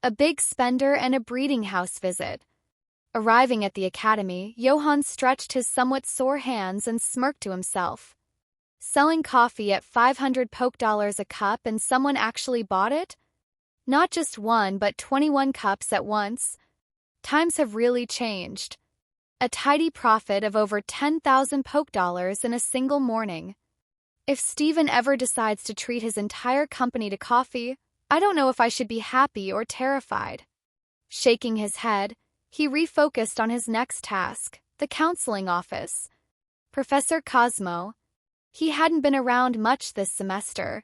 a big spender and a breeding house visit. Arriving at the academy, Johan stretched his somewhat sore hands and smirked to himself. Selling coffee at 500 $500 a cup and someone actually bought it? Not just one but 21 cups at once. Times have really changed. A tidy profit of over 10,000 $10,000 in a single morning. If Steven ever decides to treat his entire company to coffee, I don't know if I should be happy or terrified. Shaking his head, he refocused on his next task, the counseling office. Professor Cosmo. He hadn't been around much this semester.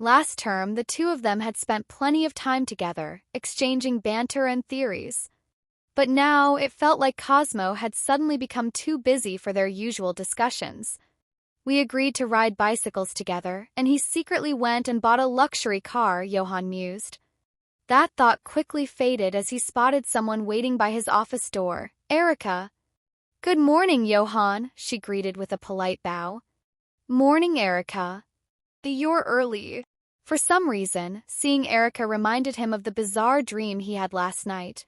Last term, the two of them had spent plenty of time together, exchanging banter and theories. But now it felt like Cosmo had suddenly become too busy for their usual discussions. We agreed to ride bicycles together, and he secretly went and bought a luxury car, Johan mused. That thought quickly faded as he spotted someone waiting by his office door, Erica. Good morning, Johan, she greeted with a polite bow. Morning, Erica. You're early. For some reason, seeing Erica reminded him of the bizarre dream he had last night.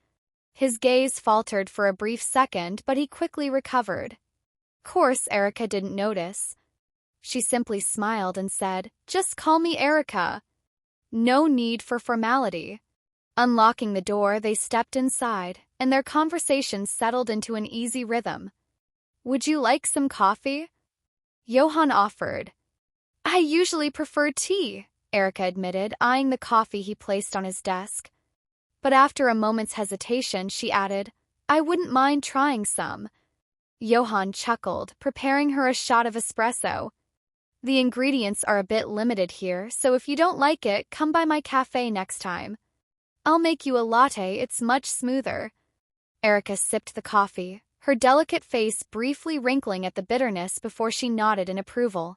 His gaze faltered for a brief second, but he quickly recovered. Of course, Erica didn't notice. She simply smiled and said, "Just call me Erica." No need for formality. Unlocking the door, they stepped inside, and their conversation settled into an easy rhythm. Would you like some coffee? Johan offered. I usually prefer tea, Erica admitted, eyeing the coffee he placed on his desk. But after a moment's hesitation, she added, I wouldn't mind trying some. Johan chuckled, preparing her a shot of espresso. The ingredients are a bit limited here, so if you don't like it, come by my cafe next time. I'll make you a latte, it's much smoother. Erica sipped the coffee, her delicate face briefly wrinkling at the bitterness before she nodded in approval.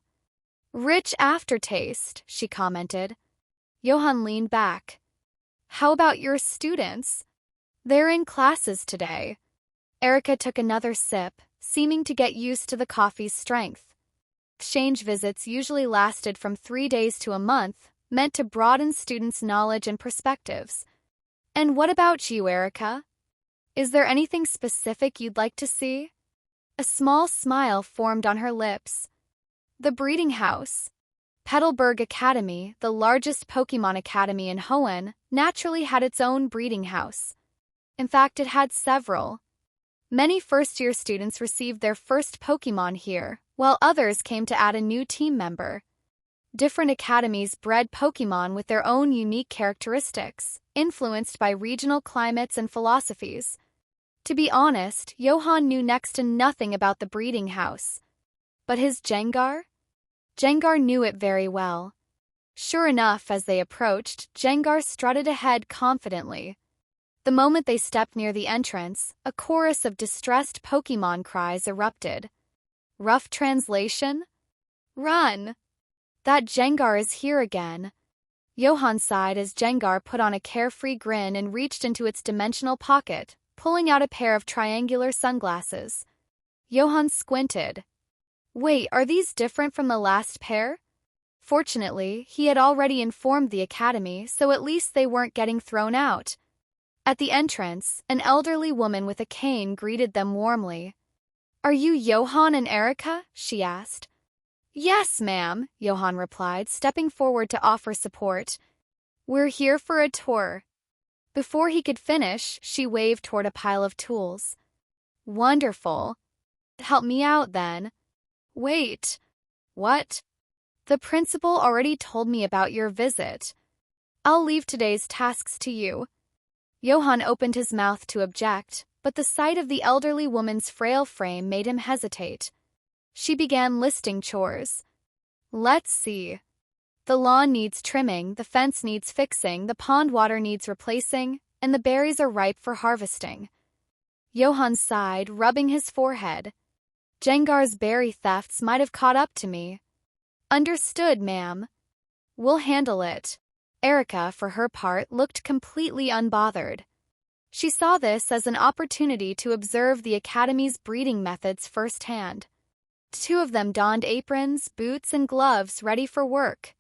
Rich aftertaste, she commented. Johan leaned back. How about your students? They're in classes today. Erica took another sip, seeming to get used to the coffee's strength. Exchange visits usually lasted from 3 days to a month, meant to broaden students' knowledge and perspectives. And what about you, Erica? Is there anything specific you'd like to see? A small smile formed on her lips. The breeding house. Petalburg Academy, the largest Pokémon academy in Hoenn, naturally had its own breeding house. In fact, it had several. Many first-year students received their first Pokémon here, while others came to add a new team member. Different academies bred Pokémon with their own unique characteristics, influenced by regional climates and philosophies. To be honest, Johan knew next to nothing about the breeding house. But his Jengar? Jengar knew it very well. Sure enough, as they approached, Jengar strutted ahead confidently. The moment they stepped near the entrance, a chorus of distressed Pokémon cries erupted. Rough translation? Run! That Jengar is here again. Johan sighed as Jengar put on a carefree grin and reached into its dimensional pocket, pulling out a pair of triangular sunglasses. Johan squinted. Wait, are these different from the last pair? Fortunately, he had already informed the academy, so at least they weren't getting thrown out. At the entrance, an elderly woman with a cane greeted them warmly. Are you Johan and Erica? She asked. Yes, ma'am, Johan replied, stepping forward to offer support. We're here for a tour. Before he could finish, she waved toward a pile of tools. Wonderful. Help me out, then. Wait. What? The principal already told me about your visit. I'll leave today's tasks to you. Johan opened his mouth to object, but the sight of the elderly woman's frail frame made him hesitate. She began listing chores. Let's see. The lawn needs trimming, the fence needs fixing, the pond water needs replacing, and the berries are ripe for harvesting. Johan sighed, rubbing his forehead. Jengar's berry thefts might have caught up to me. Understood, ma'am. We'll handle it. Erica, for her part, looked completely unbothered. She saw this as an opportunity to observe the academy's breeding methods firsthand. Two of them donned aprons, boots, and gloves ready for work.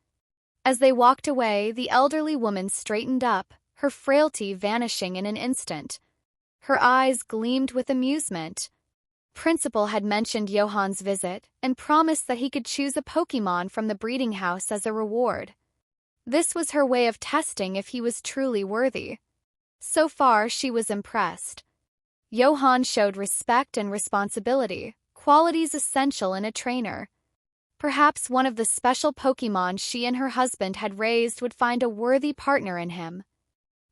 As they walked away, the elderly woman straightened up, her frailty vanishing in an instant. Her eyes gleamed with amusement. Principal had mentioned Johan's visit and promised that he could choose a Pokémon from the breeding house as a reward. This was her way of testing if he was truly worthy. So far, she was impressed. Johan showed respect and responsibility, qualities essential in a trainer. Perhaps one of the special Pokémon she and her husband had raised would find a worthy partner in him.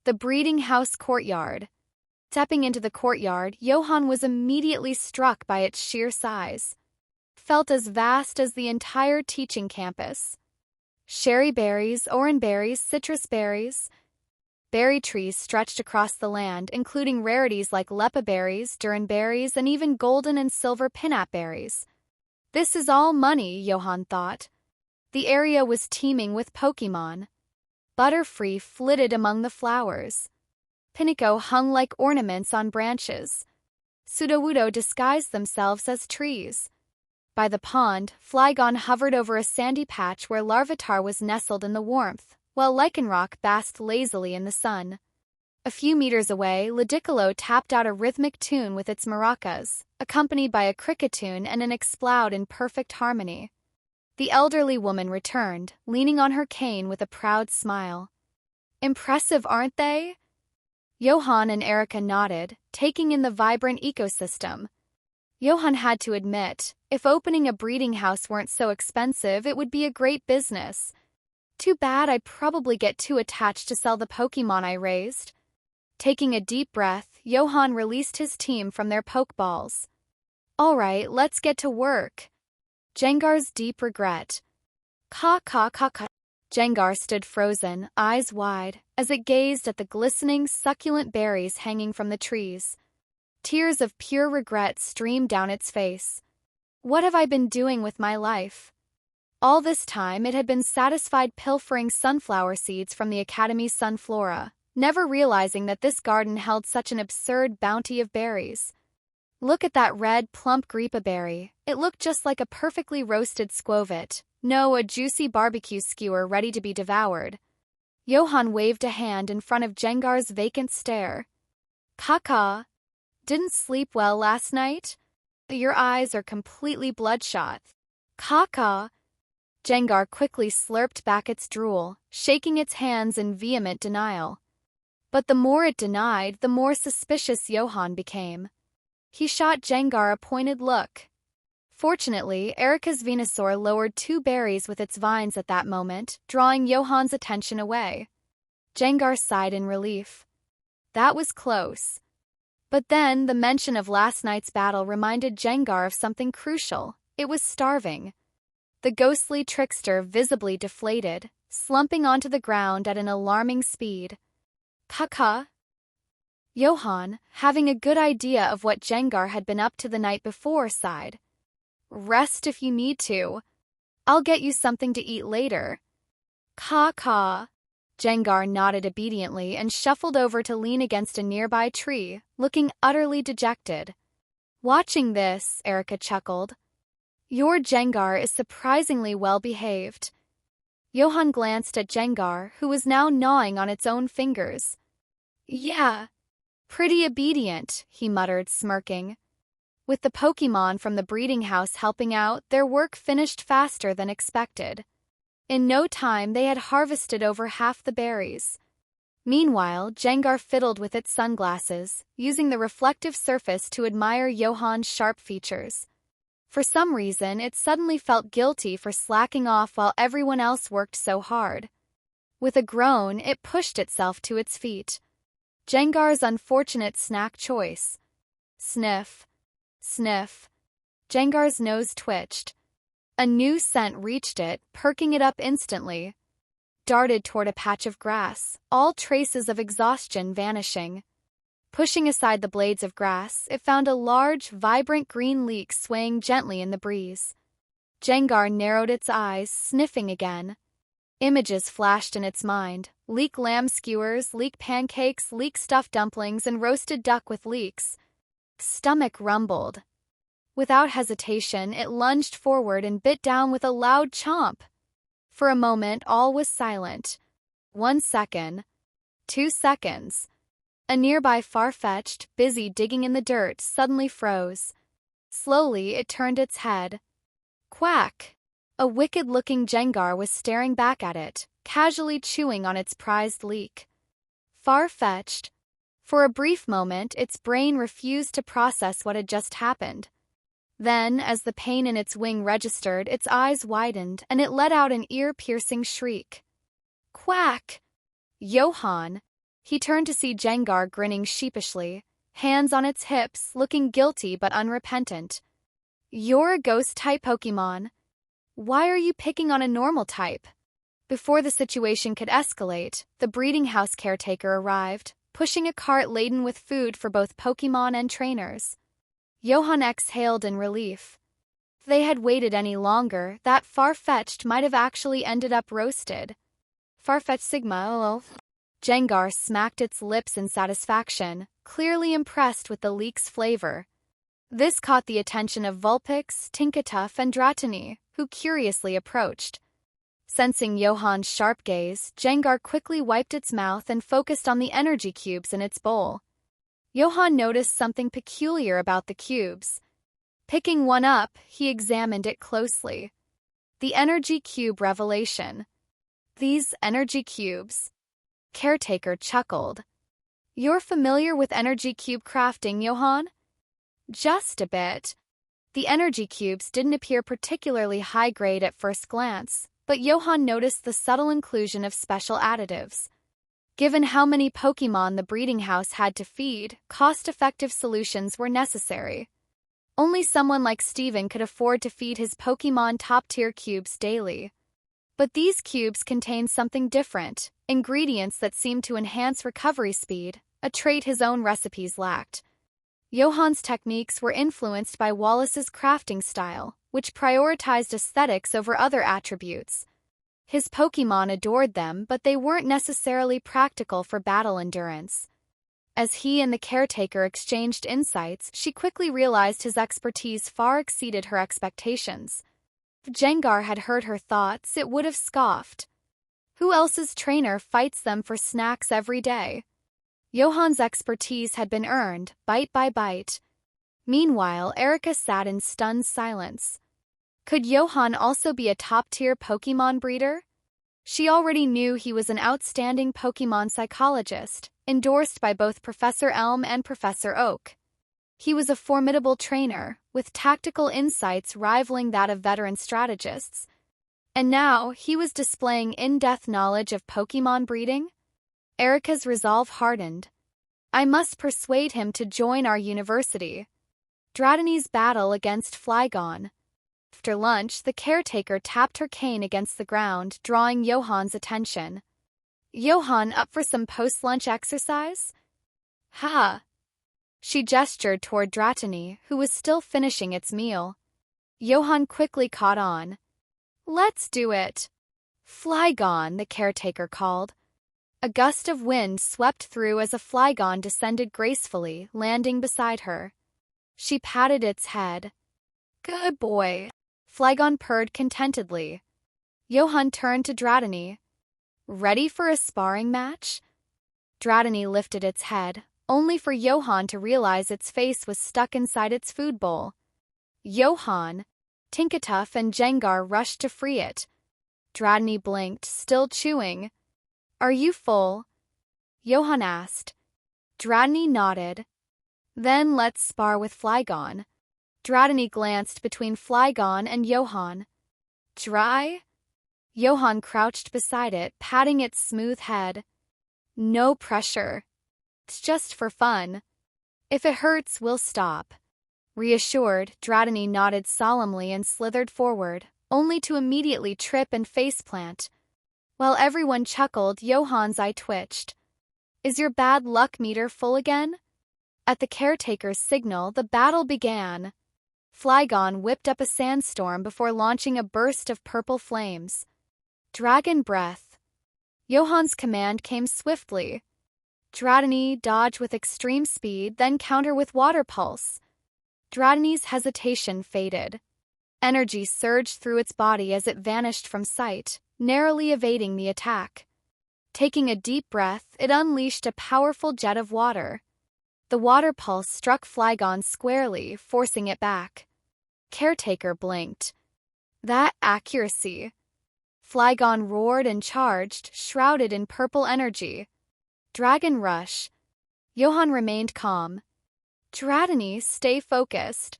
The breeding house courtyard. Stepping into the courtyard, Johan was immediately struck by its sheer size. Felt as vast as the entire teaching campus. Cherry berries, orange berries, citrus berries. Berry trees stretched across the land, including rarities like lepa berries, duran berries, and even golden and silver pinnap berries. This is all money, Johan thought. The area was teeming with Pokémon. Butterfree flitted among the flowers. Pinico hung like ornaments on branches. Sudowoodo disguised themselves as trees. By the pond, Flygon hovered over a sandy patch where Larvitar was nestled in the warmth, while Lycanroc basked lazily in the sun. A few meters away, Ludicolo tapped out a rhythmic tune with its maracas, accompanied by a cricketune and an explode in perfect harmony. The elderly woman returned, leaning on her cane with a proud smile. Impressive, aren't they? Johan and Erica nodded, taking in the vibrant ecosystem. Johan had to admit, if opening a breeding house weren't so expensive, it would be a great business. Too bad I'd probably get too attached to sell the Pokémon I raised. Taking a deep breath, Johan released his team from their Pokeballs. All right, let's get to work. Jengar's deep regret. Caw, caw, caw, caw. Jengar stood frozen, eyes wide, as it gazed at the glistening, succulent berries hanging from the trees. Tears of pure regret streamed down its face. What have I been doing with my life? All this time it had been satisfied pilfering sunflower seeds from the Academy's sunflora, never realizing that this garden held such an absurd bounty of berries. Look at that red, plump Greepa berry. It looked just like a perfectly roasted squovit. No, a juicy barbecue skewer ready to be devoured. Johan waved a hand in front of Jengar's vacant stare. Caw. Didn't sleep well last night? Your eyes are completely bloodshot. Caw. Jengar quickly slurped back its drool, shaking its hands in vehement denial. But the more it denied, the more suspicious Johan became. He shot Jengar a pointed look. Fortunately, Erica's Venusaur lowered 2 berries with its vines at that moment, drawing Johan's attention away. Jengar sighed in relief. That was close. But then, the mention of last night's battle reminded Jengar of something crucial. It was starving. The ghostly trickster visibly deflated, slumping onto the ground at an alarming speed. Caw. Johan, having a good idea of what Jengar had been up to the night before, sighed. Rest if you need to. I'll get you something to eat later. Caw. Jengar nodded obediently and shuffled over to lean against a nearby tree, looking utterly dejected. Watching this, Erica chuckled. Your Jengar is surprisingly well behaved. Johan glanced at Jengar, who was now gnawing on its own fingers. Yeah, pretty obedient, he muttered, smirking. With the Pokémon from the breeding house helping out, their work finished faster than expected. In no time, they had harvested over half the berries. Meanwhile, Jengar fiddled with its sunglasses, using the reflective surface to admire Johan's sharp features. For some reason, it suddenly felt guilty for slacking off while everyone else worked so hard. With a groan, it pushed itself to its feet. Jengar's unfortunate snack choice. Sniff. Jengar's nose twitched. A new scent reached it, perking it up instantly. Darted toward a patch of grass, all traces of exhaustion vanishing. Pushing aside the blades of grass, it found a large, vibrant green leek swaying gently in the breeze. Jengar narrowed its eyes, sniffing again. Images flashed in its mind. Leek lamb skewers, leek pancakes, leek stuffed dumplings, and roasted duck with leeks. Stomach rumbled. Without hesitation, it lunged forward and bit down with a loud chomp. For a moment, all was silent. 1 second. 2 seconds. A nearby Farfetch'd, busy digging in the dirt, suddenly froze. Slowly, it turned its head. Quack! A wicked-looking Jengar was staring back at it, casually chewing on its prized leek. Farfetch'd. For a brief moment, its brain refused to process what had just happened. Then, as the pain in its wing registered, its eyes widened, and it let out an ear-piercing shriek. Quack! Johan! He turned to see Jengar grinning sheepishly, hands on its hips, looking guilty but unrepentant. You're a ghost-type Pokémon. Why are you picking on a normal type? Before the situation could escalate, the breeding house caretaker arrived, pushing a cart laden with food for both Pokémon and trainers. Johan exhaled in relief. If they had waited any longer, that Farfetch'd might have actually ended up roasted. Farfetch'd Sigma, oh. Jengar smacked its lips in satisfaction, clearly impressed with the leek's flavor. This caught the attention of Vulpix, Tinkatuff, and Dratini, who curiously approached. Sensing Johan's sharp gaze, Jengar quickly wiped its mouth and focused on the energy cubes in its bowl. Johan noticed something peculiar about the cubes. Picking one up, he examined it closely. The energy cube revelation. These energy cubes. Caretaker chuckled. You're familiar with energy cube crafting, Johan? Just a bit. The energy cubes didn't appear particularly high-grade at first glance, but Johan noticed the subtle inclusion of special additives. Given how many Pokémon the breeding house had to feed, cost-effective solutions were necessary. Only someone like Steven could afford to feed his Pokémon top-tier cubes daily. But these cubes contained something different, ingredients that seemed to enhance recovery speed, a trait his own recipes lacked. Johan's techniques were influenced by Wallace's crafting style, which prioritized aesthetics over other attributes. His Pokémon adored them, but they weren't necessarily practical for battle endurance. As he and the caretaker exchanged insights, she quickly realized his expertise far exceeded her expectations. If Jengar had heard her thoughts, it would have scoffed. Who else's trainer fights them for snacks every day? Johan's expertise had been earned, bite by bite. Meanwhile, Erica sat in stunned silence. Could Johan also be a top-tier Pokémon breeder? She already knew he was an outstanding Pokémon psychologist, endorsed by both Professor Elm and Professor Oak. He was a formidable trainer, with tactical insights rivaling that of veteran strategists. And now, he was displaying in-depth knowledge of Pokémon breeding? Erica's resolve hardened. I must persuade him to join our university. Dratini's battle against Flygon. After lunch, the caretaker tapped her cane against the ground, drawing Johan's attention. Johan, up for some post-lunch exercise? Ha! She gestured toward Dratini, who was still finishing its meal. Johan quickly caught on. Let's do it. Flygon, the caretaker called. A gust of wind swept through as a Flygon descended gracefully, landing beside her. She patted its head. Good boy. Flygon purred contentedly. Johan turned to Dratini. Ready for a sparring match? Dratini lifted its head, only for Johan to realize its face was stuck inside its food bowl. Johan, Tinkatuff, and Jengar rushed to free it. Dratini blinked, still chewing. Are you full? Johan asked. Dratini nodded. Then let's spar with Flygon. Dratini glanced between Flygon and Johan. Dry? Johan crouched beside it, patting its smooth head. No pressure. It's just for fun. If it hurts, we'll stop. Reassured, Dratini nodded solemnly and slithered forward, only to immediately trip and faceplant. While everyone chuckled, Johan's eye twitched. Is your bad luck meter full again? At the caretaker's signal, the battle began. Flygon whipped up a sandstorm before launching a burst of purple flames. Dragon Breath. Johan's command came swiftly. Dratini dodge with extreme speed, then counter with Water Pulse. Dratini's hesitation faded. Energy surged through its body as it vanished from sight, narrowly evading the attack. Taking a deep breath, it unleashed a powerful jet of water. The water pulse struck Flygon squarely, forcing it back. Caretaker blinked. That accuracy! Flygon roared and charged, shrouded in purple energy. Dragon Rush. Johan remained calm. Dratini, stay focused.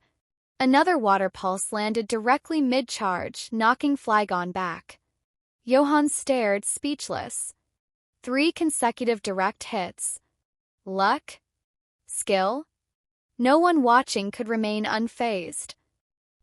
Another water pulse landed directly mid-charge, knocking Flygon back. Johan stared, speechless. 3 consecutive direct hits. Luck? Skill? No one watching could remain unfazed.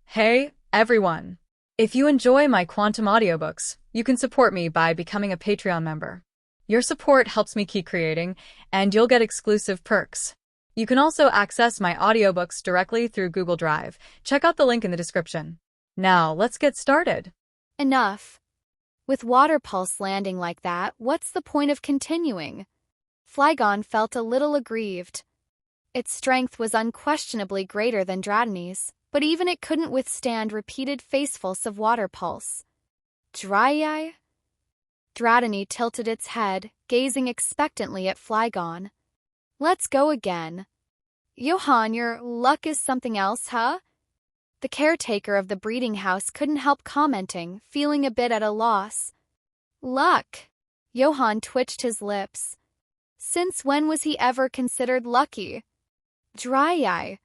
Hey, everyone! If you enjoy my quantum audiobooks, you can support me by becoming a Patreon member. Your support helps me keep creating, and you'll get exclusive perks. You can also access my audiobooks directly through Google Drive. Check out the link in the description. Now, let's get started. Enough. With water pulse landing like that, what's the point of continuing? Flygon felt a little aggrieved. Its strength was unquestionably greater than Dratini's, but even it couldn't withstand repeated facefuls of water pulse. Dry-eye? Dratini tilted its head, gazing expectantly at Flygon. Let's go again. Johan, your luck is something else, huh? The caretaker of the breeding house couldn't help commenting, feeling a bit at a loss. Luck? Johan twitched his lips. Since when was he ever considered lucky? Dry-eye.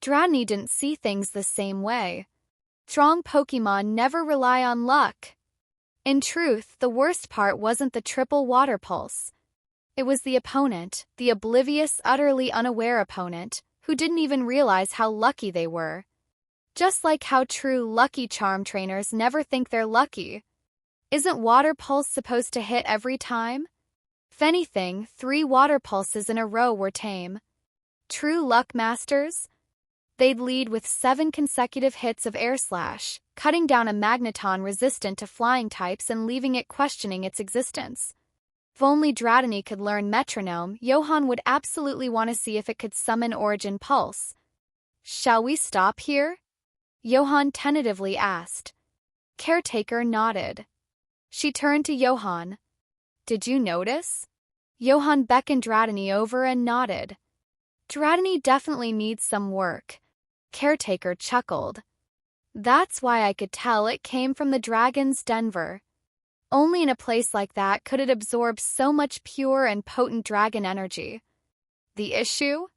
Dratini didn't see things the same way. Strong Pokémon never rely on luck. In truth, the worst part wasn't the triple water pulse. It was the opponent, the oblivious, utterly unaware opponent, who didn't even realize how lucky they were. Just like how true lucky charm trainers never think they're lucky. Isn't water pulse supposed to hit every time? If anything, 3 water pulses in a row were tame. True luck masters? They'd lead with 7 consecutive hits of Air Slash, cutting down a Magneton resistant to flying types and leaving it questioning its existence. If only Dratini could learn Metronome, Johan would absolutely want to see if it could summon Origin Pulse. Shall we stop here? Johan tentatively asked. Caretaker nodded. She turned to Johan. Did you notice? Johan beckoned Dratini over and nodded. Dratini definitely needs some work. Caretaker chuckled. That's why I could tell it came from the dragon's Denver. Only in a place like that could it absorb so much pure and potent dragon energy. The issue?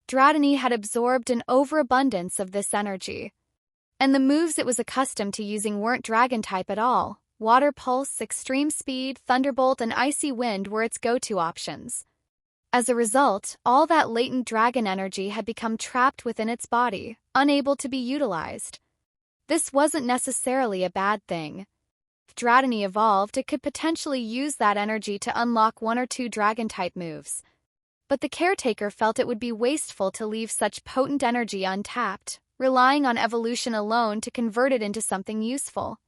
Dratini had absorbed an overabundance of this energy. And the moves it was accustomed to using weren't dragon type at all. Water Pulse, Extreme Speed, Thunderbolt, and Icy Wind were its go-to options. As a result, all that latent dragon energy had become trapped within its body, unable to be utilized. This wasn't necessarily a bad thing. If Dratini evolved, it could potentially use that energy to unlock 1 or 2 dragon-type moves. But the caretaker felt it would be wasteful to leave such potent energy untapped, relying on evolution alone to convert it into something useful.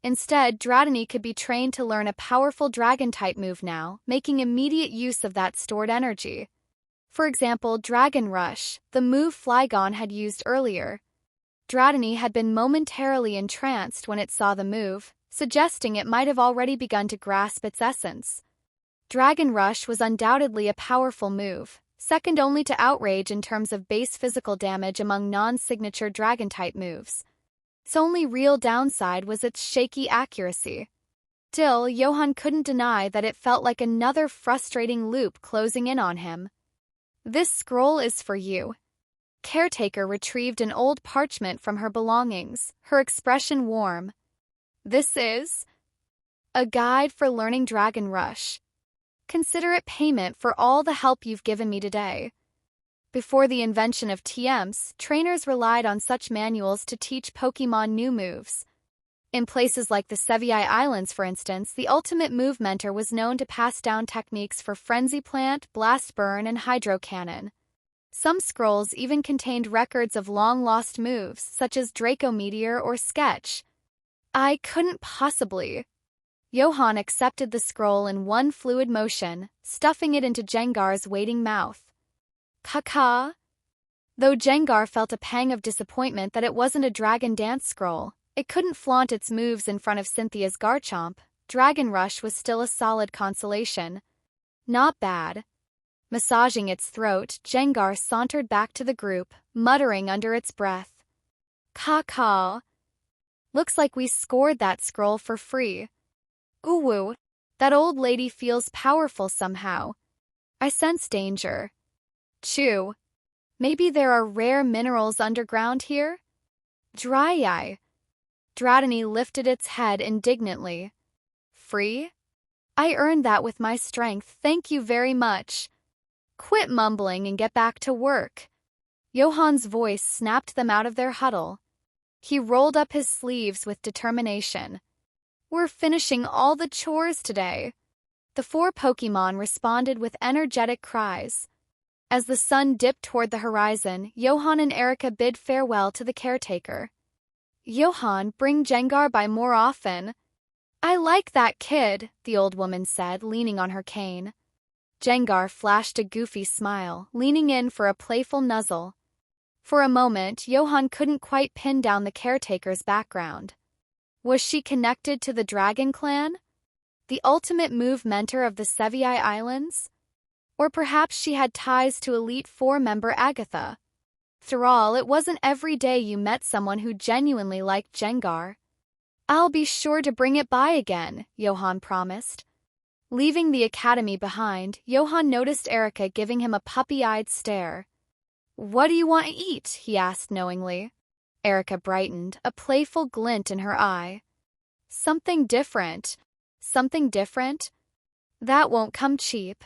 Instead, Dratini could be trained to learn a powerful dragon-type move now, making immediate use of that stored energy. For example, Dragon Rush, the move Flygon had used earlier. Dratini had been momentarily entranced when it saw the move, suggesting it might have already begun to grasp its essence. Dragon Rush was undoubtedly a powerful move, second only to Outrage in terms of base physical damage among non-signature dragon-type moves. Its only real downside was its shaky accuracy. Still, Johan couldn't deny that it felt like another frustrating loop closing in on him. This scroll is for you. Caretaker retrieved an old parchment from her belongings, her expression warm. This is a guide for learning Dragon Rush. Consider it payment for all the help you've given me today. Before the invention of TMs, trainers relied on such manuals to teach Pokémon new moves. In places like the Sevii Islands, for instance, the ultimate move mentor was known to pass down techniques for Frenzy Plant, Blast Burn, and Hydro Cannon. Some scrolls even contained records of long-lost moves, such as Draco Meteor or Sketch. I couldn't possibly. Johan accepted the scroll in one fluid motion, stuffing it into Jengar's waiting mouth. Caca. Though Jengar felt a pang of disappointment that it wasn't a Dragon Dance scroll, it couldn't flaunt its moves in front of Cynthia's Garchomp. Dragon Rush was still a solid consolation. Not bad. Massaging its throat, Jengar sauntered back to the group, muttering under its breath. Caw. Looks like we scored that scroll for free. Ooh, that old lady feels powerful somehow. I sense danger. Chew. Maybe there are rare minerals underground here? Dry Eye. Dratini lifted its head indignantly. Free? I earned that with my strength, thank you very much. Quit mumbling and get back to work. Johan's voice snapped them out of their huddle. He rolled up his sleeves with determination. We're finishing all the chores today. The 4 Pokémon responded with energetic cries. As the sun dipped toward the horizon, Johan and Erica bid farewell to the caretaker. Johan, bring Jengar by more often. I like that kid, the old woman said, leaning on her cane. Jengar flashed a goofy smile, leaning in for a playful nuzzle. For a moment, Johan couldn't quite pin down the caretaker's background. Was she connected to the Dragon Clan? The ultimate move mentor of the Sevii Islands? Or perhaps she had ties to Elite 4 member Agatha. After all, it wasn't every day you met someone who genuinely liked Jengar. I'll be sure to bring it by again, Johan promised. Leaving the academy behind, Johan noticed Erica giving him a puppy-eyed stare. What do you want to eat? He asked knowingly. Erica brightened, a playful glint in her eye. Something different. Something different? That won't come cheap.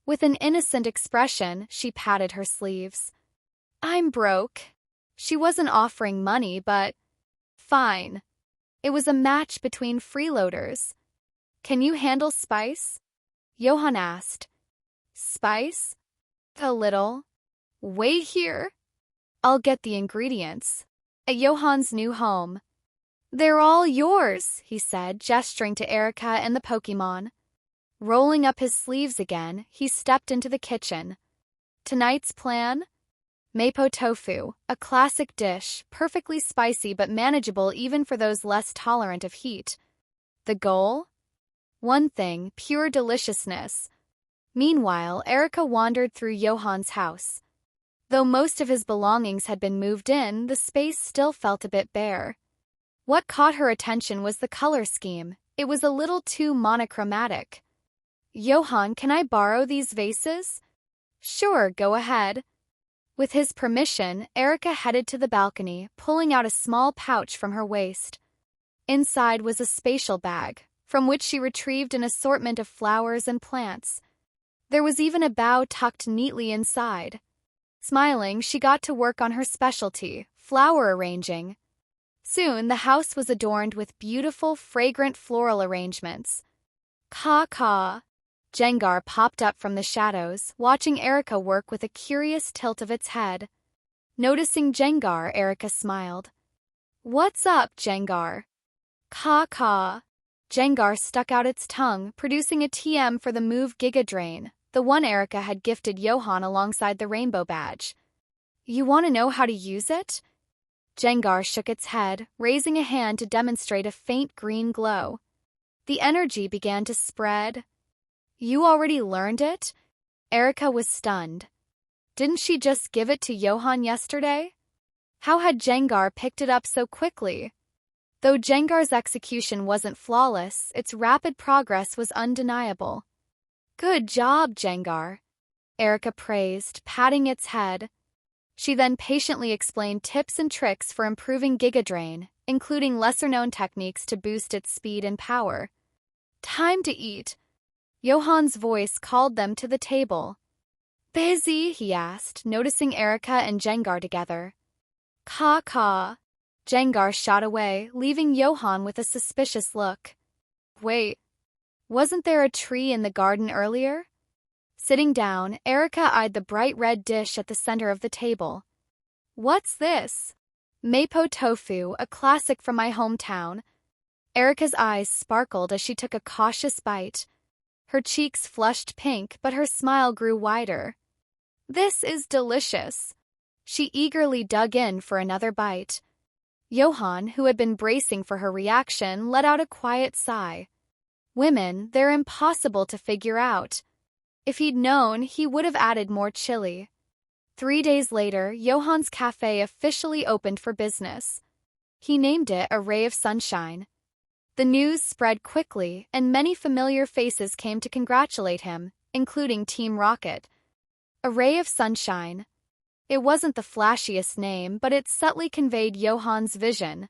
With an innocent expression, she patted her sleeves. I'm broke. She wasn't offering money, but... Fine. It was a match between freeloaders. Can you handle spice? Johan asked. Spice? A little. Wait here. I'll get the ingredients. At Johan's new home. They're all yours, he said, gesturing to Erica and the Pokémon. Rolling up his sleeves again, he stepped into the kitchen. Tonight's plan? Mapo tofu, a classic dish, perfectly spicy but manageable even for those less tolerant of heat. The goal? One thing, pure deliciousness. Meanwhile, Erica wandered through Johan's house. Though most of his belongings had been moved in, the space still felt a bit bare. What caught her attention was the color scheme. It was a little too monochromatic. Johan, can I borrow these vases? Sure, go ahead. With his permission, Erica headed to the balcony, pulling out a small pouch from her waist. Inside was a spatial bag, from which she retrieved an assortment of flowers and plants. There was even a bough tucked neatly inside. Smiling, she got to work on her specialty, flower arranging. Soon, the house was adorned with beautiful, fragrant floral arrangements. Caw. Jengar popped up from the shadows, watching Erica work with a curious tilt of its head. Noticing Jengar, Erica smiled. What's up, Jengar? Caw. Jengar stuck out its tongue, producing a TM for the move Giga Drain, the one Erica had gifted Johan alongside the rainbow badge. You want to know how to use it? Jengar shook its head, raising a hand to demonstrate a faint green glow. The energy began to spread. You already learned it? Erica was stunned. Didn't she just give it to Johan yesterday? How had Jengar picked it up so quickly? Though Jengar's execution wasn't flawless, its rapid progress was undeniable. Good job, Jengar, Erica praised, patting its head. She then patiently explained tips and tricks for improving Giga Drain, including lesser-known techniques to boost its speed and power. Time to eat. Johan's voice called them to the table. Busy? He asked, noticing Erica and Jengar together. Caw. Jengar shot away, leaving Johan with a suspicious look. Wait, wasn't there a tree in the garden earlier? Sitting down, Erica eyed the bright red dish at the center of the table. What's this? Mapo tofu, a classic from my hometown. Erica's eyes sparkled as she took a cautious bite. Her cheeks flushed pink, but her smile grew wider. This is delicious. She eagerly dug in for another bite. Johan, who had been bracing for her reaction, let out a quiet sigh. Women, they're impossible to figure out. If he'd known, he would have added more chili. 3 days later, Johan's cafe officially opened for business. He named it A Ray of Sunshine. The news spread quickly, and many familiar faces came to congratulate him, including Team Rocket. A Ray of Sunshine. It wasn't the flashiest name, but it subtly conveyed Johan's vision.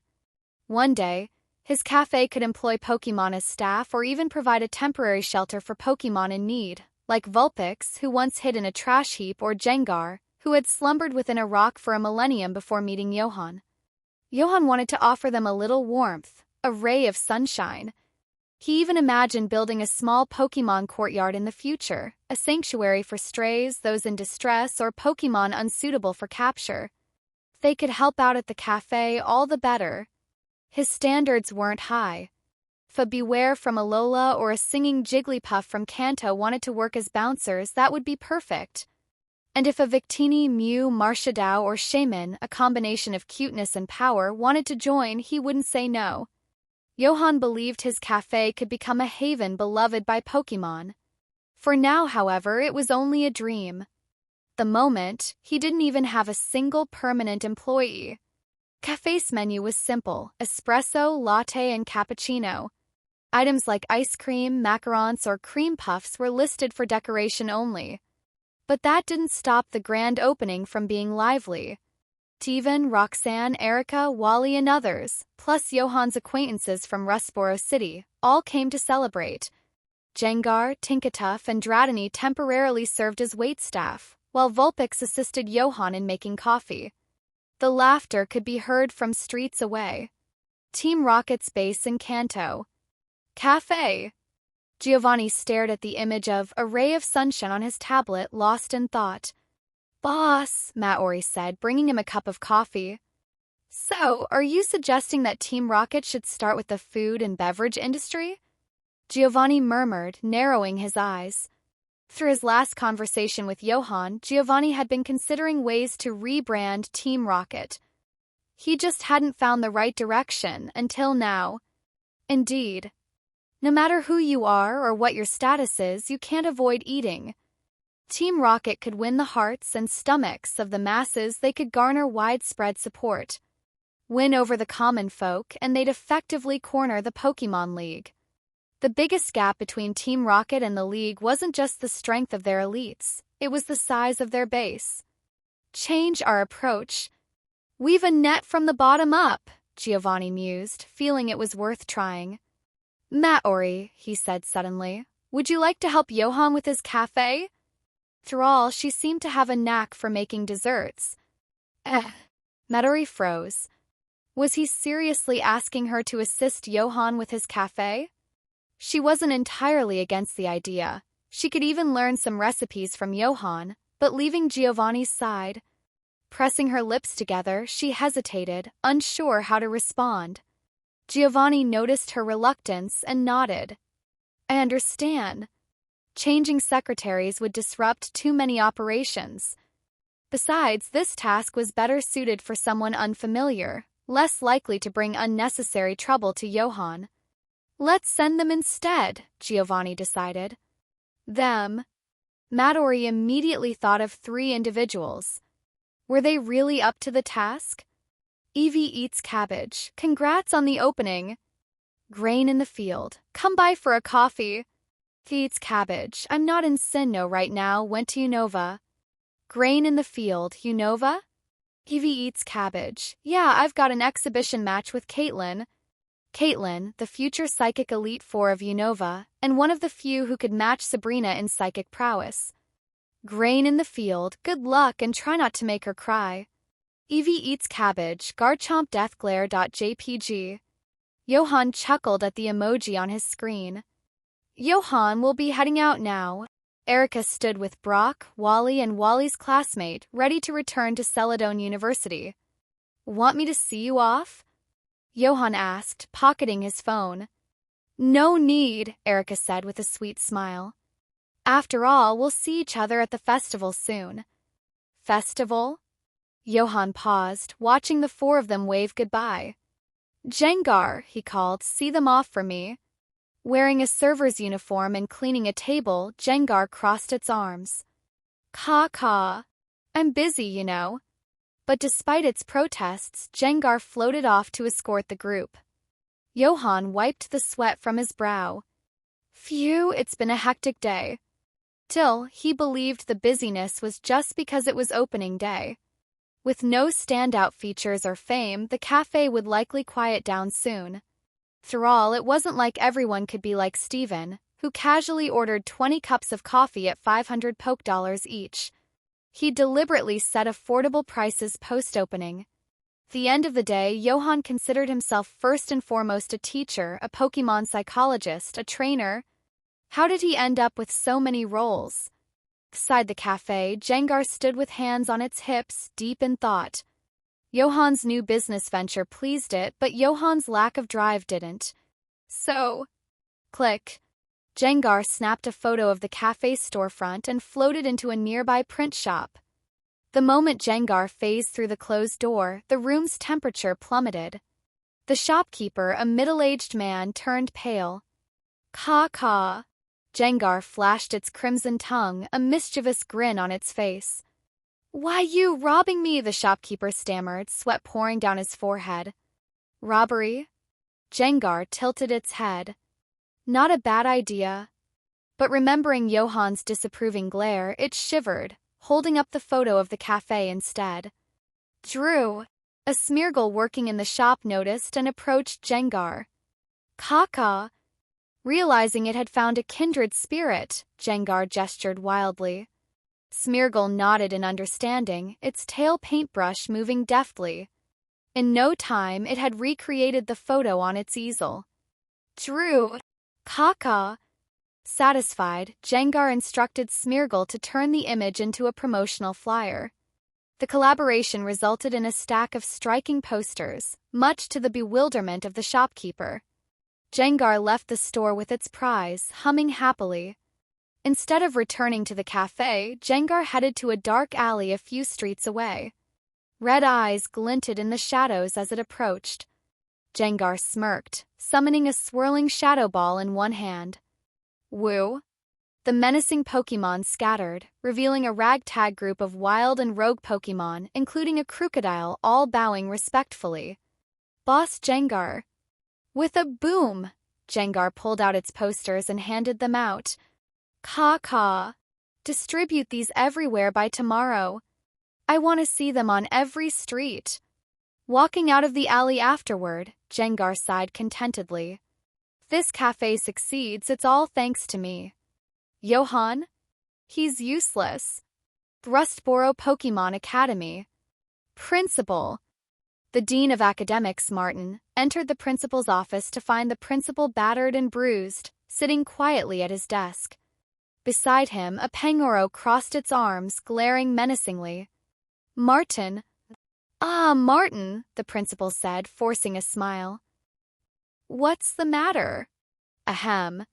One day, his cafe could employ Pokémon as staff or even provide a temporary shelter for Pokémon in need, like Vulpix, who once hid in a trash heap, or Jengar, who had slumbered within a rock for a millennium before meeting Johan. Johan wanted to offer them a little warmth, a ray of sunshine. He even imagined building a small Pokémon courtyard in the future, a sanctuary for strays, those in distress, or Pokémon unsuitable for capture. If they could help out at the cafe, all the better. His standards weren't high. If a Beware from Alola or a singing Jigglypuff from Kanto wanted to work as bouncers, that would be perfect. And if a Victini, Mew, Marshadao, or Shaman, a combination of cuteness and power, wanted to join, he wouldn't say no. Johan believed his cafe could become a haven beloved by Pokémon. For now, however, it was only a dream. The moment, he didn't even have a single permanent employee. Cafe's menu was simple: espresso, latte, and cappuccino. Items like ice cream, macarons, or cream puffs were listed for decoration only. But that didn't stop the grand opening from being lively. Devon, Roxanne, Erica, Wally, and others, plus Johan's acquaintances from Rustboro City, all came to celebrate. Jengar, Tinkatuff, and Dratini temporarily served as waitstaff, while Vulpix assisted Johan in making coffee. The laughter could be heard from streets away. Team Rocket's base in Kanto. Cafe. Giovanni stared at the image of A Ray of Sunshine on his tablet, lost in thought. "Boss," Maori said, bringing him a cup of coffee. "So, are you suggesting that Team Rocket should start with the food and beverage industry?" Giovanni murmured, narrowing his eyes. Through his last conversation with Johan, Giovanni had been considering ways to rebrand Team Rocket. He just hadn't found the right direction until now. Indeed. No matter who you are or what your status is, you can't avoid eating. Team Rocket could win the hearts and stomachs of the masses. They could garner widespread support, win over the common folk, and they'd effectively corner the Pokémon League. The biggest gap between Team Rocket and the League wasn't just the strength of their elites, it was the size of their base. Change our approach. Weave a net from the bottom up, Giovanni mused, feeling it was worth trying. Maori, he said suddenly, would you like to help Johan with his cafe? Through all, she seemed to have a knack for making desserts. Maori froze. Was he seriously asking her to assist Johan with his cafe? She wasn't entirely against the idea. She could even learn some recipes from Johan, but leaving Giovanni's side. Pressing her lips together, she hesitated, unsure how to respond. Giovanni noticed her reluctance and nodded. I understand. Changing secretaries would disrupt too many operations. Besides, this task was better suited for someone unfamiliar, less likely to bring unnecessary trouble to Johan. Let's send them instead, Giovanni decided. Them. Maori immediately thought of 3 individuals. Were they really up to the task? Evie eats cabbage. Congrats on the opening. Grain in the field. Come by for a coffee. He eats cabbage. I'm not in Sinnoh right now. Went to Unova. Grain in the field. Unova? Evie eats cabbage. Yeah, I've got an exhibition match with Caitlin. Caitlin, the future psychic elite 4 of Unova, and one of the few who could match Sabrina in psychic prowess. Grain in the field. Good luck and try not to make her cry. Evie eats cabbage. Garchomp deathglare.jpg. Johan chuckled at the emoji on his screen. Johan will be heading out now. Erica stood with Brock, Wally, and Wally's classmate, ready to return to Celadon University. Want me to see you off? Johan asked, pocketing his phone. No need, Erica said with a sweet smile. After all, we'll see each other at the festival soon. Festival? Johan paused, watching the 4 of them wave goodbye. Jengar, he called, see them off for me. Wearing a server's uniform and cleaning a table, Jengar crossed its arms. Caw. I'm busy, you know. But despite its protests, Jengar floated off to escort the group. Johan wiped the sweat from his brow. Phew, it's been a hectic day. Till he believed the busyness was just because it was opening day. With no standout features or fame, the cafe would likely quiet down soon. Through all, it wasn't like everyone could be like Steven, who casually ordered 20 cups of coffee at $500 each. He deliberately set affordable prices post-opening. At the end of the day, Johan considered himself first and foremost a teacher, a Pokémon psychologist, a trainer. How did he end up with so many roles? Beside the cafe, Jengar stood with hands on its hips, deep in thought. Johan's new business venture pleased it, but Johan's lack of drive didn't. So, click. Jengar snapped a photo of the cafe's storefront and floated into a nearby print shop. The moment Jengar phased through the closed door, the room's temperature plummeted. The shopkeeper, a middle-aged man, turned pale. Caw. Jengar flashed its crimson tongue, a mischievous grin on its face. Why, you robbing me, the shopkeeper stammered, sweat pouring down his forehead. Robbery? Jengar tilted its head. Not a bad idea. But remembering Johan's disapproving glare, it shivered, holding up the photo of the cafe instead. Drew, a Smeargle working in the shop, noticed and approached Jengar. Caw. Realizing it had found a kindred spirit, Jengar gestured wildly. Smeargle nodded in understanding, its tail paintbrush moving deftly. In no time, it had recreated the photo on its easel. Drew! Caw. Satisfied, Jengar instructed Smeargle to turn the image into a promotional flyer. The collaboration resulted in a stack of striking posters, much to the bewilderment of the shopkeeper. Jengar left the store with its prize, humming happily. Instead of returning to the cafe, Jengar headed to a dark alley a few streets away. Red eyes glinted in the shadows as it approached. Jengar smirked, summoning a swirling shadow ball in one hand. Woo! The menacing Pokémon scattered, revealing a ragtag group of wild and rogue Pokémon, including a crocodile, all bowing respectfully. Boss Jengar. With a boom, Jengar pulled out its posters and handed them out. Caw. Distribute these everywhere by tomorrow. I want to see them on every street. Walking out of the alley afterward, Jengar sighed contentedly. If this cafe succeeds, it's all thanks to me. Johan? He's useless. Thrustboro Pokémon Academy. Principal. The Dean of Academics, Martin, entered the principal's office to find the principal battered and bruised, sitting quietly at his desk. Beside him, a Pangoro crossed its arms, glaring menacingly. Martin. Ah, Martin, the principal said, forcing a smile. What's the matter? Ahem.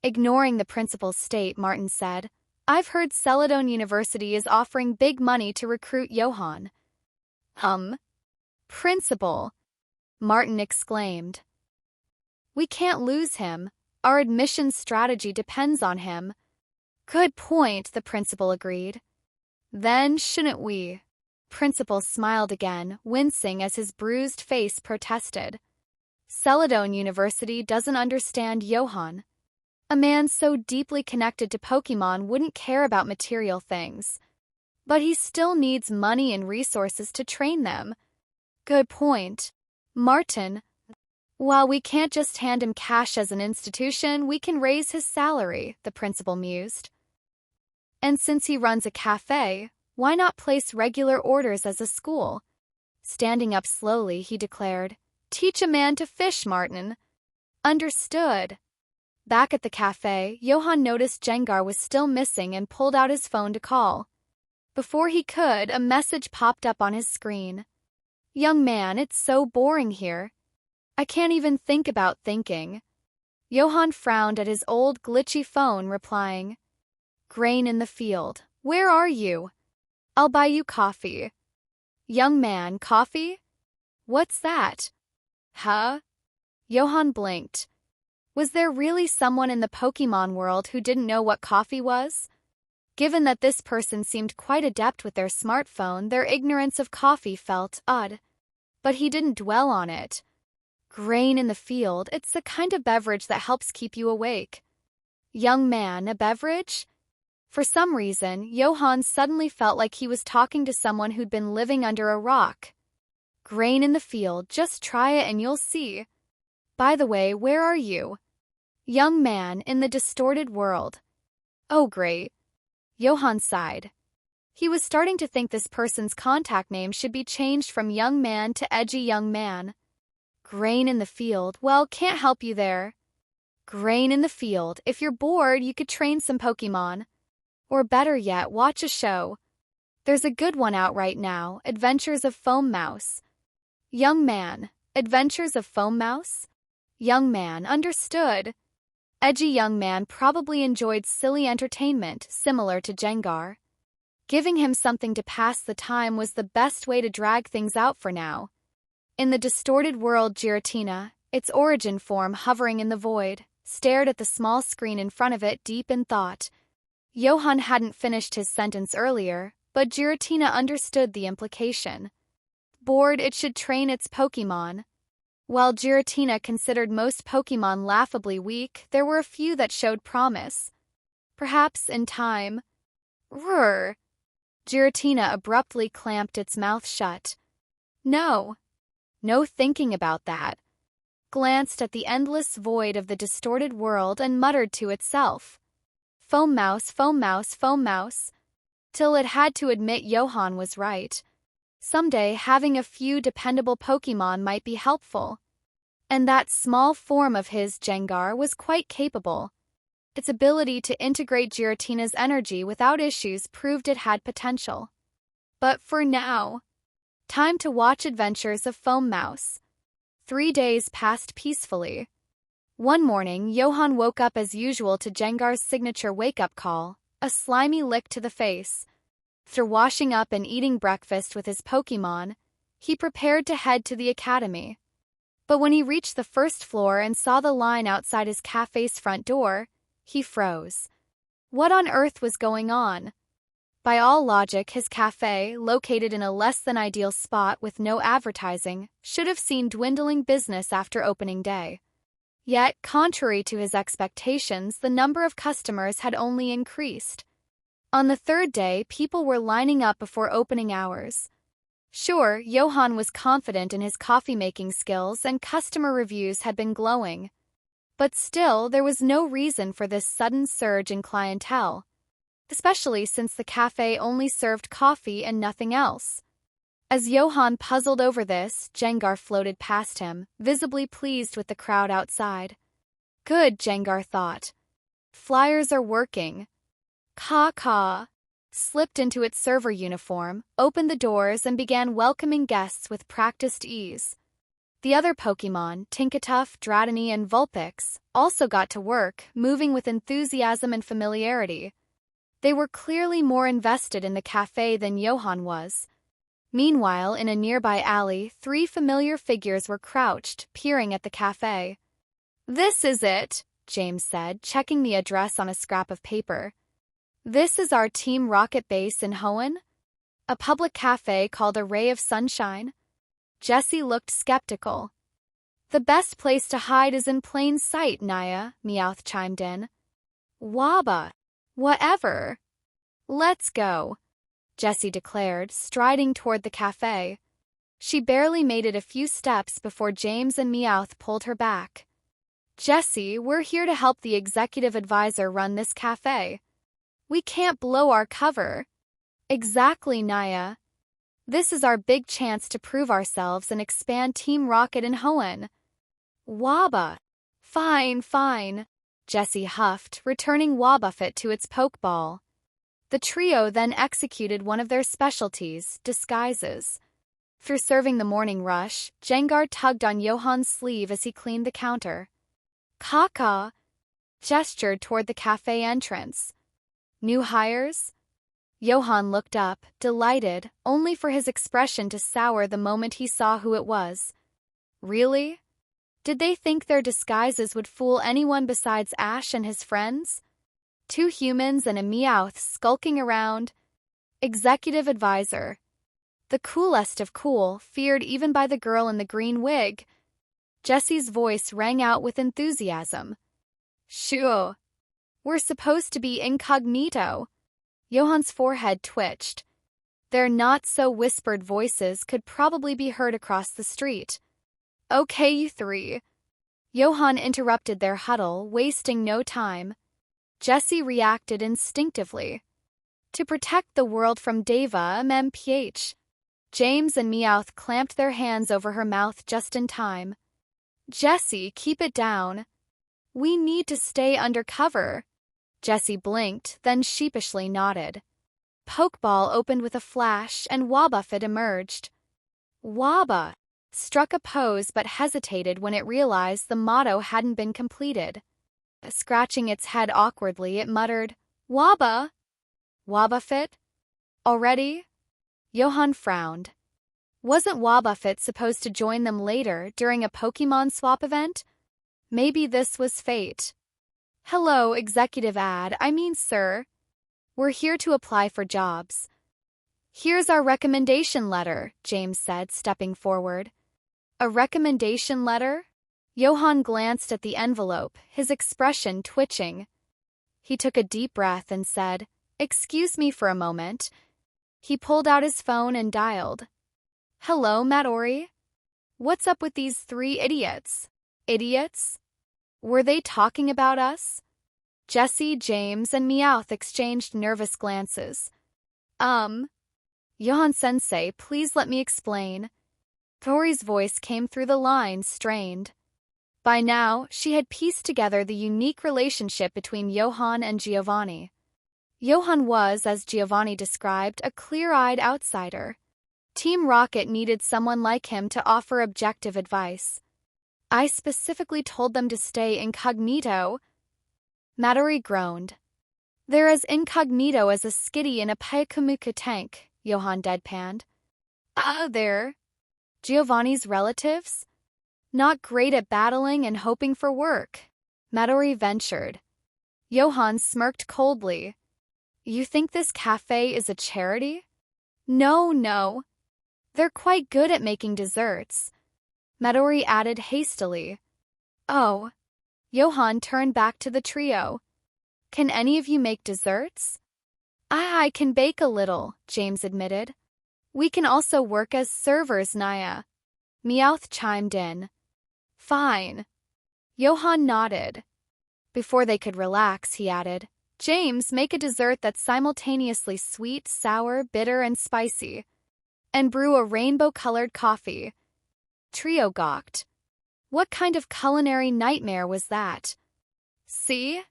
Ignoring the principal's state, Martin said, I've heard Celadon University is offering big money to recruit Johan. Principal, Martin exclaimed. We can't lose him. Our admissions strategy depends on him. Good point, the principal agreed. Then shouldn't we? Principal smiled again, wincing as his bruised face protested. Celadon University doesn't understand Johan. A man so deeply connected to Pokémon wouldn't care about material things. But he still needs money and resources to train them. Good point. Martin, while we can't just hand him cash as an institution, we can raise his salary, the principal mused. And since he runs a cafe, why not place regular orders as a school? Standing up slowly, he declared, Teach a man to fish, Martin. Understood. Back at the cafe, Johan noticed Jengar was still missing and pulled out his phone to call. Before he could, a message popped up on his screen. Young man, it's so boring here. I can't even think about thinking. Johan frowned at his old glitchy phone, replying, Grain in the field. Where are you? I'll buy you coffee. Young man, coffee? What's that? Huh? Johan blinked. Was there really someone in the Pokémon world who didn't know what coffee was? Given that this person seemed quite adept with their smartphone, their ignorance of coffee felt odd. But he didn't dwell on it. Grain in the field, it's a kind of beverage that helps keep you awake. Young man, a beverage? For some reason, Johan suddenly felt like he was talking to someone who'd been living under a rock. Grain in the field, just try it and you'll see. By the way, where are you? Young man, in the distorted world. Oh great. Johan sighed. He was starting to think this person's contact name should be changed from young man to edgy young man. Grain in the field, well, can't help you there. Grain in the field, if you're bored, you could train some Pokémon. Or better yet, watch a show. There's a good one out right now, Adventures of Foam Mouse. Young man, Adventures of Foam Mouse? Young man, understood. Edgy young man probably enjoyed silly entertainment, similar to Jengar. Giving him something to pass the time was the best way to drag things out for now. In the distorted world, Giratina, its origin form hovering in the void, stared at the small screen in front of it deep in thought. Johan hadn't finished his sentence earlier, but Giratina understood the implication. Bored, it should train its Pokémon. While Giratina considered most Pokémon laughably weak, there were a few that showed promise. Perhaps in time. Roar! Giratina abruptly clamped its mouth shut. No. No thinking about that. Glanced at the endless void of the distorted world and muttered to itself. Foam mouse, foam mouse, foam mouse. Till it had to admit Johan was right. Someday, having a few dependable Pokémon might be helpful. And that small form of his, Jengar, was quite capable. Its ability to integrate Giratina's energy without issues proved it had potential. But for now, time to watch Adventures of Foam Mouse. 3 days passed peacefully. One morning, Johan woke up as usual to Jengar's signature wake-up call, a slimy lick to the face. After washing up and eating breakfast with his Pokémon, he prepared to head to the academy. But when he reached the first floor and saw the line outside his cafe's front door, he froze. What on earth was going on? By all logic, his cafe, located in a less-than-ideal spot with no advertising, should have seen dwindling business after opening day. Yet, contrary to his expectations, the number of customers had only increased. On the third day, people were lining up before opening hours. Sure, Johan was confident in his coffee-making skills and customer reviews had been glowing. But still, there was no reason for this sudden surge in clientele, especially since the cafe only served coffee and nothing else. As Johan puzzled over this, Jengar floated past him, visibly pleased with the crowd outside. Good, Jengar thought. Flyers are working. Caw. Slipped into its server uniform, opened the doors and began welcoming guests with practiced ease. The other Pokémon, Tinkatuff, Dratini, and Vulpix, also got to work, moving with enthusiasm and familiarity. They were clearly more invested in the cafe than Johan was. Meanwhile, in a nearby alley, 3 familiar figures were crouched, peering at the cafe. This is it, James said, checking the address on a scrap of paper. This is our Team Rocket base in Hoenn? A public cafe called a Ray of Sunshine? Jessie looked skeptical. The best place to hide is in plain sight, Naya, Meowth chimed in. Waba. Whatever. Let's go, Jessie declared, striding toward the cafe. She barely made it a few steps before James and Meowth pulled her back. Jessie, we're here to help the executive advisor run this cafe. We can't blow our cover. Exactly, Naya. This is our big chance to prove ourselves and expand Team Rocket in Hoenn. Waba. Fine, Jessie huffed, returning Wobbuffet to its pokeball. The trio then executed one of their specialties, disguises. Through serving the morning rush, Jengar tugged on Johan's sleeve as he cleaned the counter. Caw, gestured toward the cafe entrance. New hires? Johan looked up, delighted, only for his expression to sour the moment he saw who it was. Really? Did they think their disguises would fool anyone besides Ash and his friends? 2 humans and a Meowth skulking around. Executive advisor. The coolest of cool, feared even by the girl in the green wig. Jessie's voice rang out with enthusiasm. Sure. We're supposed to be incognito. Johan's forehead twitched. Their not-so-whispered voices could probably be heard across the street. Okay, you 3. Johan interrupted their huddle, wasting no time. Jessie reacted instinctively. To protect the world from Deva MMPH. James and Meowth clamped their hands over her mouth just in time. Jessie, keep it down. We need to stay undercover. Jessie blinked, then sheepishly nodded. Pokeball opened with a flash and Wobbuffet emerged. Wabba struck a pose but hesitated when it realized the motto hadn't been completed. Scratching its head awkwardly, it muttered, Wabba? Wobbuffet? Already? Johan frowned. Wasn't Wobbuffet supposed to join them later during a Pokémon swap event? Maybe this was fate. Hello, executive sir. We're here to apply for jobs. Here's our recommendation letter, James said, stepping forward. A recommendation letter? Johan glanced at the envelope, his expression twitching. He took a deep breath and said, Excuse me for a moment. He pulled out his phone and dialed. Hello, Midori. What's up with these 3 idiots? Idiots? Were they talking about us? Jessie, James, and Meowth exchanged nervous glances. Johan-sensei, please let me explain. Tori's voice came through the line, strained. By now, she had pieced together the unique relationship between Johan and Giovanni. Johan was, as Giovanni described, a clear-eyed outsider. Team Rocket needed someone like him to offer objective advice. I specifically told them to stay incognito. Midori groaned. They're as incognito as a skitty in a Pyakumuka tank, Johan deadpanned. They're Giovanni's relatives? Not great at battling and hoping for work, Midori ventured. Johan smirked coldly. You think this cafe is a charity? No. They're quite good at making desserts. Midori added hastily. Oh. Johan turned back to the trio. Can any of you make desserts? I can bake a little, James admitted. We can also work as servers, Naya. Meowth chimed in. Fine. Johan nodded. Before they could relax, he added, James, make a dessert that's simultaneously sweet, sour, bitter, and spicy. And brew a rainbow-colored coffee. Trio gawked. What kind of culinary nightmare was that? See?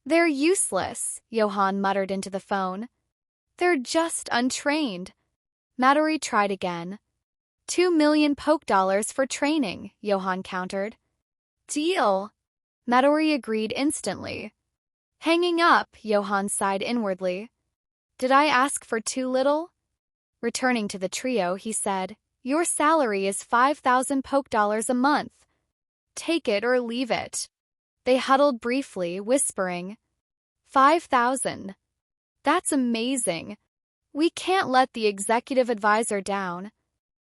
They're useless, Johan muttered into the phone. They're just untrained. Midori tried again. 2 million poke dollars for training, Johan countered. Deal. Midori agreed instantly. Hanging up, Johan sighed inwardly. Did I ask for too little? Returning to the trio, he said, Your salary is 5,000 poke dollars a month. Take it or leave it. They huddled briefly, whispering, 5,000. That's amazing. We can't let the executive advisor down.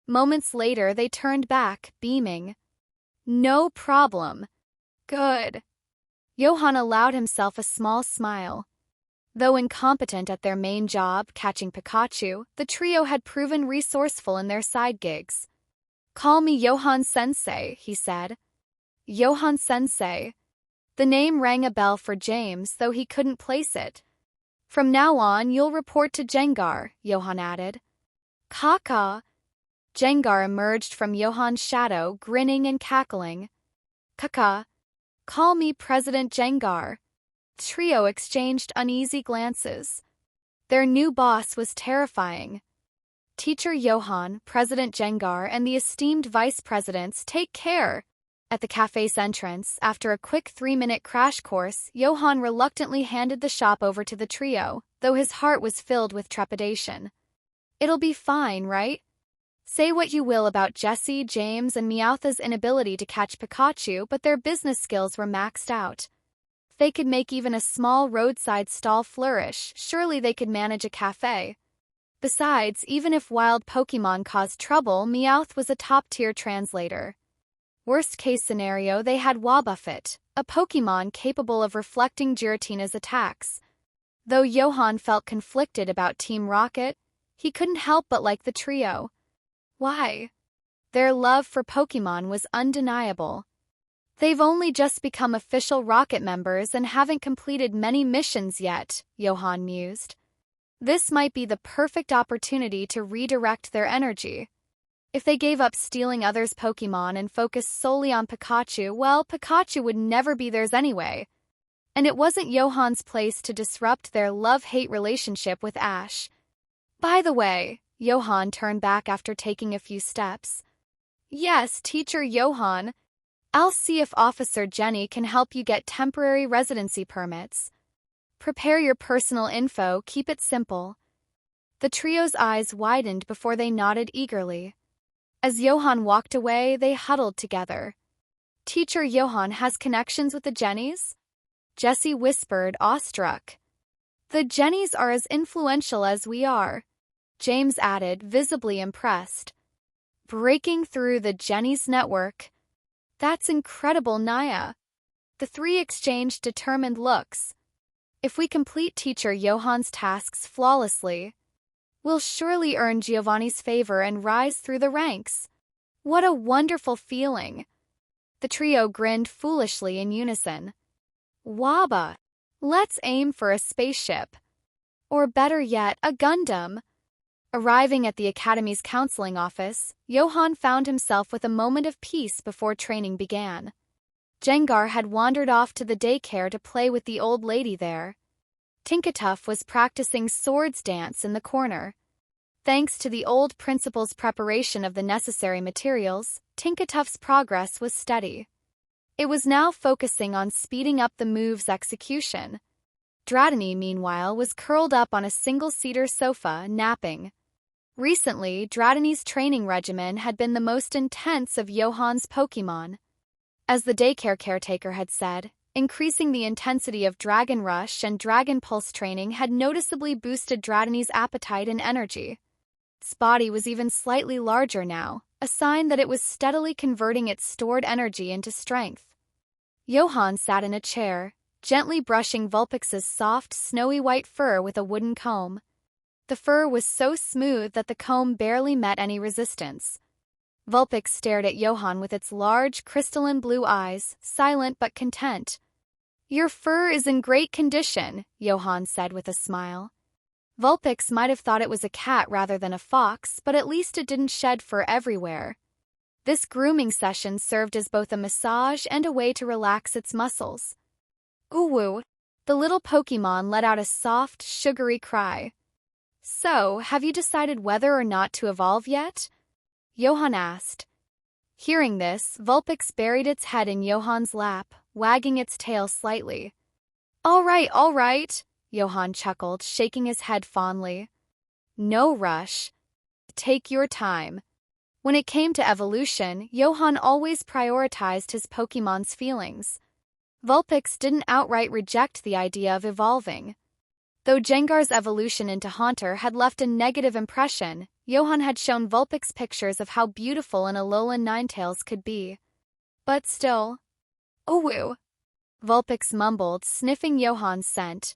Moments later, they turned back, beaming. No problem. Good. Johan allowed himself a small smile. Though incompetent at their main job, catching Pikachu, the trio had proven resourceful in their side gigs. Call me Johan-sensei, he said. Johan-sensei. The name rang a bell for James, though he couldn't place it. From now on, you'll report to Jengar, Johan added. Kaka. Jengar emerged from Johan's shadow, grinning and cackling. Kaka. Call me President Jengar. Trio exchanged uneasy glances. Their new boss was terrifying. Teacher Johan, President Jengar, and the esteemed vice presidents take care. At the cafe's entrance, after a quick 3-minute crash course, Johan reluctantly handed the shop over to the trio, though his heart was filled with trepidation. It'll be fine, right? Say what you will about Jessie, James, and Meowth's inability to catch Pikachu, but their business skills were maxed out. If they could make even a small roadside stall flourish, surely they could manage a cafe. Besides, even if wild Pokémon caused trouble, Meowth was a top-tier translator. Worst-case scenario, they had Wobbuffet, a Pokémon capable of reflecting Giratina's attacks. Though Johan felt conflicted about Team Rocket, he couldn't help but like the trio. Why? Their love for Pokémon was undeniable. They've only just become official Rocket members and haven't completed many missions yet, Johan mused. This might be the perfect opportunity to redirect their energy. If they gave up stealing others' Pokémon and focused solely on Pikachu, well, Pikachu would never be theirs anyway. And it wasn't Johan's place to disrupt their love-hate relationship with Ash. By the way, Johan turned back after taking a few steps. Yes, Teacher Johan. I'll see if Officer Jenny can help you get temporary residency permits. Prepare your personal info, keep it simple. The trio's eyes widened before they nodded eagerly. As Johan walked away, they huddled together. Teacher Johan has connections with the Jennies? Jessie whispered, awestruck. The Jennies are as influential as we are, James added, visibly impressed. Breaking through the Jennies network. That's incredible, Naya. The three exchanged determined looks. If we complete Teacher Johan's tasks flawlessly, we'll surely earn Giovanni's favor and rise through the ranks. What a wonderful feeling. The trio grinned foolishly in unison. Waba, let's aim for a spaceship. Or better yet, a Gundam. Arriving at the Academy's counseling office, Johan found himself with a moment of peace before training began. Jengar had wandered off to the daycare to play with the old lady there. Tinkatuff was practicing swords dance in the corner. Thanks to the old principal's preparation of the necessary materials, Tinkatuff's progress was steady. It was now focusing on speeding up the move's execution. Dratini, meanwhile, was curled up on a single-seater sofa, napping. Recently, Dratini's training regimen had been the most intense of Johan's Pokémon. As the daycare caretaker had said, increasing the intensity of Dragon Rush and Dragon Pulse training had noticeably boosted Dratini's appetite and energy. Its body was even slightly larger now, a sign that it was steadily converting its stored energy into strength. Johan sat in a chair, gently brushing Vulpix's soft, snowy white fur with a wooden comb. The fur was so smooth that the comb barely met any resistance. Vulpix stared at Johan with its large, crystalline blue eyes, silent but content. Your fur is in great condition, Johan said with a smile. Vulpix might have thought it was a cat rather than a fox, but at least it didn't shed fur everywhere. This grooming session served as both a massage and a way to relax its muscles. Ooh, the little Pokémon let out a soft, sugary cry. So, have you decided whether or not to evolve yet? Johan asked. Hearing this, Vulpix buried its head in Johan's lap, wagging its tail slightly. All right, Johan chuckled, shaking his head fondly. No rush. Take your time. When it came to evolution, Johan always prioritized his Pokémon's feelings. Vulpix didn't outright reject the idea of evolving. Though Jengar's evolution into Haunter had left a negative impression, Johan had shown Vulpix pictures of how beautiful an Alolan Ninetales could be. But still... Ooh! Vulpix mumbled, sniffing Johan's scent.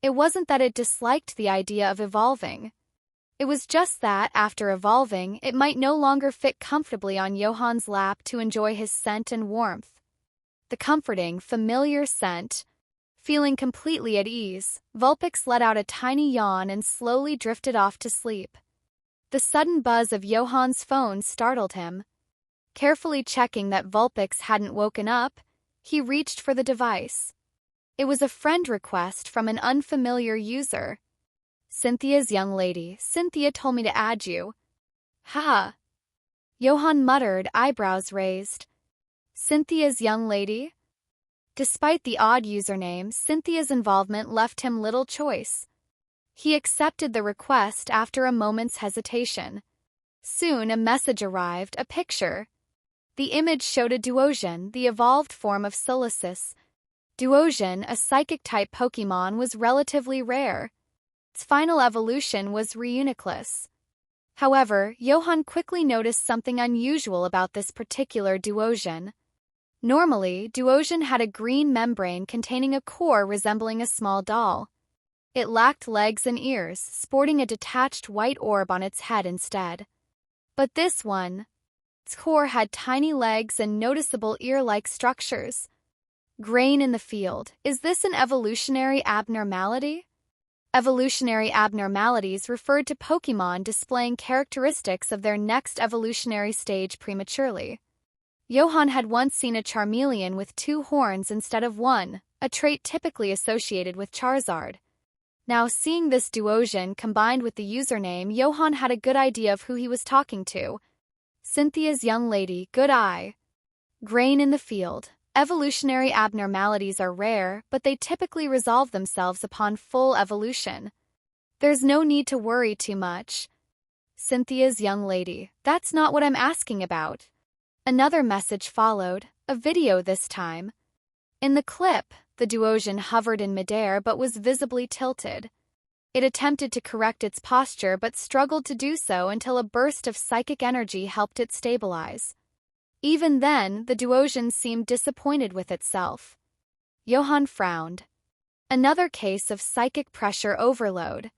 It wasn't that it disliked the idea of evolving. It was just that, after evolving, it might no longer fit comfortably on Johan's lap to enjoy his scent and warmth. The comforting, familiar scent. Feeling completely at ease, Vulpix let out a tiny yawn and slowly drifted off to sleep. The sudden buzz of Johan's phone startled him. Carefully checking that Vulpix hadn't woken up, he reached for the device. It was a friend request from an unfamiliar user. Cynthia's young lady. Cynthia told me to add you. Ha! Johan muttered, eyebrows raised. Cynthia's young lady? Despite the odd username, Cynthia's involvement left him little choice. He accepted the request after a moment's hesitation. Soon a message arrived, a picture. The image showed a Duosion, the evolved form of Solosis. Duosion, a psychic-type Pokémon, was relatively rare. Its final evolution was Reuniclus. However, Johan quickly noticed something unusual about this particular Duosion. Normally, Duosion had a green membrane containing a core resembling a small doll. It lacked legs and ears, sporting a detached white orb on its head instead. But this one, its core had tiny legs and noticeable ear-like structures. Grain in the field. Is this an evolutionary abnormality? Evolutionary abnormalities referred to Pokémon displaying characteristics of their next evolutionary stage prematurely. Johan had once seen a Charmeleon with 2 horns instead of 1, a trait typically associated with Charizard. Now, seeing this Duosion combined with the username, Johan had a good idea of who he was talking to. Cynthia's young lady, good eye. Grain in the field. Evolutionary abnormalities are rare, but they typically resolve themselves upon full evolution. There's no need to worry too much. Cynthia's young lady. That's not what I'm asking about. Another message followed, a video this time. In the clip, the Duosion hovered in midair but was visibly tilted. It attempted to correct its posture but struggled to do so until a burst of psychic energy helped it stabilize. Even then, the Duosion seemed disappointed with itself. Johan frowned. Another case of psychic pressure overload.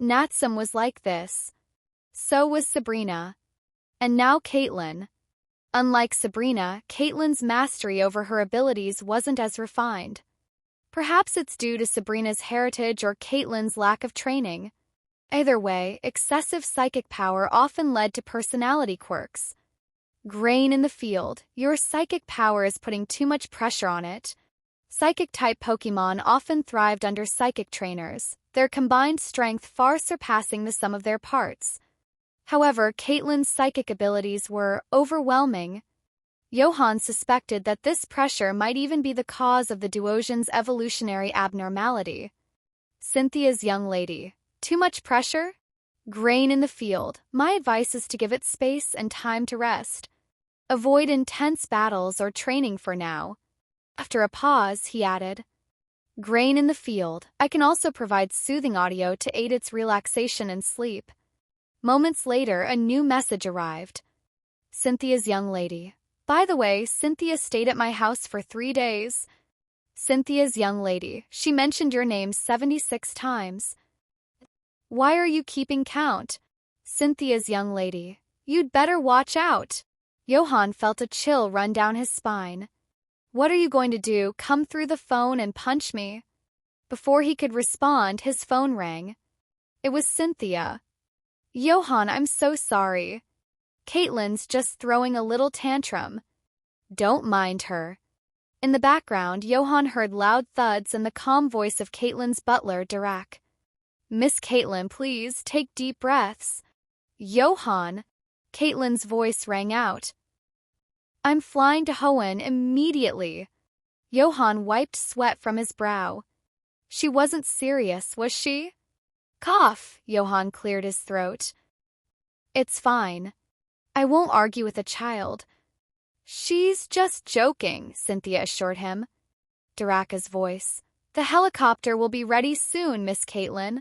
Natsum was like this. So was Sabrina. And now Caitlin. Unlike Sabrina, Caitlin's mastery over her abilities wasn't as refined. Perhaps it's due to Sabrina's heritage or Caitlin's lack of training. Either way, excessive psychic power often led to personality quirks. Grain in the field. Your psychic power is putting too much pressure on it. Psychic-type Pokémon often thrived under psychic trainers, their combined strength far surpassing the sum of their parts. However, Caitlin's psychic abilities were overwhelming. Johan suspected that this pressure might even be the cause of the Duosion's evolutionary abnormality. Cynthia's young lady. Too much pressure? Grain in the field. My advice is to give it space and time to rest. Avoid intense battles or training for now. After a pause, he added, Grain in the field. I can also provide soothing audio to aid its relaxation and sleep. Moments later, a new message arrived. Cynthia's young lady. By the way, Cynthia stayed at my house for 3 days. Cynthia's young lady. She mentioned your name 76 times. Why are you keeping count? Cynthia's young lady. You'd better watch out. Johan felt a chill run down his spine. What are you going to do, come through the phone and punch me? Before he could respond, his phone rang. It was Cynthia. Johan, I'm so sorry. Caitlin's just throwing a little tantrum. Don't mind her. In the background, Johan heard loud thuds and the calm voice of Caitlin's butler, Dirac. Miss Caitlin, please, take deep breaths. Johan! Caitlin's voice rang out. I'm flying to Hoenn immediately. Johan wiped sweat from his brow. She wasn't serious, was she? Cough, Johan cleared his throat. It's fine. I won't argue with a child. She's just joking, Cynthia assured him. Diraka's voice. The helicopter will be ready soon, Miss Caitlin.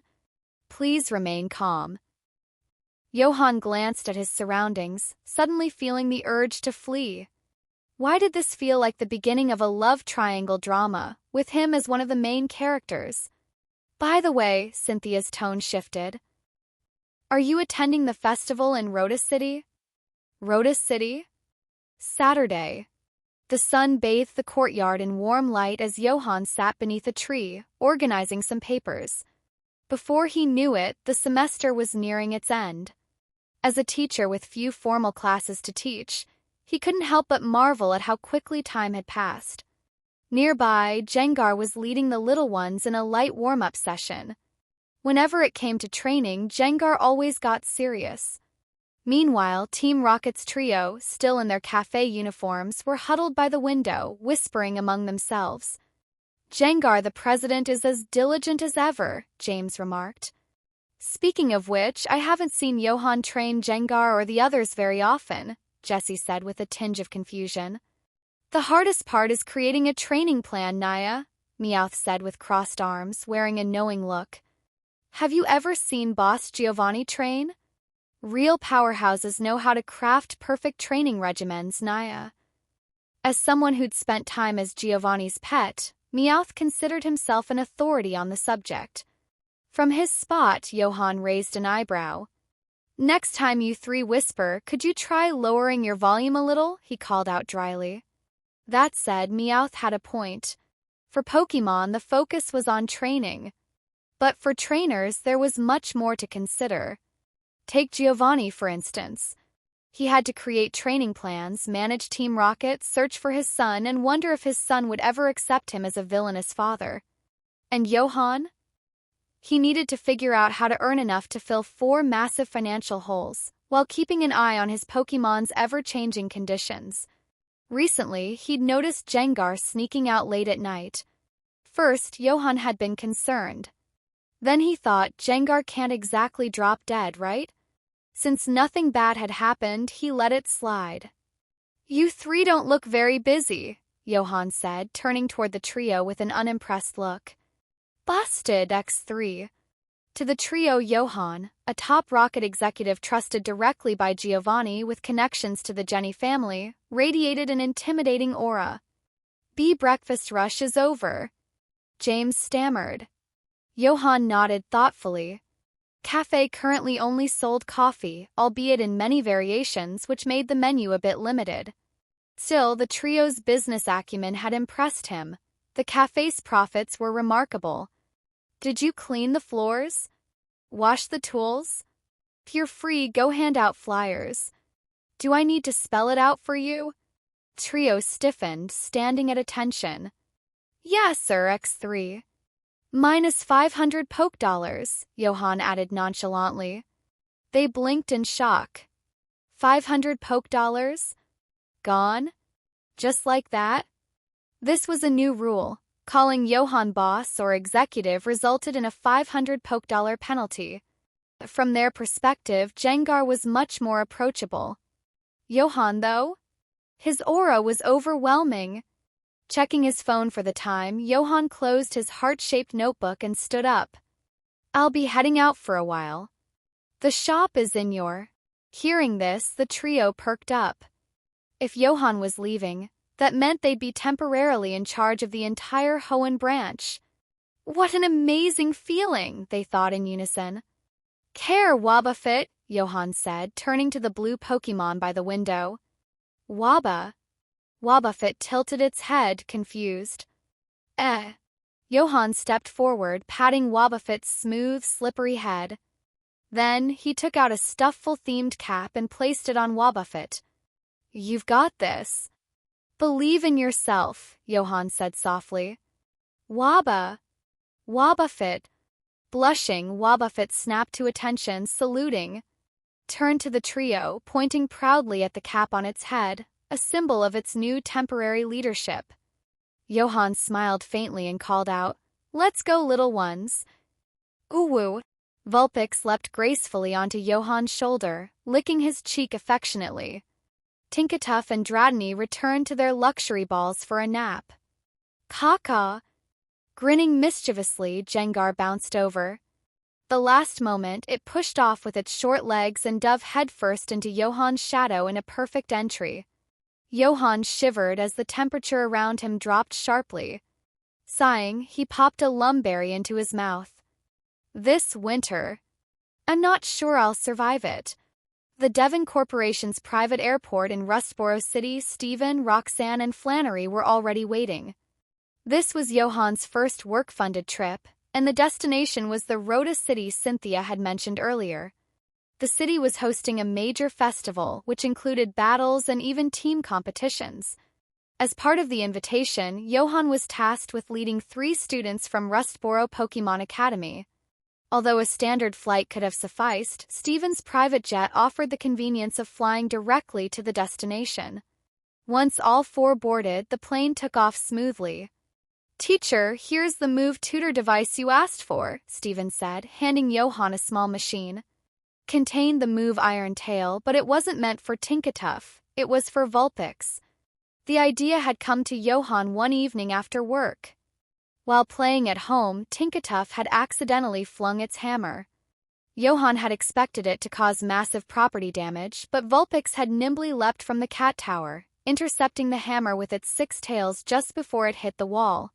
Please remain calm. Johan glanced at his surroundings, suddenly feeling the urge to flee. Why did this feel like the beginning of a love triangle drama, with him as one of the main characters? By the way, Cynthia's tone shifted. Are you attending the festival in Rhoda City? Rhoda City? Saturday. The sun bathed the courtyard in warm light as Johan sat beneath a tree, organizing some papers. Before he knew it, the semester was nearing its end. As a teacher with few formal classes to teach, he couldn't help but marvel at how quickly time had passed. Nearby, Jengar was leading the little ones in a light warm-up session. Whenever it came to training, Jengar always got serious. Meanwhile, Team Rocket's trio, still in their cafe uniforms, were huddled by the window, whispering among themselves. Jengar, the president, is as diligent as ever, James remarked. Speaking of which, I haven't seen Johan train Jengar or the others very often, Jessie said with a tinge of confusion. The hardest part is creating a training plan, Naya, Meowth said with crossed arms, wearing a knowing look. Have you ever seen Boss Giovanni train? Real powerhouses know how to craft perfect training regimens, Naya. As someone who'd spent time as Giovanni's pet, Meowth considered himself an authority on the subject. From his spot, Johan raised an eyebrow. Next time you three whisper, could you try lowering your volume a little? He called out dryly. That said, Meowth had a point. For Pokémon, the focus was on training. But for trainers, there was much more to consider. Take Giovanni, for instance. He had to create training plans, manage Team Rocket, search for his son, and wonder if his son would ever accept him as a villainous father. And Johan? He needed to figure out how to earn enough to fill 4 massive financial holes, while keeping an eye on his Pokémon's ever-changing conditions. Recently, he'd noticed Jengar sneaking out late at night. First, Johan had been concerned. Then he thought, Jengar can't exactly drop dead, right? Since nothing bad had happened, he let it slide. You three don't look very busy, Johan said, turning toward the trio with an unimpressed look. Busted, X3. To the trio, Johan, a top Rocket executive trusted directly by Giovanni with connections to the Jenny family, radiated an intimidating aura. Breakfast rush is over. James stammered. Johan nodded thoughtfully. Cafe currently only sold coffee, albeit in many variations, which made the menu a bit limited. Still, the trio's business acumen had impressed him. The cafe's profits were remarkable. Did you clean the floors? Wash the tools? If you're free, go hand out flyers. Do I need to spell it out for you? Trio stiffened, standing at attention. Yes, sir, X3. Minus 500 poke dollars, Johan added nonchalantly. They blinked in shock. 500 poke dollars? Gone? Just like that? This was a new rule. Calling Johan boss or executive resulted in a 500 poke dollar penalty. From their perspective, Jengar was much more approachable. Johan, though? His aura was overwhelming. Checking his phone for the time, Johan closed his heart-shaped notebook and stood up. I'll be heading out for a while. The shop is in your... Hearing this, the trio perked up. If Johan was leaving, that meant they'd be temporarily in charge of the entire Hoenn branch. What an amazing feeling, they thought in unison. Care, Wobbuffet, Johan said, turning to the blue Pokémon by the window. Wobba? Wobbuffet tilted its head, confused. Johan stepped forward, patting Wobbuffet's smooth, slippery head. Then he took out a Stufful-themed cap and placed it on Wobbuffet. You've got this. Believe in yourself, Johan said softly. Wobba. Wobbuffet. Blushing, Wobbuffet snapped to attention, saluting. Turned to the trio, pointing proudly at the cap on its head, a symbol of its new temporary leadership. Johan smiled faintly and called out, Let's go, little ones. Uwu. Vulpix leapt gracefully onto Johan's shoulder, licking his cheek affectionately. Tinkatuff and Dratini returned to their luxury balls for a nap. Caw-caw. Grinning mischievously, Jengar bounced over. The last moment, it pushed off with its short legs and dove headfirst into Johan's shadow in a perfect entry. Johan shivered as the temperature around him dropped sharply. Sighing, he popped a lumberry into his mouth. This winter. I'm not sure I'll survive it. The Devon Corporation's private airport in Rustboro City, Stephen, Roxanne, and Flannery were already waiting. This was Johan's first work-funded trip, and the destination was the Rhoda city Cynthia had mentioned earlier. The city was hosting a major festival, which included battles and even team competitions. As part of the invitation, Johan was tasked with leading 3 students from Rustboro Pokémon Academy. Although a standard flight could have sufficed, Steven's private jet offered the convenience of flying directly to the destination. Once all 4 boarded, the plane took off smoothly. Teacher, here's the Move tutor device you asked for, Steven said, handing Johan a small machine. Contained the Move iron tail, but it wasn't meant for Tinkatuff, it was for Vulpix. The idea had come to Johan one evening after work. While playing at home, Tinkatuff had accidentally flung its hammer. Johan had expected it to cause massive property damage, but Vulpix had nimbly leapt from the cat tower, intercepting the hammer with its 6 tails just before it hit the wall.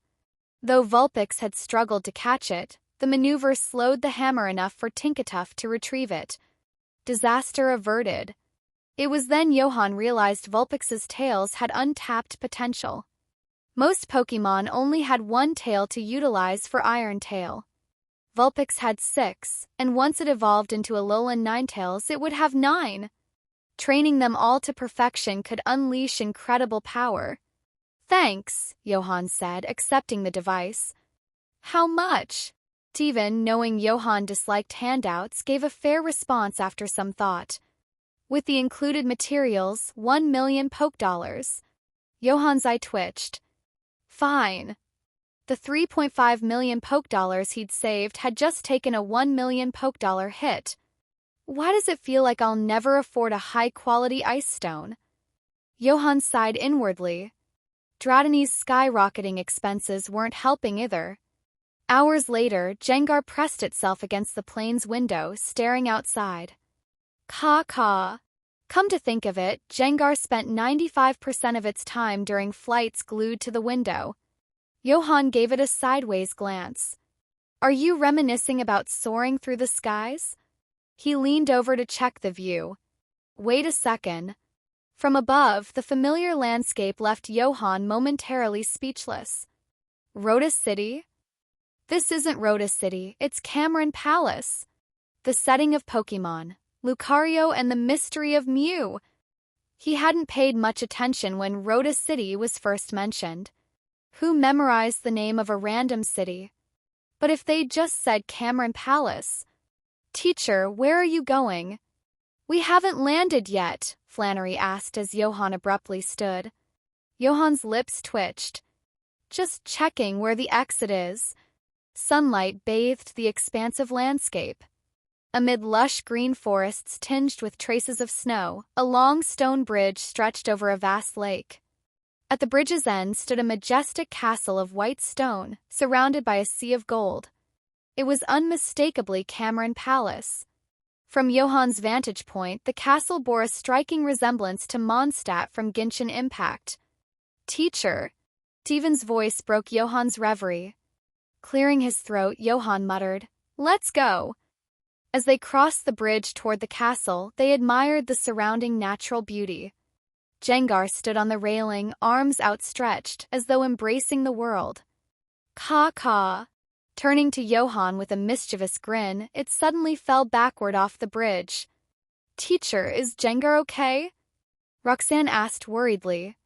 Though Vulpix had struggled to catch it, the maneuver slowed the hammer enough for Tinkatuff to retrieve it. Disaster averted. It was then Johan realized Vulpix's tails had untapped potential. Most Pokémon only had 1 tail to utilize for Iron Tail. Vulpix had 6, and once it evolved into Alolan Ninetales, it would have 9. Training them all to perfection could unleash incredible power. Thanks, Johan said, accepting the device. How much? Steven, knowing Johan disliked handouts, gave a fair response after some thought. With the included materials, 1 million Pokédollars. Johan's eye twitched. Fine. The 3.5 million Pokédollars he'd saved had just taken a 1 million Pokédollar hit. Why does it feel like I'll never afford a high-quality ice stone? Johan sighed inwardly. Dratini's skyrocketing expenses weren't helping either. Hours later, Jengar pressed itself against the plane's window, staring outside. Caw. Come to think of it, Jengar spent 95% of its time during flights glued to the window. Johan gave it a sideways glance. Are you reminiscing about soaring through the skies? He leaned over to check the view. Wait a second. From above, the familiar landscape left Johan momentarily speechless. Rhoda City? This isn't Rhoda City, it's Cameron Palace. The setting of Pokémon, Lucario and the mystery of Mew. He hadn't paid much attention when Rhoda City was first mentioned. Who memorized the name of a random city? But if they'd just said Cameron Palace. Teacher, where are you going? We haven't landed yet, Flannery asked as Johan abruptly stood. Johan's lips twitched. Just checking where the exit is. Sunlight bathed the expansive landscape. Amid lush green forests tinged with traces of snow, a long stone bridge stretched over a vast lake. At the bridge's end stood a majestic castle of white stone, surrounded by a sea of gold. It was unmistakably Cameron Palace. From Johan's vantage point, the castle bore a striking resemblance to Mondstadt from Genshin Impact. Teacher. Steven's voice broke Johan's reverie. Clearing his throat, Johan muttered, Let's go. As they crossed the bridge toward the castle, they admired the surrounding natural beauty. Jengar stood on the railing, arms outstretched, as though embracing the world. Caw. Turning to Johan with a mischievous grin, it suddenly fell backward off the bridge. Teacher, is Jengar okay? Roxanne asked worriedly.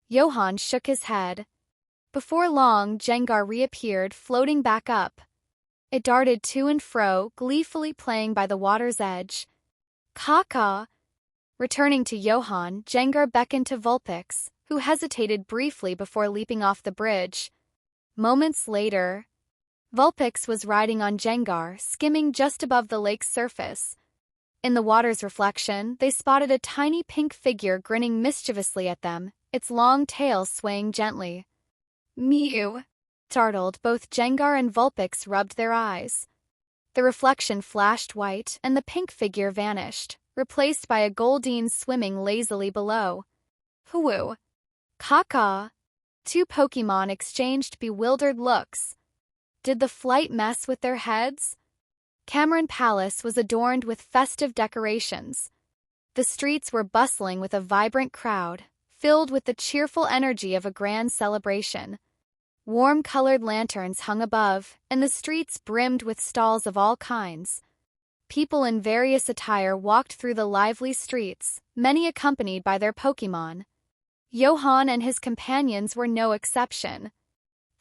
Johan shook his head. Before long, Jengar reappeared, floating back up. It darted to and fro, gleefully playing by the water's edge. Caw. Returning to Johan, Jengar beckoned to Vulpix, who hesitated briefly before leaping off the bridge. Moments later, Vulpix was riding on Jengar, skimming just above the lake's surface. In the water's reflection, they spotted a tiny pink figure grinning mischievously at them, its long tail swaying gently. Mew. Startled, both Jengar and Vulpix rubbed their eyes. The reflection flashed white, and the pink figure vanished, replaced by a Goldeen swimming lazily below. Hoo. Caw. 2 Pokémon exchanged bewildered looks. Did the flight mess with their heads? Cameron Palace was adorned with festive decorations. The streets were bustling with a vibrant crowd, filled with the cheerful energy of a grand celebration. Warm-colored lanterns hung above, and the streets brimmed with stalls of all kinds. People in various attire walked through the lively streets, many accompanied by their Pokémon. Johan and his companions were no exception.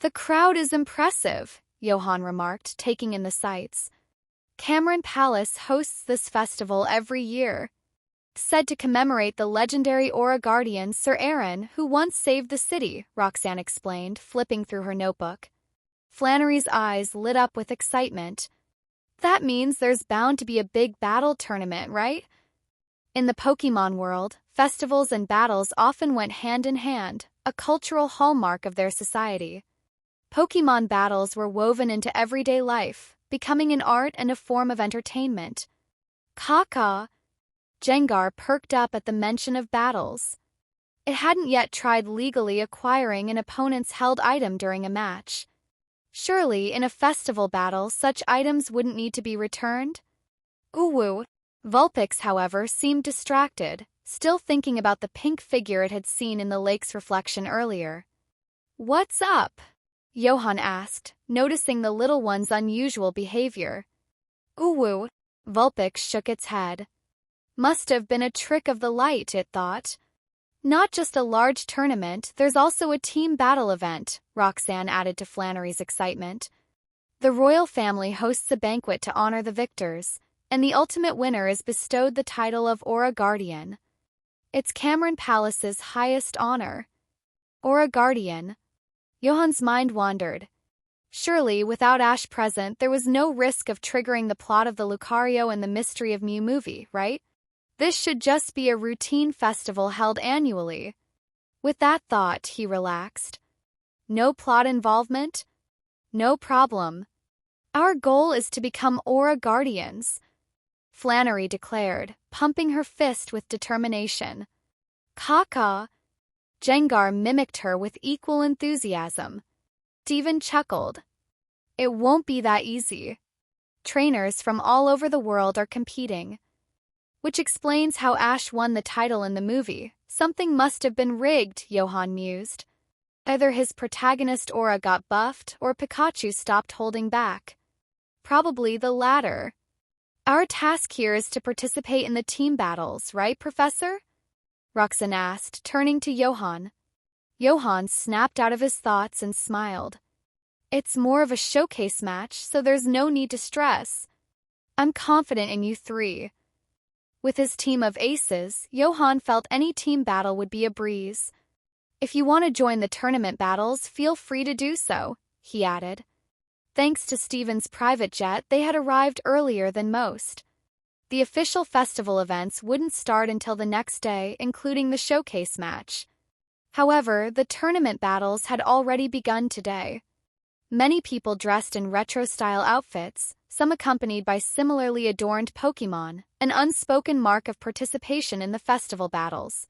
The crowd is impressive, Johan remarked, taking in the sights. Cameron Palace hosts this festival every year. said to commemorate the legendary Aura Guardian Sir Aaron, who once saved the city, Roxanne explained, flipping through her notebook. Flannery's eyes lit up with excitement. That means there's bound to be a big battle tournament, right? In the Pokémon world, festivals and battles often went hand in hand, a cultural hallmark of their society. Pokémon battles were woven into everyday life, becoming an art and a form of entertainment. Caw. Jengar perked up at the mention of battles. It hadn't yet tried legally acquiring an opponent's held item during a match. Surely, in a festival battle, such items wouldn't need to be returned? Ooh. Vulpix, however, seemed distracted, still thinking about the pink figure it had seen in the lake's reflection earlier. What's up? Johan asked, noticing the little one's unusual behavior. Ooh. Vulpix shook its head. Must have been a trick of the light, it thought. Not just a large tournament, there's also a team battle event, Roxanne added to Flannery's excitement. The royal family hosts a banquet to honor the victors, and the ultimate winner is bestowed the title of Aura Guardian. It's Cameron Palace's highest honor. Aura Guardian. Johan's mind wandered. Surely, without Ash present, there was no risk of triggering the plot of the Lucario and the Mystery of Mew movie, right? This should just be a routine festival held annually. With that thought, he relaxed. No plot involvement? No problem. Our goal is to become Aura Guardians, Flannery declared, pumping her fist with determination. Caw. Jengar mimicked her with equal enthusiasm. Devon chuckled. It won't be that easy. Trainers from all over the world are competing. Which explains how Ash won the title in the movie. Something must have been rigged, Johan mused. Either his protagonist Aura got buffed or Pikachu stopped holding back. Probably the latter. Our task here is to participate in the team battles, right, Professor? Roxanne asked, turning to Johan. Johan snapped out of his thoughts and smiled. It's more of a showcase match, so there's no need to stress. I'm confident in you three. With his team of aces, Johan felt any team battle would be a breeze. If you want to join the tournament battles, feel free to do so, he added. Thanks to Steven's private jet, they had arrived earlier than most. The official festival events wouldn't start until the next day, including the showcase match. However, the tournament battles had already begun today. Many people dressed in retro-style outfits, some accompanied by similarly adorned Pokémon, an unspoken mark of participation in the festival battles.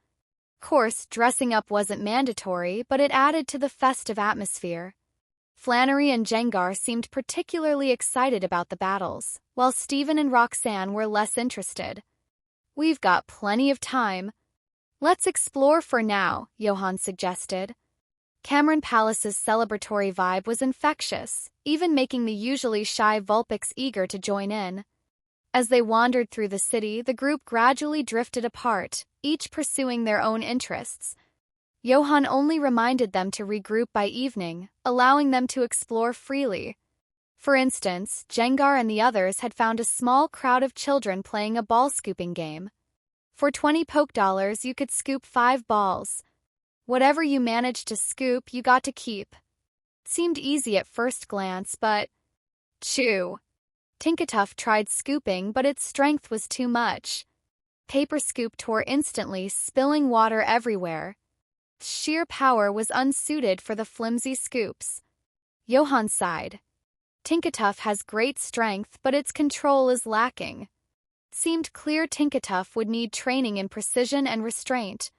Of course, dressing up wasn't mandatory, but it added to the festive atmosphere. Flannery and Jengar seemed particularly excited about the battles, while Steven and Roxanne were less interested. We've got plenty of time. Let's explore for now, Johan suggested. Cameron Palace's celebratory vibe was infectious, even making the usually shy Vulpix eager to join in. As they wandered through the city, the group gradually drifted apart, each pursuing their own interests. Johan only reminded them to regroup by evening, allowing them to explore freely. For instance, Jengar and the others had found a small crowd of children playing a ball-scooping game. For 20 poke dollars, you could scoop 5 balls. Whatever you managed to scoop, you got to keep. Seemed easy at first glance, but... Chew. Tinkatuff tried scooping, but its strength was too much. Paper Scoop tore instantly, spilling water everywhere. Sheer power was unsuited for the flimsy scoops. Johan sighed. Tinkatuff has great strength, but its control is lacking. Seemed clear Tinkatuff would need training in precision and restraint.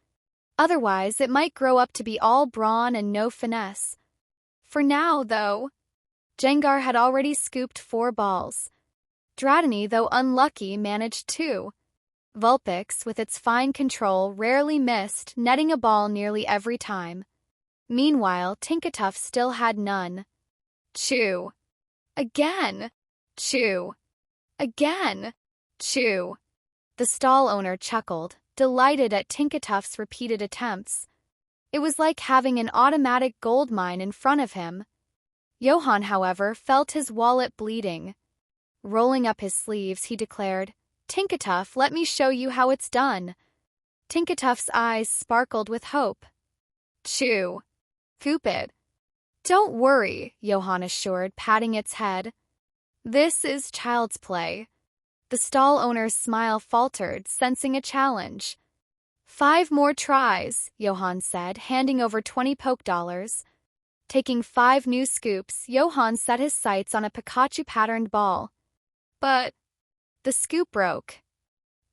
Otherwise, it might grow up to be all brawn and no finesse. For now, though, Jengar had already scooped 4 balls. Dratini, though unlucky, managed 2. Vulpix, with its fine control, rarely missed, netting a ball nearly every time. Meanwhile, Tinkatuff still had none. Chew. Again. Chew. Again. Chew. The stall owner chuckled, delighted at Tinkatuff's repeated attempts. It was like having an automatic gold mine in front of him. Johan, however, felt his wallet bleeding. Rolling up his sleeves, he declared, Tinkatuff, let me show you how it's done. Tinkatuff's eyes sparkled with hope. Chew. Stupid. Don't worry, Johan assured, patting its head. This is child's play. The stall owner's smile faltered, sensing a challenge. 5 more tries, Johan said, handing over 20 poke dollars. Taking 5 new scoops, Johan set his sights on a Pikachu-patterned ball. But the scoop broke.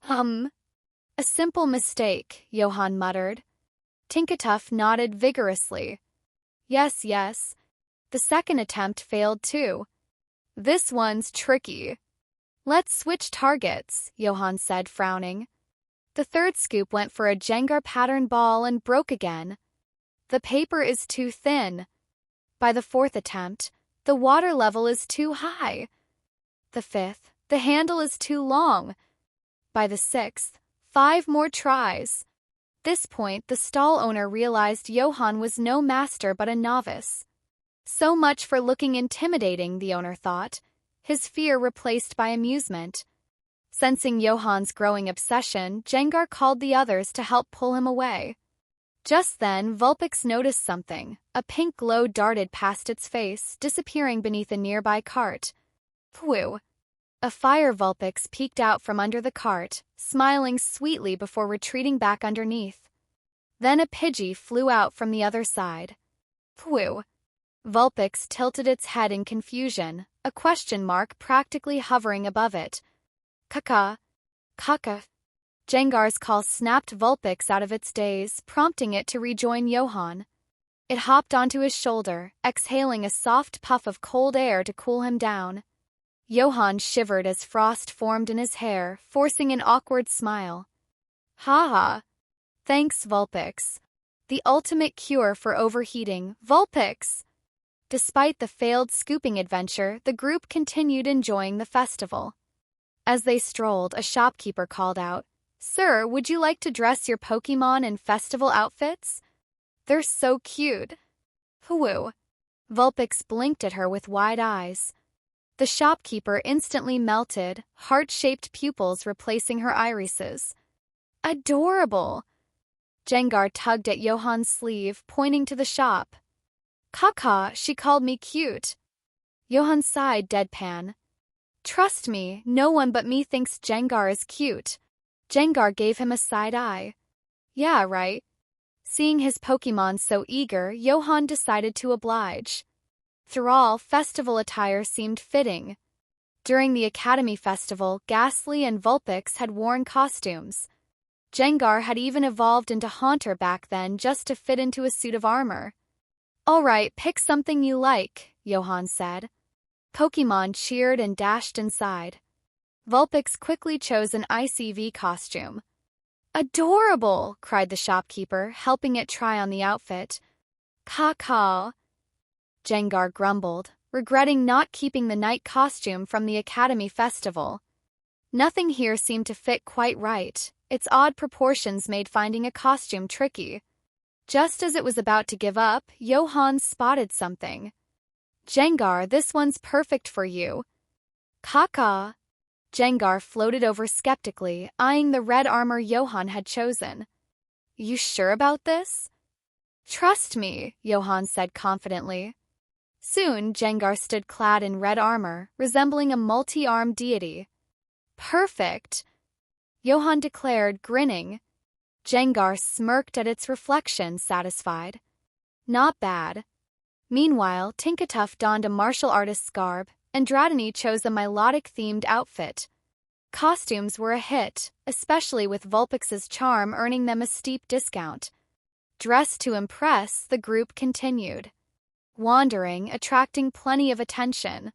A simple mistake, Johan muttered. Tinkatuff nodded vigorously. Yes, yes. The second attempt failed too. This one's tricky. Let's switch targets, Johan said, frowning. The third scoop went for a Jengar pattern ball and broke again. The paper is too thin. By the fourth attempt, the water level is too high. The fifth, the handle is too long. By the sixth, 5 more tries. This point, the stall owner realized Johan was no master but a novice. So much for looking intimidating, the owner thought, his fear replaced by amusement. Sensing Johan's growing obsession, Jengar called the others to help pull him away. Just then, Vulpix noticed something. A pink glow darted past its face, disappearing beneath a nearby cart. Phew! A fire Vulpix peeked out from under the cart, smiling sweetly before retreating back underneath. Then a Pidgey flew out from the other side. Phew! Vulpix tilted its head in confusion, a question mark practically hovering above it. Kaka. Kaka. Jengar's call snapped Vulpix out of its daze, prompting it to rejoin Johan. It hopped onto his shoulder, exhaling a soft puff of cold air to cool him down. Johan shivered as frost formed in his hair, forcing an awkward smile. Ha ha. Thanks, Vulpix. The ultimate cure for overheating, Vulpix! Despite the failed scooping adventure, the group continued enjoying the festival. As they strolled, a shopkeeper called out, Sir, would you like to dress your Pokémon in festival outfits? They're so cute. Hoo-woo. Vulpix blinked at her with wide eyes. The shopkeeper instantly melted, heart-shaped pupils replacing her irises. Adorable! Jengar tugged at Johan's sleeve, pointing to the shop. Kaka, she called me cute. Johan sighed deadpan. Trust me, no one but me thinks Jengar is cute. Jengar gave him a side eye. Yeah, right. Seeing his Pokémon so eager, Johan decided to oblige. Through all, festival attire seemed fitting. During the Academy Festival, Ghastly and Vulpix had worn costumes. Jengar had even evolved into Haunter back then just to fit into a suit of armor. All right, pick something you like, Johan said. Pokémon cheered and dashed inside. Vulpix quickly chose an ICV costume. Adorable, cried the shopkeeper, helping it try on the outfit. Caw-caw. Jengar grumbled, regretting not keeping the night costume from the Academy Festival. Nothing here seemed to fit quite right. Its odd proportions made finding a costume tricky. Just as it was about to give up, Johan spotted something. Jengar, this one's perfect for you. Caw-caw. Jengar floated over skeptically, eyeing the red armor Johan had chosen. You sure about this? Trust me, Johan said confidently. Soon, Jengar stood clad in red armor, resembling a multi-armed deity. Perfect! Johan declared, grinning. Jengar smirked at its reflection, satisfied. Not bad. Meanwhile, Tinkatuff donned a martial artist's garb, and Dratini chose a melodic-themed outfit. Costumes were a hit, especially with Vulpix's charm earning them a steep discount. Dressed to impress, the group continued. Wandering, attracting plenty of attention.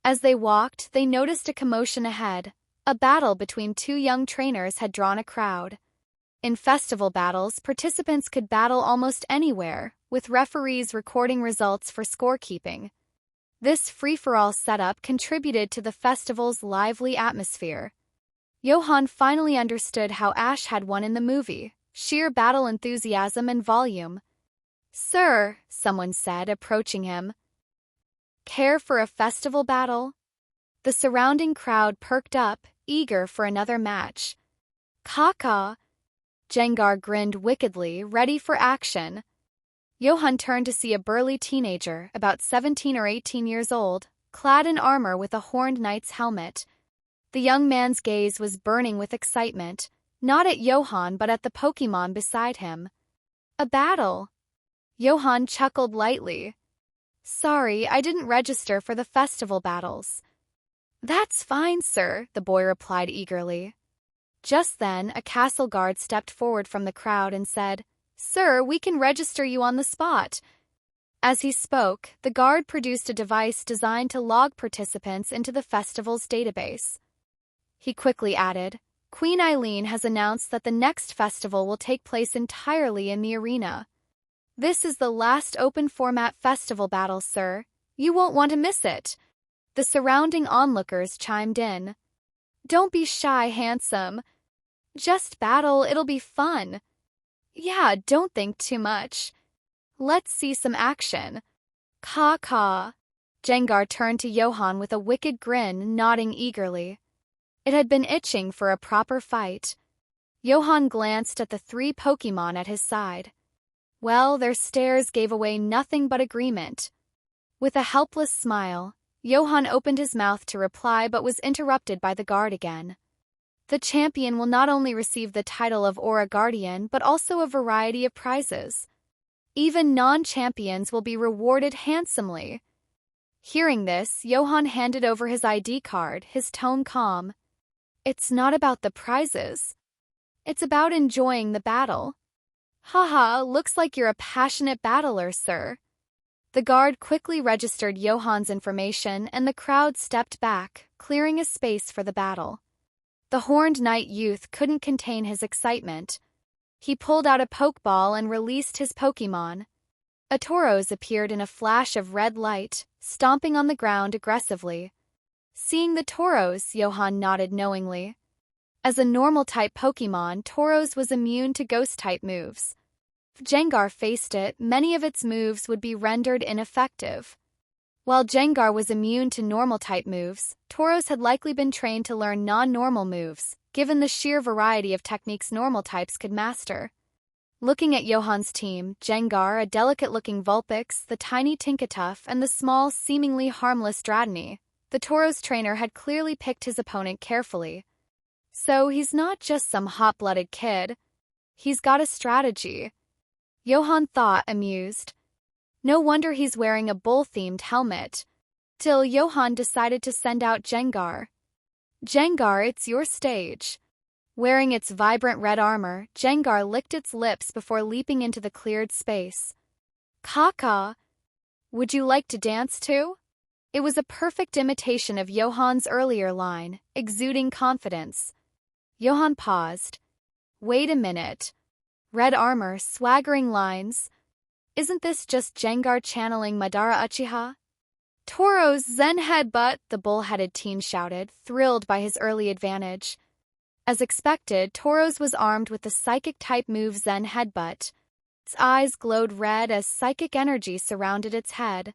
As they walked, they noticed a commotion ahead. A battle between 2 young trainers had drawn a crowd. In festival battles, participants could battle almost anywhere, with referees recording results for scorekeeping. This free-for-all setup contributed to the festival's lively atmosphere. Johan finally understood how Ash had won in the movie, sheer battle enthusiasm and volume. Sir, someone said, approaching him. Care for a festival battle? The surrounding crowd perked up, eager for another match. Caw-caw. Jengar grinned wickedly, ready for action. Johan turned to see a burly teenager, about 17 or 18 years old, clad in armor with a horned knight's helmet. The young man's gaze was burning with excitement, not at Johan but at the Pokémon beside him. A battle. Johan chuckled lightly. Sorry, I didn't register for the festival battles. That's fine, sir, the boy replied eagerly. Just then, a castle guard stepped forward from the crowd and said, Sir, we can register you on the spot. As he spoke, the guard produced a device designed to log participants into the festival's database. He quickly added, Queen Eileen has announced that the next festival will take place entirely in the arena. This is the last open-format festival battle, sir. You won't want to miss it. The surrounding onlookers chimed in. Don't be shy, handsome. Just battle, it'll be fun. Yeah, don't think too much. Let's see some action. Caw. Jengar turned to Johan with a wicked grin, nodding eagerly. It had been itching for a proper fight. Johan glanced at the 3 Pokémon at his side. Well, their stares gave away nothing but agreement. With a helpless smile, Johan opened his mouth to reply but was interrupted by the guard again. The champion will not only receive the title of Aura Guardian but also a variety of prizes. Even non-champions will be rewarded handsomely. Hearing this, Johan handed over his ID card, his tone calm. It's not about the prizes. It's about enjoying the battle. Haha, looks like you're a passionate battler, sir. The guard quickly registered Johan's information and the crowd stepped back, clearing a space for the battle. The horned knight youth couldn't contain his excitement. He pulled out a Pokeball and released his Pokémon. A Tauros appeared in a flash of red light, stomping on the ground aggressively. Seeing the Tauros, Johan nodded knowingly. As a normal-type Pokémon, Tauros was immune to Ghost-type moves. If Jengar faced it, many of its moves would be rendered ineffective. While Jengar was immune to normal-type moves, Tauros had likely been trained to learn non-normal moves, given the sheer variety of techniques normal types could master. Looking at Johan's team, Jengar, a delicate-looking Vulpix, the tiny Tinkatuff, and the small, seemingly harmless Dratini, the Tauros trainer had clearly picked his opponent carefully. So he's not just some hot-blooded kid. He's got a strategy. Johan thought, amused. No wonder he's wearing a bull-themed helmet. Till Johan decided to send out Jengar. Jengar, it's your stage. Wearing its vibrant red armor, Jengar licked its lips before leaping into the cleared space. Caw. Would you like to dance too? It was a perfect imitation of Johan's earlier line, exuding confidence. Johan paused. Wait a minute. Red armor, swaggering lines. Isn't this just Jengar channeling Madara Uchiha? Tauros Zen Headbutt, the bull-headed teen shouted, thrilled by his early advantage. As expected, Tauros was armed with the psychic-type move Zen Headbutt. Its eyes glowed red as psychic energy surrounded its head.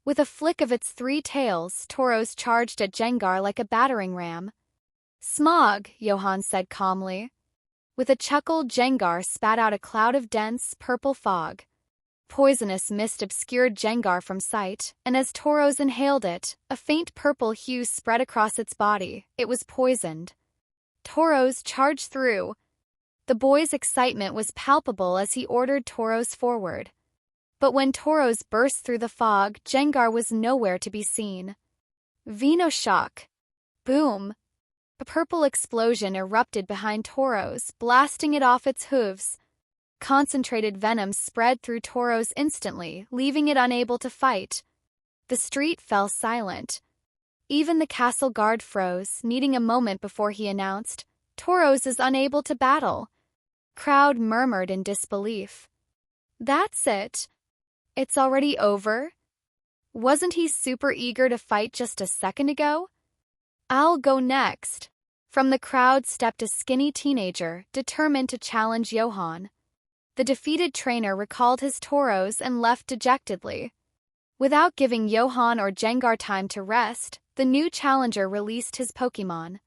With a flick of its 3 tails, Tauros charged at Jengar like a battering ram. Smog, Johan said calmly. With a chuckle, Jengar spat out a cloud of dense, purple fog. Poisonous mist obscured Jengar from sight, and as Tauros inhaled it, a faint purple hue spread across its body. It was poisoned. Tauros charged through. The boy's excitement was palpable as he ordered Tauros forward. But when Tauros burst through the fog, Jengar was nowhere to be seen. Venoshock. Boom. A purple explosion erupted behind Tauros, blasting it off its hooves. Concentrated venom spread through Tauros instantly, leaving it unable to fight. The street fell silent. Even the castle guard froze, needing a moment before he announced, Tauros is unable to battle. Crowd murmured in disbelief. That's it. It's already over? Wasn't he super eager to fight just a second ago? I'll go next. From the crowd stepped a skinny teenager, determined to challenge Johan. The defeated trainer recalled his Tauros and left dejectedly. Without giving Johan or Jengar time to rest, the new challenger released his Pokémon.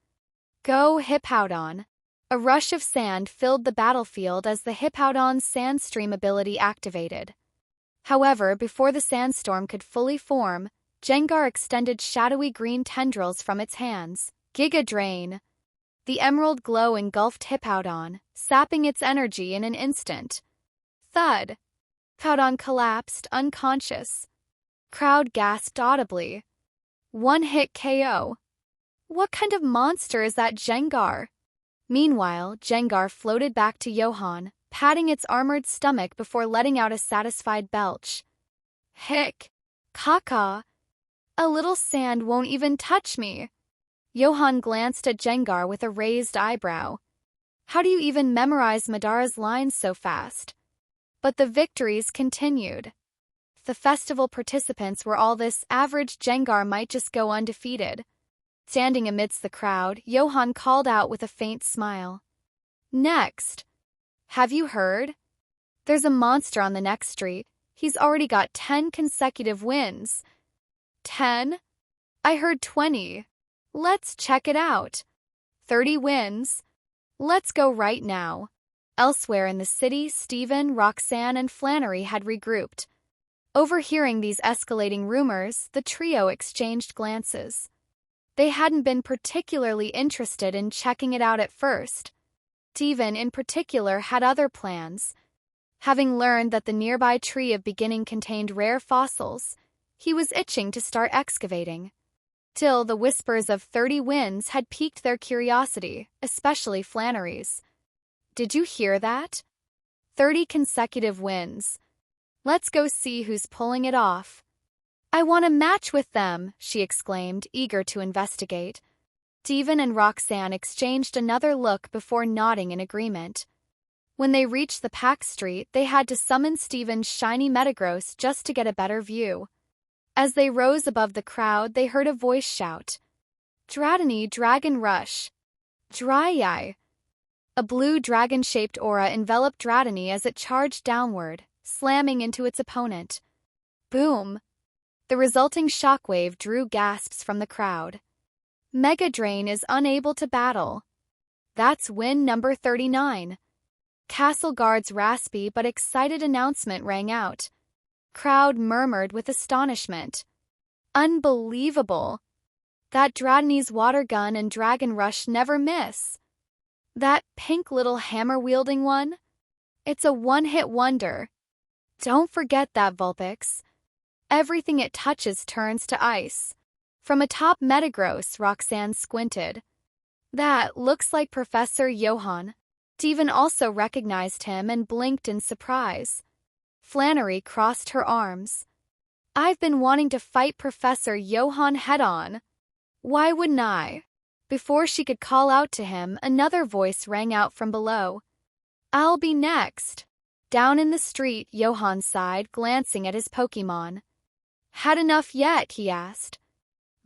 Go Hippowdon. A rush of sand filled the battlefield as the Hippowdon's Sandstream ability activated. However, before the sandstorm could fully form, Jengar extended shadowy green tendrils from its hands. Giga Drain! The emerald glow engulfed Hippowdon, sapping its energy in an instant. Thud! Hippowdon collapsed, unconscious. Crowd gasped audibly. One-hit KO. What kind of monster is that Jengar? Meanwhile, Jengar floated back to Johan, patting its armored stomach before letting out a satisfied belch. Hick! Caca! A little sand won't even touch me. Johan glanced at Jengar with a raised eyebrow. How do you even memorize Madara's lines so fast? But the victories continued. The festival participants were all this average Jengar might just go undefeated. Standing amidst the crowd, Johan called out with a faint smile. Next! Have you heard? There's a monster on the next street. He's already got 10 consecutive wins. 10? I heard 20. Let's check it out. 30 wins. Let's go right now. Elsewhere in the city, Stephen, Roxanne, and Flannery had regrouped. Overhearing these escalating rumors, the trio exchanged glances. They hadn't been particularly interested in checking it out at first. Stephen, in particular, had other plans. Having learned that the nearby tree of beginning contained rare fossils, he was itching to start excavating. Still, the whispers of 30 wins had piqued their curiosity, especially Flannery's. Did you hear that? 30 consecutive wins. Let's go see who's pulling it off. I want a match with them, she exclaimed, eager to investigate. Stephen and Roxanne exchanged another look before nodding in agreement. When they reached the packed street, they had to summon Stephen's shiny Metagross just to get a better view. As they rose above the crowd, they heard a voice shout, Dratini Dragon Rush! Dry-eye! A blue dragon-shaped aura enveloped Dratini as it charged downward, slamming into its opponent. Boom! The resulting shockwave drew gasps from the crowd. Mega Drain is unable to battle. That's win number 39. Castle Guard's raspy but excited announcement rang out. Crowd murmured with astonishment. Unbelievable! That Dratini's water gun and Dragon Rush never miss. That pink little hammer-wielding one? It's a one-hit wonder. Don't forget that, Vulpix. Everything it touches turns to ice. From atop Metagross, Roxanne squinted. That looks like Professor Johan. Stephen also recognized him and blinked in surprise. Flannery crossed her arms. I've been wanting to fight Professor Johan head-on. Why wouldn't I? Before she could call out to him, another voice rang out from below. I'll be next. Down in the street, Johan sighed, glancing at his Pokémon. Had enough yet? He asked.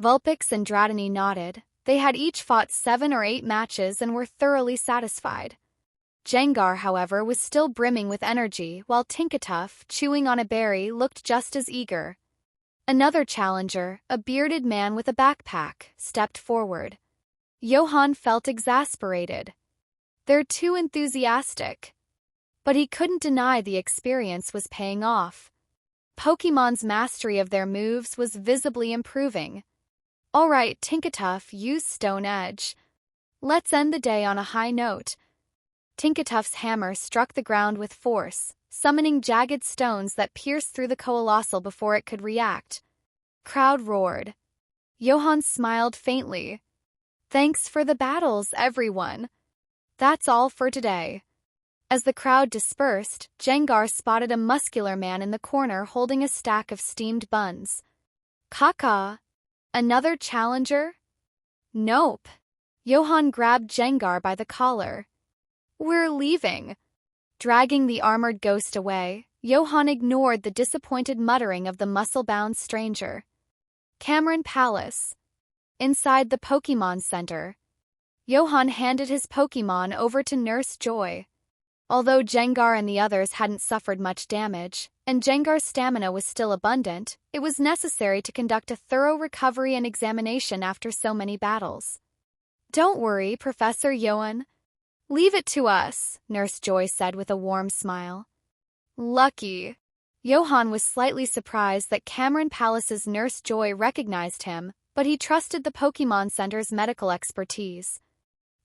Vulpix and Dratini nodded. They had each fought 7 or 8 matches and were thoroughly satisfied. Jengar, however, was still brimming with energy, while Tinkatuff, chewing on a berry, looked just as eager. Another challenger, a bearded man with a backpack, stepped forward. Johan felt exasperated. They're too enthusiastic. But he couldn't deny the experience was paying off. Pokemon's mastery of their moves was visibly improving. All right, Tinkatuff, use Stone Edge. Let's end the day on a high note. Tinkatuff's hammer struck the ground with force, summoning jagged stones that pierced through the Coalossal before it could react. Crowd roared. Johan smiled faintly. Thanks for the battles, everyone. That's all for today. As the crowd dispersed, Jengar spotted a muscular man in the corner holding a stack of steamed buns. Caca! Another challenger? Nope. Johan grabbed Jengar by the collar. We're leaving. Dragging the armored ghost away, Johan ignored the disappointed muttering of the muscle-bound stranger. Cameron Palace. Inside the Pokémon Center. Johan handed his Pokémon over to Nurse Joy. Although Jengar and the others hadn't suffered much damage, and Jengar's stamina was still abundant, it was necessary to conduct a thorough recovery and examination after so many battles. Don't worry, Professor Johan. Leave it to us, Nurse Joy said with a warm smile. Lucky. Johan was slightly surprised that Cameron Palace's Nurse Joy recognized him, but he trusted the Pokémon Center's medical expertise.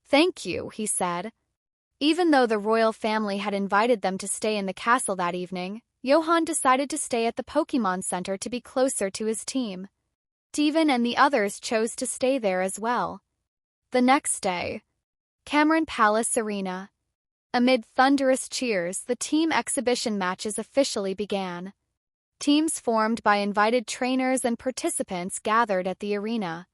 Thank you, he said. Even though the royal family had invited them to stay in the castle that evening, Johan decided to stay at the Pokémon Center to be closer to his team. Devon and the others chose to stay there as well. The next day, Cameron Palace Arena. Amid thunderous cheers, the team exhibition matches officially began. Teams formed by invited trainers and participants gathered at the arena.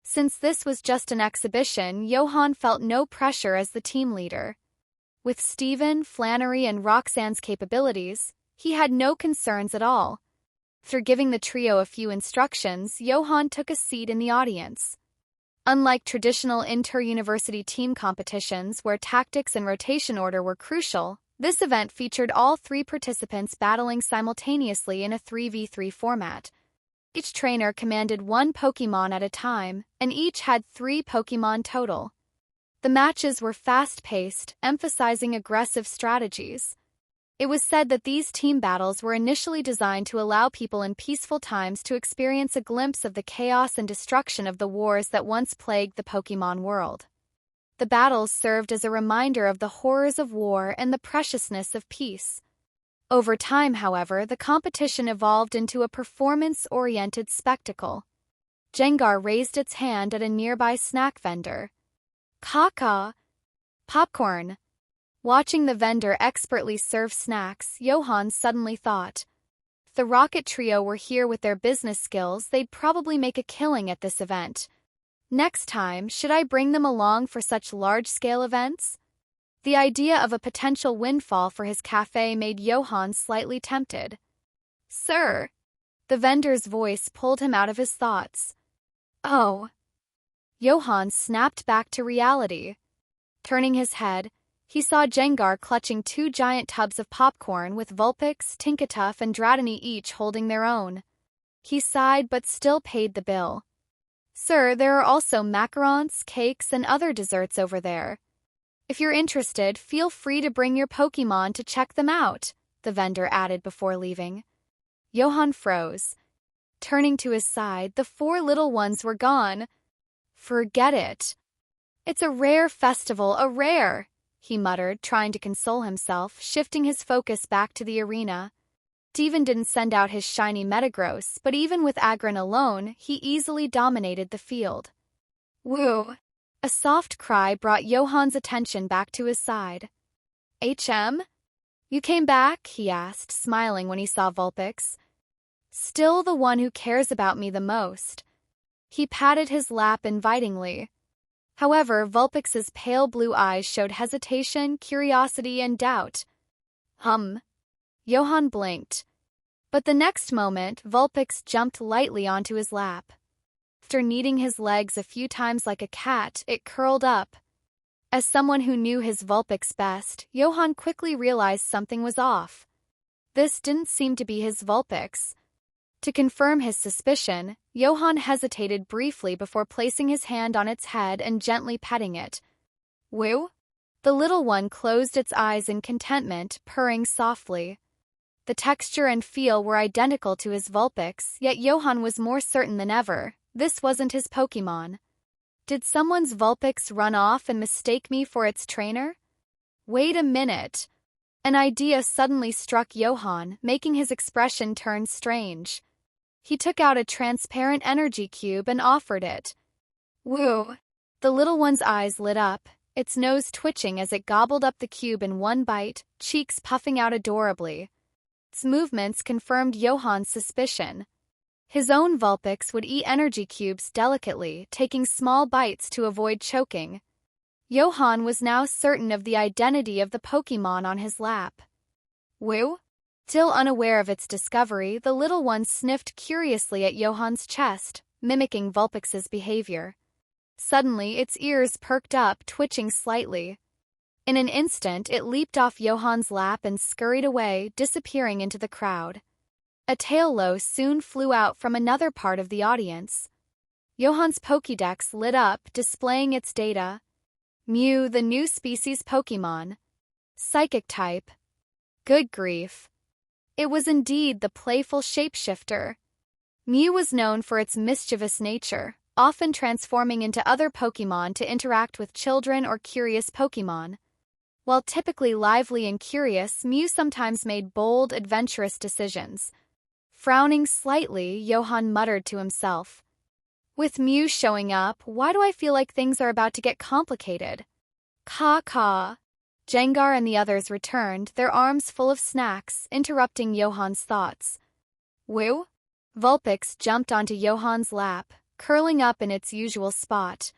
Since this was just an exhibition, Johan felt no pressure as the team leader. With Steven, Flannery, and Roxanne's capabilities, he had no concerns at all. After giving the trio a few instructions, Johan took a seat in the audience. Unlike traditional inter-university team competitions where tactics and rotation order were crucial, this event featured all three participants battling simultaneously in a 3v3 format. Each trainer commanded one Pokémon at a time, and each had 3 Pokémon total. The matches were fast-paced, emphasizing aggressive strategies. It was said that these team battles were initially designed to allow people in peaceful times to experience a glimpse of the chaos and destruction of the wars that once plagued the Pokémon world. The battles served as a reminder of the horrors of war and the preciousness of peace. Over time, however, the competition evolved into a performance-oriented spectacle. Jengar raised its hand at a nearby snack vendor. Caca! Popcorn! Watching the vendor expertly serve snacks, Johan suddenly thought, if the Rocket Trio were here with their business skills, they'd probably make a killing at this event. Next time, should I bring them along for such large-scale events? The idea of a potential windfall for his cafe made Johan slightly tempted. Sir! The vendor's voice pulled him out of his thoughts. Oh! Johan snapped back to reality. Turning his head, he saw Jengar clutching 2 giant tubs of popcorn with Vulpix, Tinkatuff, and Dratini each holding their own. He sighed but still paid the bill. Sir, there are also macarons, cakes, and other desserts over there. If you're interested, feel free to bring your Pokémon to check them out, the vendor added before leaving. Johan froze. Turning to his side, the 4 little ones were gone. Forget it. It's a rare festival, a rare, he muttered, trying to console himself, shifting his focus back to the arena. Devon didn't send out his shiny Metagross, but even with Agron alone, he easily dominated the field. Woo! A soft cry brought Johan's attention back to his side. HM? You came back? He asked, smiling when he saw Vulpix. Still the one who cares about me the most. He patted his lap invitingly. However, Vulpix's pale blue eyes showed hesitation, curiosity, and doubt. Johan blinked. But the next moment, Vulpix jumped lightly onto his lap. After kneading his legs a few times like a cat, it curled up. As someone who knew his Vulpix best, Johan quickly realized something was off. This didn't seem to be his Vulpix. To confirm his suspicion, Johan hesitated briefly before placing his hand on its head and gently petting it. Woo? The little one closed its eyes in contentment, purring softly. The texture and feel were identical to his Vulpix, yet Johan was more certain than ever. This wasn't his Pokémon. Did someone's Vulpix run off and mistake me for its trainer? Wait a minute. An idea suddenly struck Johan, making his expression turn strange. He took out a transparent energy cube and offered it. Woo! The little one's eyes lit up, its nose twitching as it gobbled up the cube in one bite, cheeks puffing out adorably. Its movements confirmed Johan's suspicion. His own Vulpix would eat energy cubes delicately, taking small bites to avoid choking. Johan was now certain of the identity of the Pokémon on his lap. Woo? Still unaware of its discovery, the little one sniffed curiously at Johan's chest, mimicking Vulpix's behavior. Suddenly, its ears perked up, twitching slightly. In an instant, it leaped off Johan's lap and scurried away, disappearing into the crowd. A taillow soon flew out from another part of the audience. Johan's Pokédex lit up, displaying its data. Mew, the new species Pokémon. Psychic type. Good grief. It was indeed the playful shapeshifter. Mew was known for its mischievous nature, often transforming into other Pokémon to interact with children or curious Pokémon. While typically lively and curious, Mew sometimes made bold, adventurous decisions. Frowning slightly, Johan muttered to himself. With Mew showing up, why do I feel like things are about to get complicated? Caw. Jengar and the others returned, their arms full of snacks, interrupting Johan's thoughts. Woo? Vulpix jumped onto Johan's lap, curling up in its usual spot.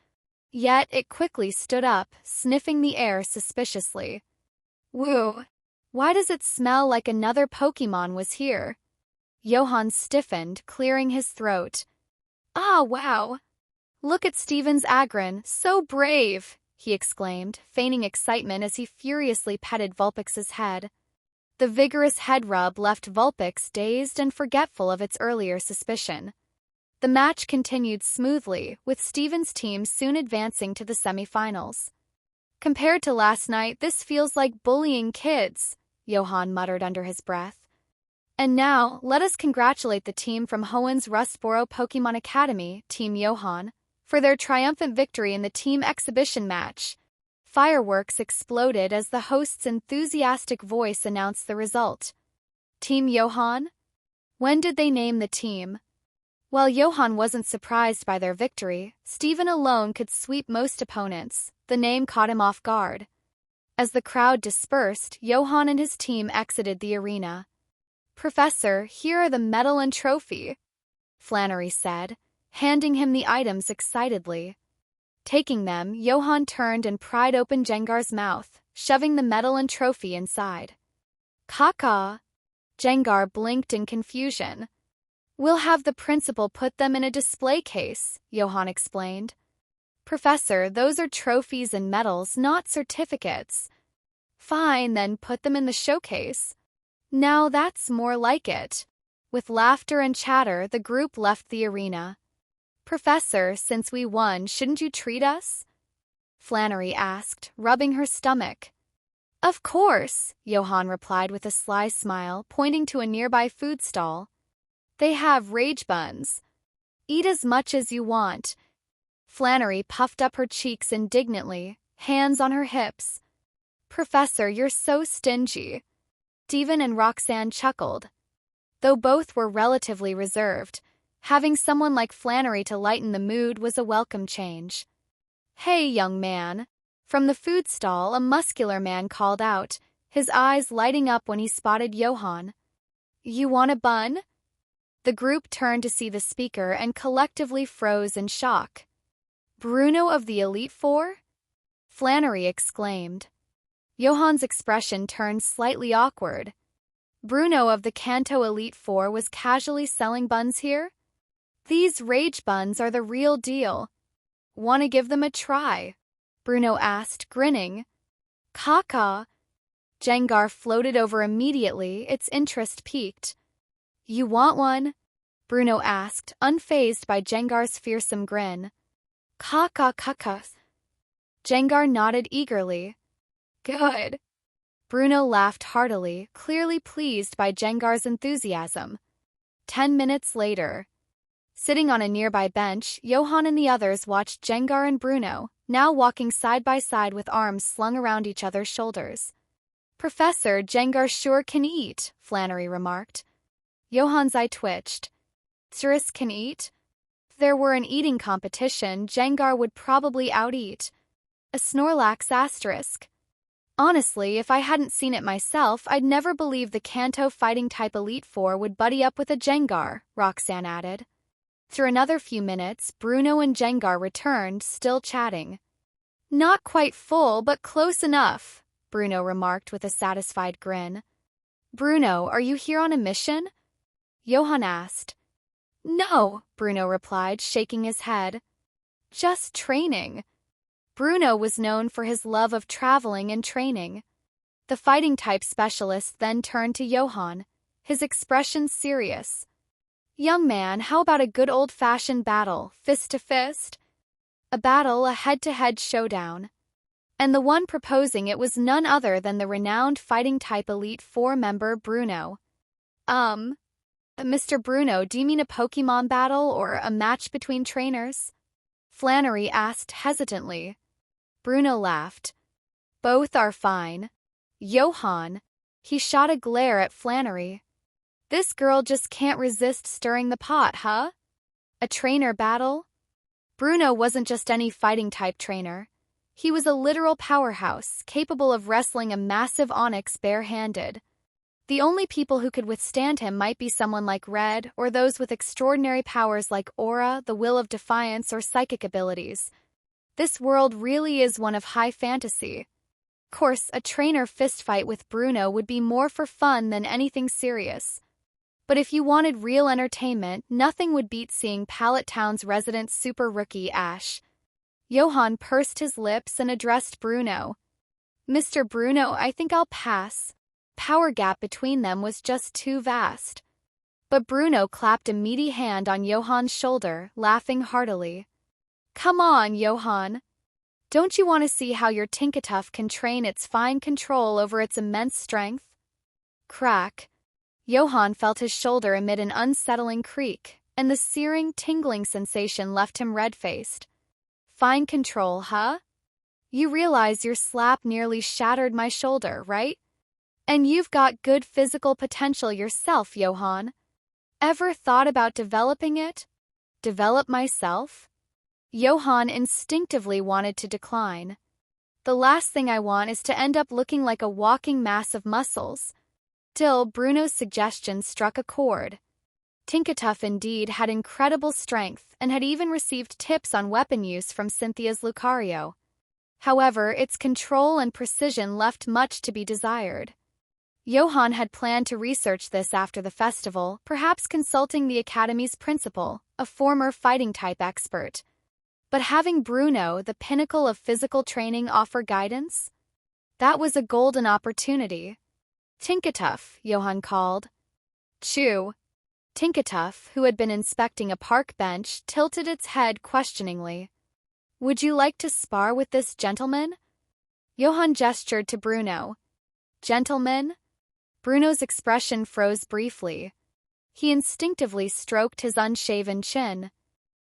Yet it quickly stood up, sniffing the air suspiciously. Woo! Why does it smell like another Pokémon was here? Johan stiffened, clearing his throat. Ah, wow! Look at Steven's Agron, so brave! He exclaimed, feigning excitement as he furiously petted Vulpix's head. The vigorous head rub left Vulpix dazed and forgetful of its earlier suspicion. The match continued smoothly, with Steven's team soon advancing to the semifinals. Compared to last night, this feels like bullying kids, Johan muttered under his breath. And now, let us congratulate the team from Hoen's Rustboro Pokémon Academy, Team Johan, for their triumphant victory in the team exhibition match. Fireworks exploded as the host's enthusiastic voice announced the result. Team Johan? When did they name the team? While Johan wasn't surprised by their victory, Steven alone could sweep most opponents. The name caught him off guard. As the crowd dispersed, Johan and his team exited the arena. Professor, here are the medal and trophy, Flannery said, handing him the items excitedly. Taking them, Johan turned and pried open Jengar's mouth, shoving the medal and trophy inside. Caw. Jengar blinked in confusion. We'll have the principal put them in a display case, Johan explained. Professor, those are trophies and medals, not certificates. Fine, then put them in the showcase. Now that's more like it. With laughter and chatter, the group left the arena. Professor, since we won, shouldn't you treat us? Flannery asked, rubbing her stomach. Of course, Johan replied with a sly smile, pointing to a nearby food stall. They have rage buns. Eat as much as you want. Flannery puffed up her cheeks indignantly, hands on her hips. Professor, you're so stingy. Devon and Roxanne chuckled. Though both were relatively reserved, having someone like Flannery to lighten the mood was a welcome change. Hey, young man. From the food stall, a muscular man called out, his eyes lighting up when he spotted Johan. You want a bun? The group turned to see the speaker and collectively froze in shock. Bruno of the Elite Four? Flannery exclaimed. Johan's expression turned slightly awkward. Bruno of the Kanto Elite Four was casually selling buns here? These rage buns are the real deal. Want to give them a try? Bruno asked, grinning. Caw. Jengar floated over immediately, its interest piqued. You want one? Bruno asked, unfazed by Jengar's fearsome grin. Caw. Jengar nodded eagerly. Good. Bruno laughed heartily, clearly pleased by Jengar's enthusiasm. 10 minutes later. Sitting on a nearby bench, Johan and the others watched Jengar and Bruno, now walking side by side with arms slung around each other's shoulders. Professor, Jengar sure can eat, Flannery remarked. Johan's eye twitched. Tourists can eat? If there were an eating competition, Jengar would probably out-eat. A Snorlax asterisk. Honestly, if I hadn't seen it myself, I'd never believe the Kanto fighting-type Elite Four would buddy up with a Jengar, Roxanne added. Through another few minutes, Bruno and Jengar returned, still chatting. Not quite full, but close enough, Bruno remarked with a satisfied grin. Bruno, are you here on a mission? Johan asked. No, Bruno replied, shaking his head. Just training. Bruno was known for his love of traveling and training. The fighting-type specialist then turned to Johan, his expression serious. Young man, how about a good old-fashioned battle, fist to fist? A battle, a head-to-head showdown. And the one proposing it was none other than the renowned fighting-type Elite Four member Bruno. Mr. Bruno, do you mean a Pokémon battle or a match between trainers? Flannery asked hesitantly. Bruno laughed. Both are fine. Johan. He shot a glare at Flannery. This girl just can't resist stirring the pot, huh? A trainer battle? Bruno wasn't just any fighting-type trainer. He was a literal powerhouse, capable of wrestling a massive onyx bare-handed. The only people who could withstand him might be someone like Red, or those with extraordinary powers like aura, the will of defiance, or psychic abilities. This world really is one of high fantasy. Of course, a trainer fistfight with Bruno would be more for fun than anything serious. But if you wanted real entertainment, nothing would beat seeing Pallet Town's resident super rookie Ash. Johan pursed his lips and addressed Bruno. Mr. Bruno, I think I'll pass. Power gap between them was just too vast. But Bruno clapped a meaty hand on Johan's shoulder, laughing heartily. Come on, Johan. Don't you want to see how your Tinkatuff can train its fine control over its immense strength? Crack. Johan felt his shoulder amid an unsettling creak, and the searing, tingling sensation left him red-faced. Fine control, huh? You realize your slap nearly shattered my shoulder, right? And you've got good physical potential yourself, Johan. Ever thought about developing it? Develop myself? Johan instinctively wanted to decline. The last thing I want is to end up looking like a walking mass of muscles. Still, Bruno's suggestion struck a chord. Tinkatuff indeed had incredible strength and had even received tips on weapon use from Cynthia's Lucario. However, its control and precision left much to be desired. Johan had planned to research this after the festival, perhaps consulting the Academy's principal, a former fighting-type expert. But having Bruno, the pinnacle of physical training, offer guidance? That was a golden opportunity. Tinkatuff, Johan called. Chew. Tinkatuff, who had been inspecting a park bench, tilted its head questioningly. Would you like to spar with this gentleman? Johan gestured to Bruno. Gentleman? Bruno's expression froze briefly. He instinctively stroked his unshaven chin.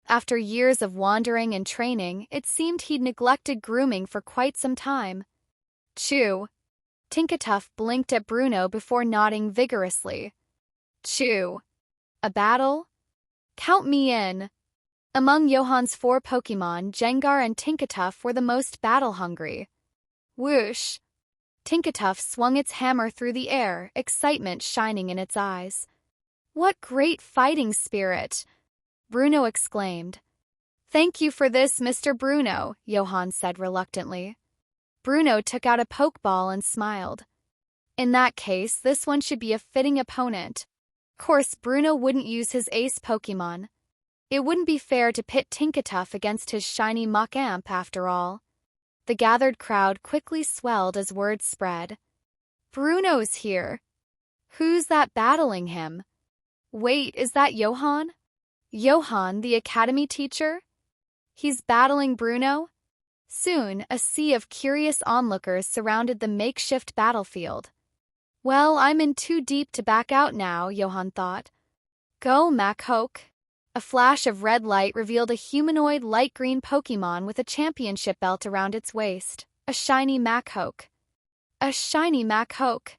After years of wandering and training, it seemed he'd neglected grooming for quite some time. Chew. Tinkatuff blinked at Bruno before nodding vigorously. Chew. A battle? Count me in. Among Johan's 4 Pokémon, Jengar and Tinkatuff were the most battle-hungry. Whoosh! Tinkatuff swung its hammer through the air, excitement shining in its eyes. What great fighting spirit! Bruno exclaimed. Thank you for this, Mr. Bruno, Johan said reluctantly. Bruno took out a Pokeball and smiled. In that case, this one should be a fitting opponent. Of course, Bruno wouldn't use his ace Pokémon. It wouldn't be fair to pit Tinkatuff against his shiny Mach-Amp after all. The gathered crowd quickly swelled as word spread. Bruno's here. Who's that battling him? Wait, is that Johan? Johan, the academy teacher? He's battling Bruno? Soon, a sea of curious onlookers surrounded the makeshift battlefield. Well, I'm in too deep to back out now, Johan thought. Go, Machoke. A flash of red light revealed a humanoid light green Pokémon with a championship belt around its waist, a shiny Machoke. A shiny Machoke.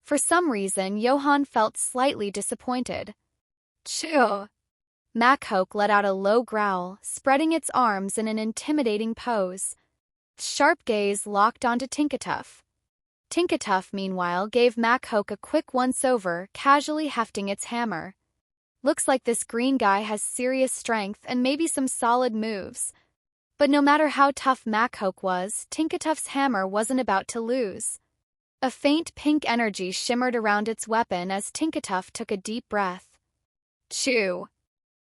For some reason, Johan felt slightly disappointed. Chill. Machoke let out a low growl, spreading its arms in an intimidating pose. Sharp gaze locked onto Tinkatuff. Tinkatuff, meanwhile, gave Machoke a quick once-over, casually hefting its hammer. Looks like this green guy has serious strength and maybe some solid moves. But no matter how tough Machoke was, Tinkatuff's hammer wasn't about to lose. A faint pink energy shimmered around its weapon as Tinkatuff took a deep breath. Chew.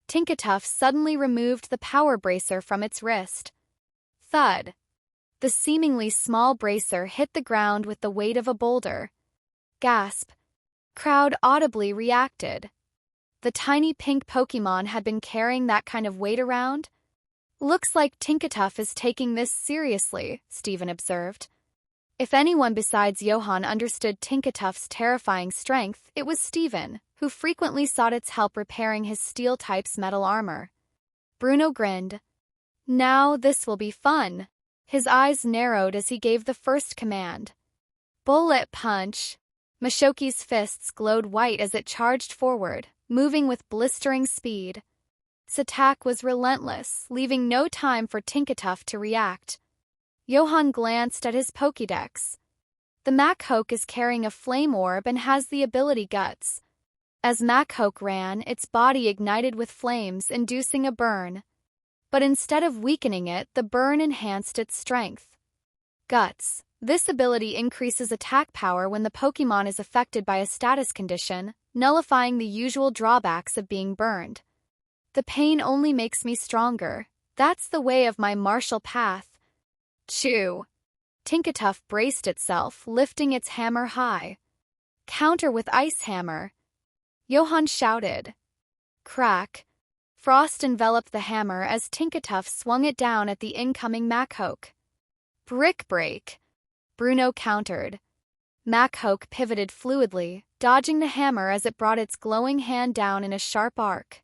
Tinkatuff suddenly removed the power bracer from its wrist. Thud. The seemingly small bracer hit the ground with the weight of a boulder. Gasp. Crowd audibly reacted. The tiny pink Pokémon had been carrying that kind of weight around? Looks like Tinkatuff is taking this seriously, Stephen observed. If anyone besides Johan understood Tinkatuff's terrifying strength, it was Stephen, who frequently sought its help repairing his steel-type's metal armor. Bruno grinned. Now this will be fun. His eyes narrowed as he gave the first command. Bullet punch! Mashoki's fists glowed white as it charged forward, moving with blistering speed. Its attack was relentless, leaving no time for Tinkatuff to react. Johan glanced at his Pokédex. The Machoke is carrying a flame orb and has the ability Guts. As Machoke ran, its body ignited with flames, inducing a burn. But instead of weakening it, the burn enhanced its strength. Guts. This ability increases attack power when the Pokémon is affected by a status condition, nullifying the usual drawbacks of being burned. The pain only makes me stronger. That's the way of my martial path. Chew! Tinkatuff braced itself, lifting its hammer high. Counter with Ice Hammer! Johan shouted. Crack! Frost enveloped the hammer as Tinkatuff swung it down at the incoming Machoke. Brick Break! Bruno countered. Machoke pivoted fluidly, dodging the hammer as it brought its glowing hand down in a sharp arc.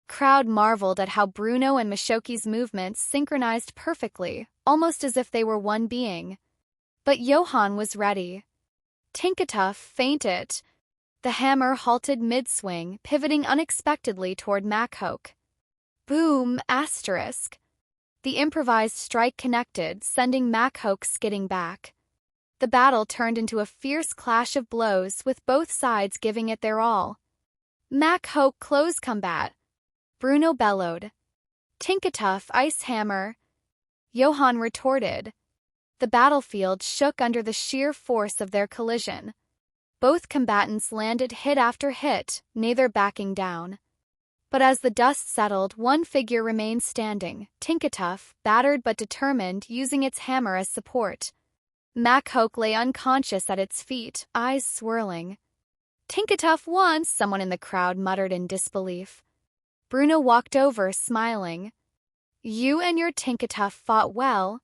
Crowd marveled at how Bruno and Mashoki's movements synchronized perfectly, almost as if they were one being. But Johan was ready. Tinkatuff feinted. The hammer halted mid-swing, pivoting unexpectedly toward Machoke. Boom! Asterisk. The improvised strike connected, sending Machoke skidding back. The battle turned into a fierce clash of blows, with both sides giving it their all. Machoke close combat! Bruno bellowed. Tinkatuff Ice Hammer! Johan retorted. The battlefield shook under the sheer force of their collision. Both combatants landed hit after hit, neither backing down. But as the dust settled, one figure remained standing, Tinkatuff, battered but determined, using its hammer as support. Machoke lay unconscious at its feet, eyes swirling. Tinkatuff won, someone in the crowd muttered in disbelief. Bruno walked over, smiling. You and your Tinkatuff fought well.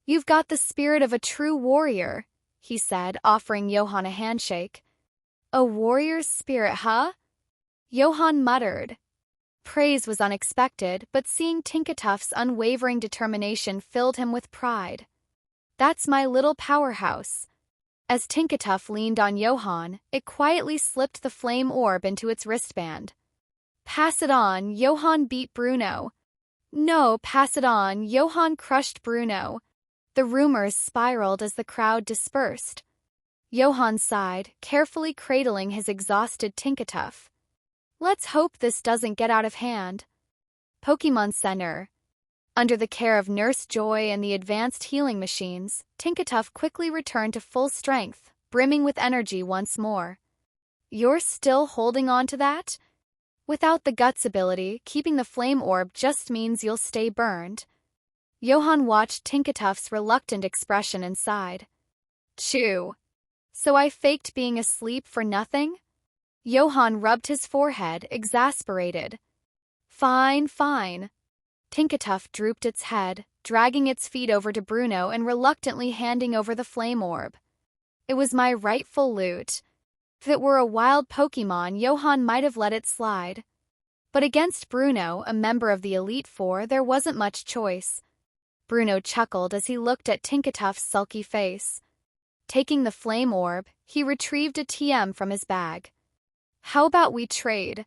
You've got the spirit of a true warrior, he said, offering Johan a handshake. A warrior's spirit, huh? Johan muttered. Praise was unexpected, but seeing Tinkatuff's unwavering determination filled him with pride. That's my little powerhouse. As Tinkatuff leaned on Johan, it quietly slipped the flame orb into its wristband. Pass it on, Johan beat Bruno. No, pass it on, Johan crushed Bruno. The rumors spiraled as the crowd dispersed. Johan sighed, carefully cradling his exhausted Tinkatuff. Let's hope this doesn't get out of hand. Pokémon Center. Under the care of Nurse Joy and the advanced healing machines, Tinkatuff quickly returned to full strength, brimming with energy once more. You're still holding on to that? Without the Guts ability, keeping the flame orb just means you'll stay burned. Johan watched Tinkatuff's reluctant expression and sighed. Chew. So I faked being asleep for nothing? Johan rubbed his forehead, exasperated. Fine, fine. Tinkatuff drooped its head, dragging its feet over to Bruno and reluctantly handing over the flame orb. It was my rightful loot. If it were a wild Pokémon, Johan might have let it slide. But against Bruno, a member of the Elite Four, there wasn't much choice. Bruno chuckled as he looked at Tinkatuff's sulky face. Taking the flame orb, he retrieved a TM from his bag. How about we trade?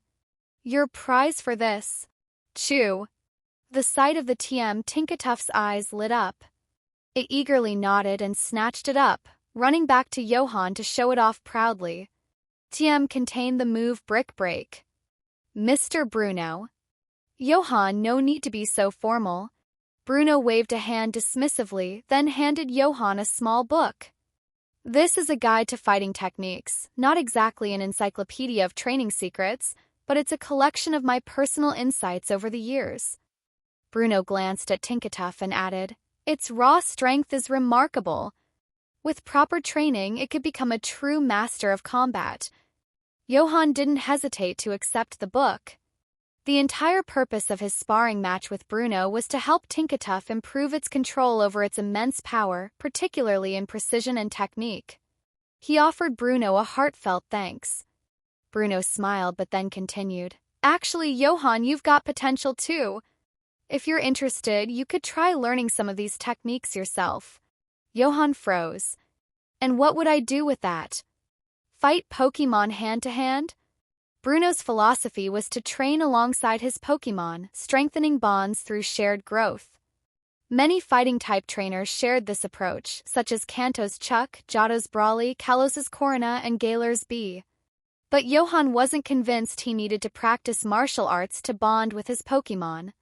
Your prize for this. Chew. The sight of the TM, Tinkatuff's eyes lit up. It eagerly nodded and snatched it up, running back to Johan to show it off proudly. TM contained the move Brick Break. Mr. Bruno. Johan, no need to be so formal. Bruno waved a hand dismissively, then handed Johan a small book. This is a guide to fighting techniques, not exactly an encyclopedia of training secrets, but it's a collection of my personal insights over the years. Bruno glanced at Tinkatuff and added, Its raw strength is remarkable. With proper training, it could become a true master of combat. Johan didn't hesitate to accept the book. The entire purpose of his sparring match with Bruno was to help Tinkatuff improve its control over its immense power, particularly in precision and technique. He offered Bruno a heartfelt thanks. Bruno smiled but then continued, "Actually, Johan, you've got potential too. If you're interested, you could try learning some of these techniques yourself." Johan froze. "And what would I do with that? Fight Pokémon hand-to-hand?" Bruno's philosophy was to train alongside his Pokémon, strengthening bonds through shared growth. Many fighting-type trainers shared this approach, such as Kanto's Chuck, Johto's Brawly, Kalos's Corona, and Galar's Bee. But Johan wasn't convinced he needed to practice martial arts to bond with his Pokémon.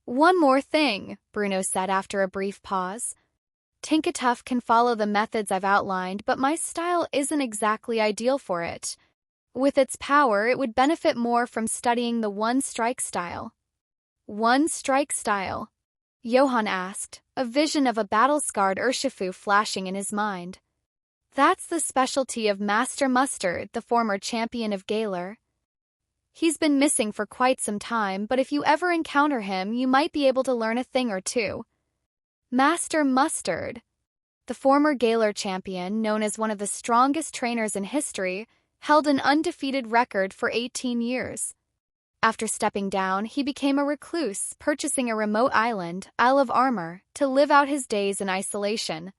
"One more thing," Bruno said after a brief pause. "Tinkatuff can follow the methods I've outlined, but my style isn't exactly ideal for it. With its power, it would benefit more from studying the one-strike style." "One-strike style?" Johan asked, a vision of a battle-scarred Urshifu flashing in his mind. "That's the specialty of Master Mustard, the former champion of Galar. He's been missing for quite some time, but if you ever encounter him, you might be able to learn a thing or two." Master Mustard, the former Galar champion, known as one of the strongest trainers in history, held an undefeated record for 18 years. After stepping down, he became a recluse, purchasing a remote island, Isle of Armor, to live out his days in isolation.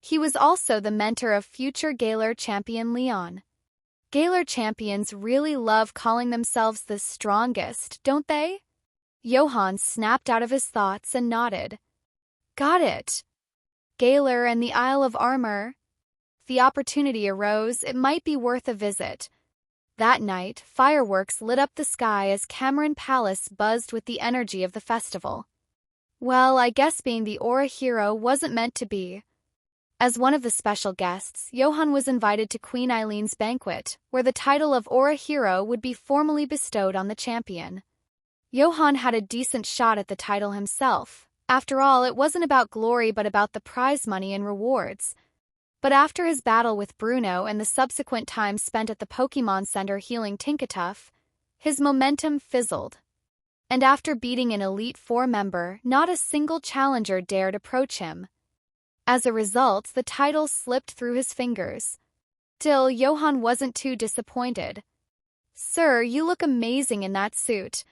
He was also the mentor of future Galar champion Leon. Galar champions really love calling themselves the strongest, don't they? Johan snapped out of his thoughts and nodded. "Got it. Galar and the Isle of Armor. If the opportunity arose, it might be worth a visit." That night, fireworks lit up the sky as Cameron Palace buzzed with the energy of the festival. Well, I guess being the Aura hero wasn't meant to be. As one of the special guests, Johan was invited to Queen Eileen's banquet, where the title of Aura hero would be formally bestowed on the champion. Johan had a decent shot at the title himself. After all, it wasn't about glory but about the prize money and rewards. But after his battle with Bruno and the subsequent time spent at the Pokémon Center healing Tinkatuff, his momentum fizzled. And after beating an Elite Four member, not a single challenger dared approach him. As a result, the title slipped through his fingers. Still, Johan wasn't too disappointed. "Sir, you look amazing in that suit."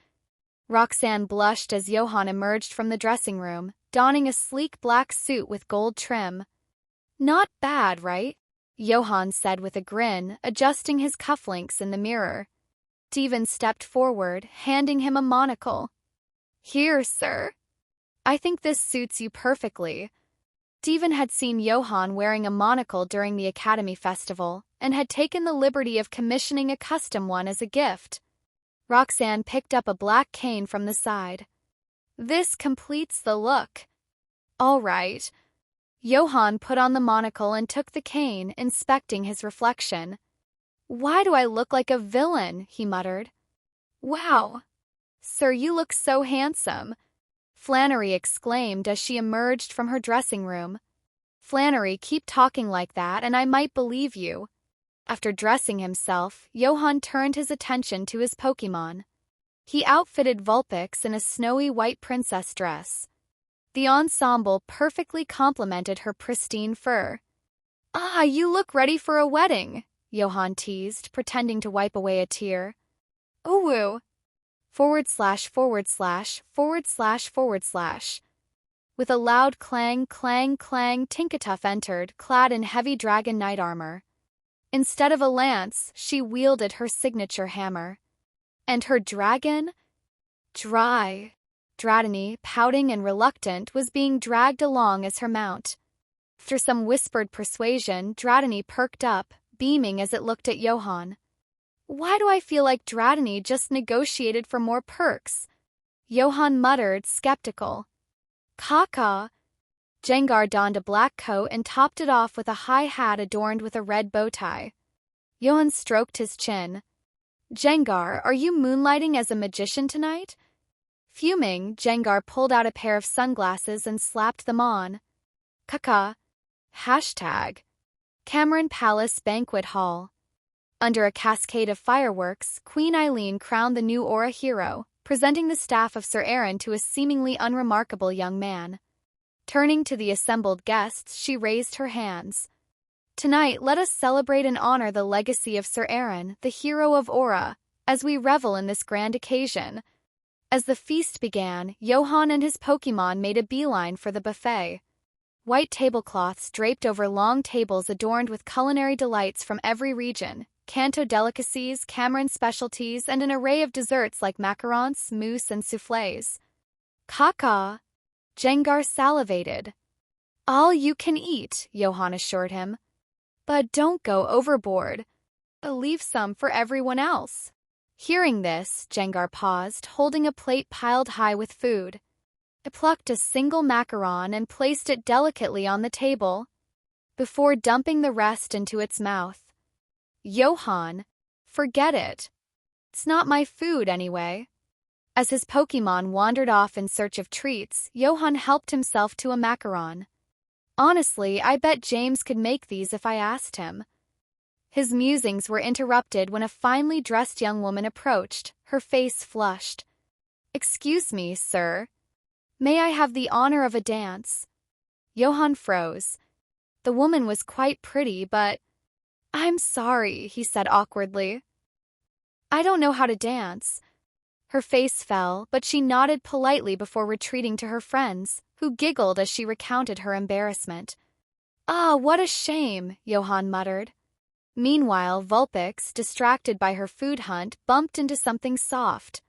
Roxanne blushed as Johan emerged from the dressing room, donning a sleek black suit with gold trim. "Not bad, right?" Johan said with a grin, adjusting his cufflinks in the mirror. Devon stepped forward, handing him a monocle. "Here, sir. I think this suits you perfectly." Devon had seen Johan wearing a monocle during the Academy Festival, and had taken the liberty of commissioning a custom one as a gift. Roxanne picked up a black cane from the side. "This completes the look." "All right." Johan put on the monocle and took the cane, inspecting his reflection. "Why do I look like a villain?" he muttered. "Wow! Sir, you look so handsome," Flannery exclaimed as she emerged from her dressing room. "Flannery, keep talking like that and I might believe you." After dressing himself, Johan turned his attention to his Pokémon. He outfitted Vulpix in a snowy white princess dress. The ensemble perfectly complemented her pristine fur. "Ah, you look ready for a wedding," Johan teased, pretending to wipe away a tear. "Ooh. ////////. With a loud clang, clang, clang, Tinkatuff entered, clad in heavy dragon knight armor. Instead of a lance, she wielded her signature hammer. And her dragon? Dratini, pouting and reluctant, was being dragged along as her mount. After some whispered persuasion, Dratini perked up, beaming as it looked at Johan. "Why do I feel like Dratini just negotiated for more perks?" Johan muttered, skeptical. "Caca." Jengar donned a black coat and topped it off with a high hat adorned with a red bow tie. Johan stroked his chin. "Jengar, are you moonlighting as a magician tonight?" Fuming, Jengar pulled out a pair of sunglasses and slapped them on. Caca. Hashtag. Cameron Palace Banquet Hall. Under a cascade of fireworks, Queen Eileen crowned the new Aura hero, presenting the staff of Sir Aaron to a seemingly unremarkable young man. Turning to the assembled guests, she raised her hands. Tonight, let us celebrate and honor the legacy of Sir Aaron, the hero of Aura, as we revel in this grand occasion. As the feast began, Johan and his Pokémon made a beeline for the buffet. White tablecloths draped over long tables adorned with culinary delights from every region, Kanto delicacies, Cameron specialties, and an array of desserts like macarons, mousse, and soufflés. Caca! Jengar salivated. All you can eat, Johan assured him. But don't go overboard. Leave some for everyone else. Hearing this, Jengar paused, holding a plate piled high with food. It plucked a single macaron and placed it delicately on the table, before dumping the rest into its mouth. Johan, forget it. It's not my food anyway. As his Pokémon wandered off in search of treats, Johan helped himself to a macaron. Honestly, I bet James could make these if I asked him. His musings were interrupted when a finely dressed young woman approached, her face flushed. Excuse me, sir. May I have the honor of a dance? Johan froze. The woman was quite pretty, but... I'm sorry, he said awkwardly. I don't know how to dance. Her face fell, but she nodded politely before retreating to her friends, who giggled as she recounted her embarrassment. Ah, what a shame, Johan muttered. Meanwhile, Vulpix, distracted by her food hunt, bumped into something soft.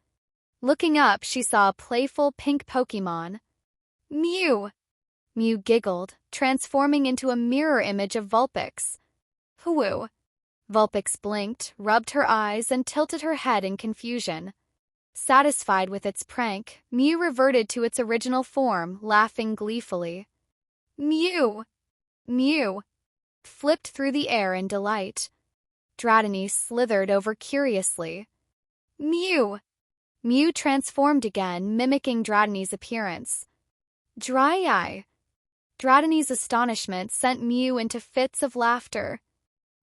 Looking up, she saw a playful pink Pokémon. Mew! Mew giggled, transforming into a mirror image of Vulpix. Hoo! Vulpix blinked, rubbed her eyes, and tilted her head in confusion. Satisfied with its prank, Mew reverted to its original form, laughing gleefully. Mew! Mew! Flipped through the air in delight. Dratini slithered over curiously. Mew! Mew transformed again, mimicking Dratini's appearance. Dry eye! Dratini's astonishment sent Mew into fits of laughter.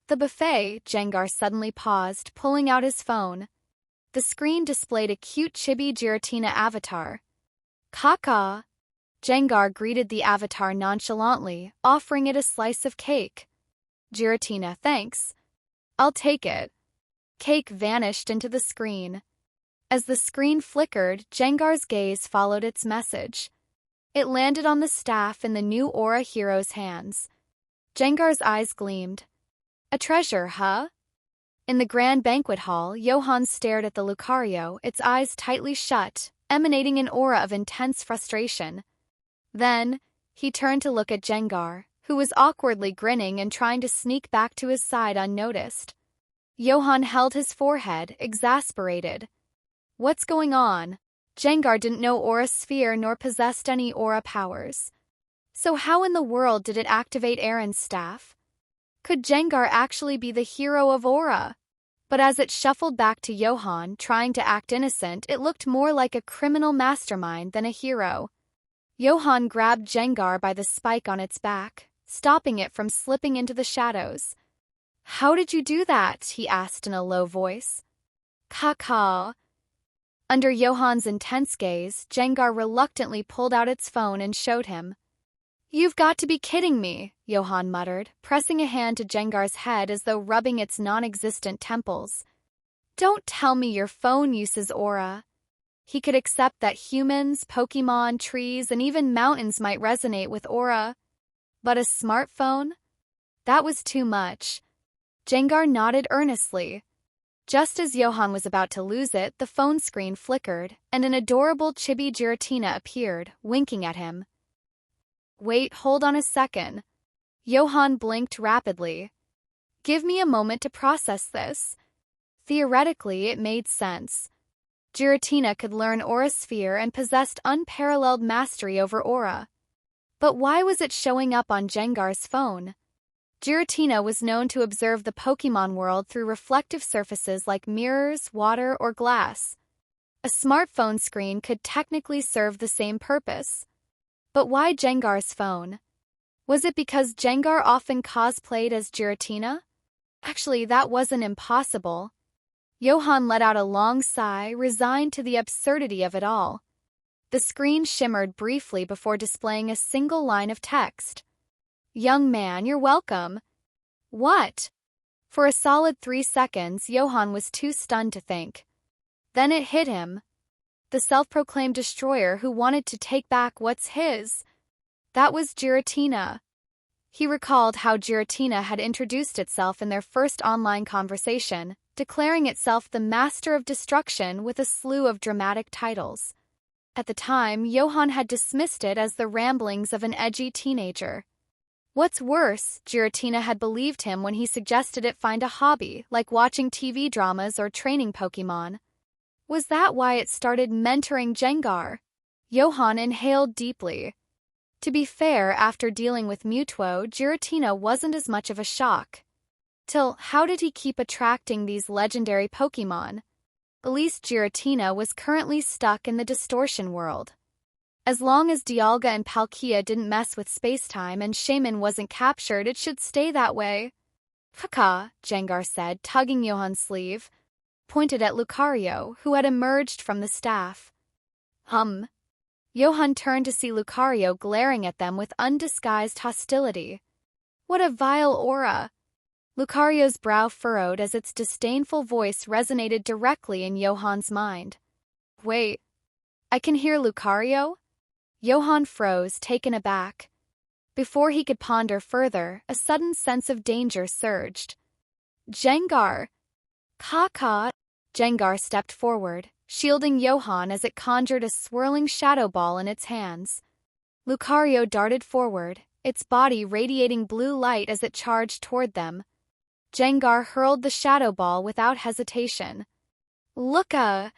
The buffet, Jengar suddenly paused, pulling out his phone. The screen displayed a cute chibi Giratina avatar. Caca! Jengar greeted the avatar nonchalantly, offering it a slice of cake. Giratina, thanks. I'll take it. Cake vanished into the screen. As the screen flickered, Jengar's gaze followed its message. It landed on the staff in the new Aura hero's hands. Jengar's eyes gleamed. A treasure, huh? In the grand banquet hall, Johan stared at the Lucario, its eyes tightly shut, emanating an aura of intense frustration. Then, he turned to look at Jengar, who was awkwardly grinning and trying to sneak back to his side unnoticed. Johan held his forehead, exasperated. What's going on? Jengar didn't know Aura Sphere nor possessed any aura powers. So how in the world did it activate Aaron's staff? Could Jengar actually be the hero of Aura? But as it shuffled back to Johan, trying to act innocent, it looked more like a criminal mastermind than a hero. Johan grabbed Jengar by the spike on its back, stopping it from slipping into the shadows. How did you do that? He asked in a low voice. Caca. Under Johan's intense gaze, Jengar reluctantly pulled out its phone and showed him. You've got to be kidding me, Johan muttered, pressing a hand to Jengar's head as though rubbing its non-existent temples. Don't tell me your phone uses aura. He could accept that humans, Pokémon, trees, and even mountains might resonate with aura. But a smartphone? That was too much. Jengar nodded earnestly. Just as Johan was about to lose it, the phone screen flickered, and an adorable chibi Giratina appeared, winking at him. Wait, hold on a second. Johan blinked rapidly. Give me a moment to process this. Theoretically, it made sense. Giratina could learn Aura Sphere and possessed unparalleled mastery over Aura. But why was it showing up on Jengar's phone? Giratina was known to observe the Pokémon world through reflective surfaces like mirrors, water, or glass. A smartphone screen could technically serve the same purpose. But why Jengar's phone? Was it because Jengar often cosplayed as Giratina? Actually, that wasn't impossible. Johan let out a long sigh, resigned to the absurdity of it all. The screen shimmered briefly before displaying a single line of text. "Young man, you're welcome." What? For a solid 3 seconds, Johan was too stunned to think. Then it hit him. The self-proclaimed destroyer who wanted to take back what's his. That was Giratina. He recalled how Giratina had introduced itself in their first online conversation, declaring itself the master of destruction with a slew of dramatic titles. At the time, Johan had dismissed it as the ramblings of an edgy teenager. What's worse, Giratina had believed him when he suggested it find a hobby, like watching TV dramas or training Pokémon. Was that why it started mentoring Jengar? Johan inhaled deeply. To be fair, after dealing with Mewtwo, Giratina wasn't as much of a shock. Till, how did he keep attracting these legendary Pokémon? At least Giratina was currently stuck in the distortion world. As long as Dialga and Palkia didn't mess with space-time and Shaman wasn't captured, it should stay that way. "Paka," Jengar said, tugging Johan's sleeve, pointed at Lucario, who had emerged from the staff. Johan turned to see Lucario glaring at them with undisguised hostility. What a vile aura! Lucario's brow furrowed as its disdainful voice resonated directly in Johan's mind. Wait, I can hear Lucario? Johan froze, taken aback. Before he could ponder further, a sudden sense of danger surged. Jengar! Kaka! Jengar stepped forward, shielding Johan as it conjured a swirling shadow ball in its hands. Lucario darted forward, its body radiating blue light as it charged toward them. Jengar hurled the shadow ball without hesitation. Lucario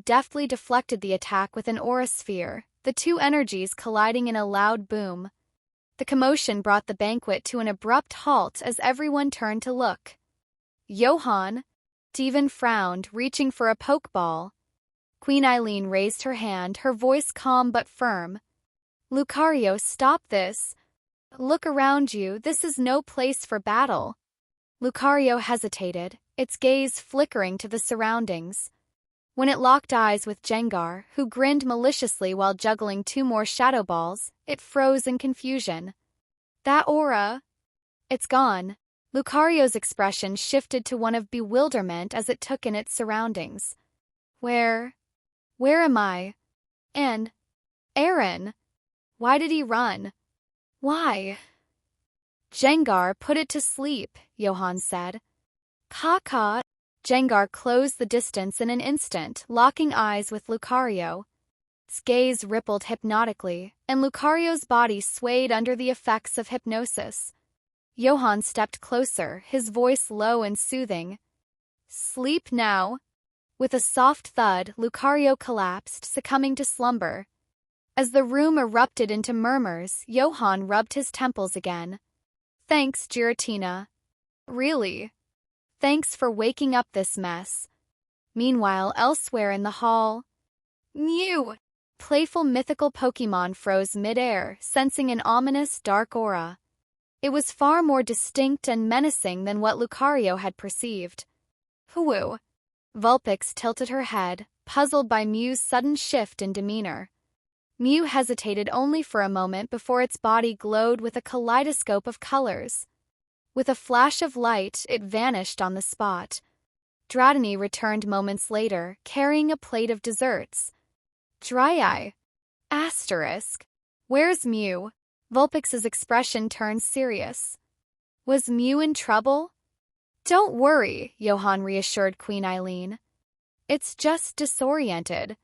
deftly deflected the attack with an aura sphere, the two energies colliding in a loud boom. The commotion brought the banquet to an abrupt halt as everyone turned to look. Johan! Devon frowned, reaching for a pokeball. Queen Eileen raised her hand, her voice calm but firm. Lucario, stop this. Look around you, this is no place for battle. Lucario hesitated, its gaze flickering to the surroundings. When it locked eyes with Jengar, who grinned maliciously while juggling two more shadow balls, it froze in confusion. That aura... It's gone. Lucario's expression shifted to one of bewilderment as it took in its surroundings. Where am I? And Aaron? Why did he run? Why? Jengar put it to sleep, Johan said. Kaka. Jengar closed the distance in an instant, locking eyes with Lucario. Its gaze rippled hypnotically, and Lucario's body swayed under the effects of hypnosis. Johan stepped closer, his voice low and soothing. Sleep now. With a soft thud, Lucario collapsed, succumbing to slumber. As the room erupted into murmurs, Johan rubbed his temples again. Thanks, Giratina. Really? Thanks for waking up this mess. Meanwhile, elsewhere in the hall... Mew! Playful mythical Pokémon froze mid-air, sensing an ominous dark aura. It was far more distinct and menacing than what Lucario had perceived. Hoo! Vulpix tilted her head, puzzled by Mew's sudden shift in demeanor. Mew hesitated only for a moment before its body glowed with a kaleidoscope of colors. With a flash of light, it vanished on the spot. Dratini returned moments later, carrying a plate of desserts. Dry-eye. Asterisk. Where's Mew? Vulpix's expression turned serious. Was Mew in trouble? Don't worry, Johan reassured Queen Eileen. It's just disoriented.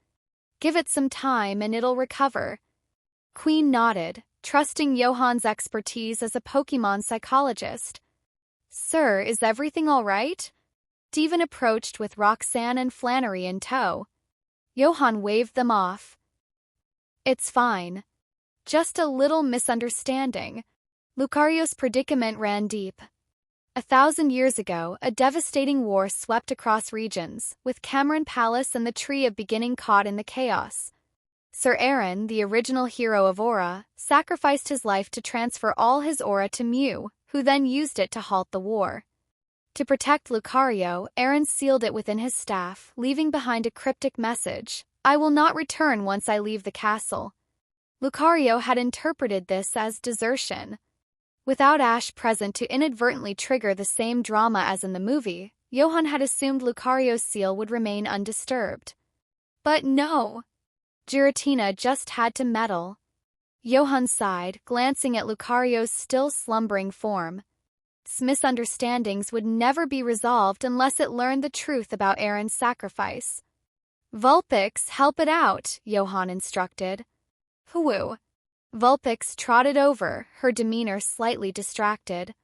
Give it some time and it'll recover. Queen nodded, trusting Johan's expertise as a Pokémon psychologist. Sir, is everything all right? Devon approached with Roxanne and Flannery in tow. Johan waved them off. It's fine. Just a little misunderstanding. Lucario's predicament ran deep. 1,000 years ago, a devastating war swept across regions, with Cameron Palace and the Tree of Beginning caught in the chaos. Sir Aaron, the original hero of Aura, sacrificed his life to transfer all his aura to Mew, who then used it to halt the war. To protect Lucario, Eren sealed it within his staff, leaving behind a cryptic message: "I will not return once I leave the castle." Lucario had interpreted this as desertion. Without Ash present to inadvertently trigger the same drama as in the movie, Johan had assumed Lucario's seal would remain undisturbed. But no. Giratina just had to meddle. Johan sighed, glancing at Lucario's still slumbering form. Misunderstandings would never be resolved unless it learned the truth about Eren's sacrifice. "Vulpix, help it out," Johan instructed. "Hoo." Vulpix trotted over, her demeanor slightly distracted.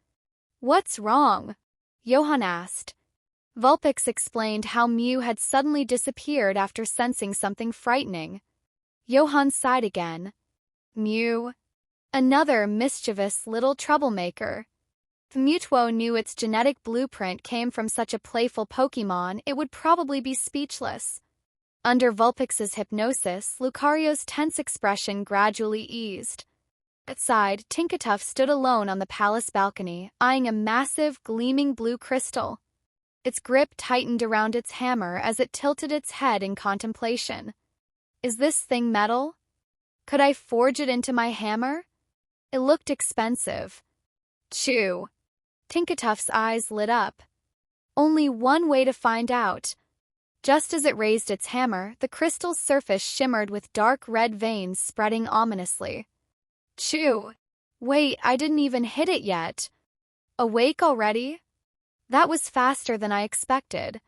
"What's wrong?" Johan asked. Vulpix explained how Mew had suddenly disappeared after sensing something frightening. Johan sighed again. Mew. Another mischievous little troublemaker. If Mewtwo knew its genetic blueprint came from such a playful Pokémon, it would probably be speechless. Under Vulpix's hypnosis, Lucario's tense expression gradually eased. Outside, Tinkatuff stood alone on the palace balcony, eyeing a massive, gleaming blue crystal. Its grip tightened around its hammer as it tilted its head in contemplation. "Is this thing metal? Could I forge it into my hammer?" It looked expensive. "Chew." Tinkatuff's eyes lit up. "Only one way to find out." Just as it raised its hammer, the crystal's surface shimmered with dark red veins spreading ominously. "Chew. Wait, I didn't even hit it yet. Awake already?" That was faster than I expected.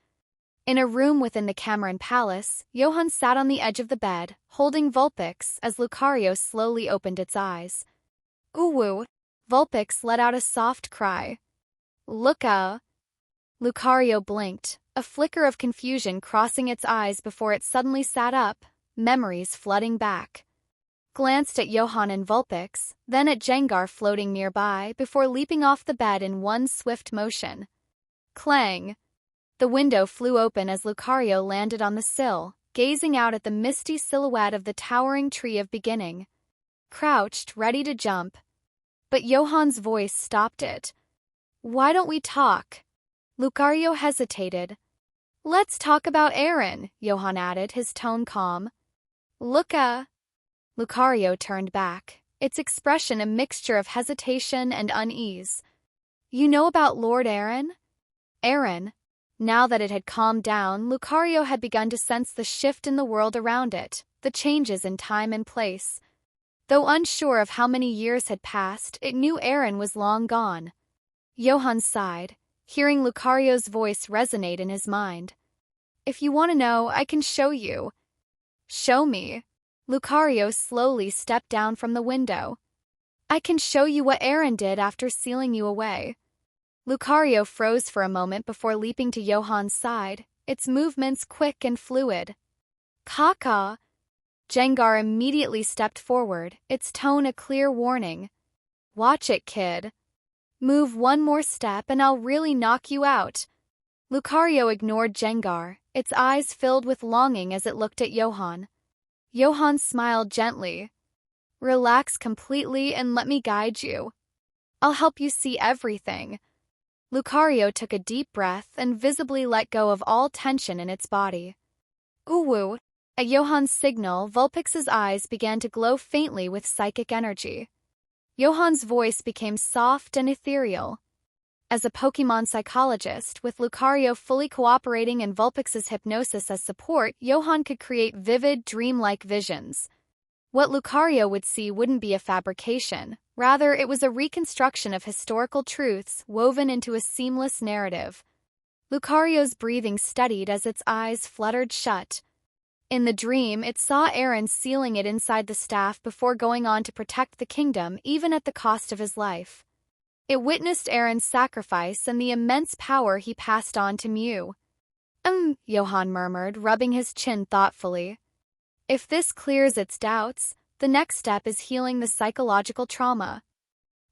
In a room within the Cameron Palace, Johan sat on the edge of the bed, holding Vulpix as Lucario slowly opened its eyes. "Ooh!" Vulpix let out a soft cry. "Luca!" Lucario blinked, a flicker of confusion crossing its eyes before it suddenly sat up, memories flooding back. Glanced at Johan and Vulpix, then at Jengar floating nearby before leaping off the bed in one swift motion. Clang! The window flew open as Lucario landed on the sill, gazing out at the misty silhouette of the towering tree of beginning. Crouched, ready to jump. But Johan's voice stopped it. "Why don't we talk?" Lucario hesitated. "Let's talk about Eren," Johan added, his tone calm. "Luca." Lucario turned back, its expression a mixture of hesitation and unease. "You know about Lord Eren?" Eren. Now that it had calmed down, Lucario had begun to sense the shift in the world around it, the changes in time and place. Though unsure of how many years had passed, it knew Eren was long gone. Johan sighed, hearing Lucario's voice resonate in his mind. "If you want to know, I can show you." "Show me." Lucario slowly stepped down from the window. "I can show you what Eren did after sealing you away." Lucario froze for a moment before leaping to Johan's side, its movements quick and fluid. "Caca!" Jengar immediately stepped forward, its tone a clear warning. "Watch it, kid. Move one more step and I'll really knock you out." Lucario ignored Jengar, its eyes filled with longing as it looked at Johan. Johan smiled gently. "Relax completely and let me guide you. I'll help you see everything." Lucario took a deep breath and visibly let go of all tension in its body. "Ooh!" At Johan's signal, Vulpix's eyes began to glow faintly with psychic energy. Johan's voice became soft and ethereal. As a Pokémon psychologist, with Lucario fully cooperating and Vulpix's hypnosis as support, Johan could create vivid, dreamlike visions. What Lucario would see wouldn't be a fabrication. Rather, it was a reconstruction of historical truths woven into a seamless narrative. Lucario's breathing steadied as its eyes fluttered shut. In the dream, it saw Eren sealing it inside the staff before going on to protect the kingdom, even at the cost of his life. It witnessed Eren's sacrifice and the immense power he passed on to Mew. Johan murmured, rubbing his chin thoughtfully. "If this clears its doubts, the next step is healing the psychological trauma."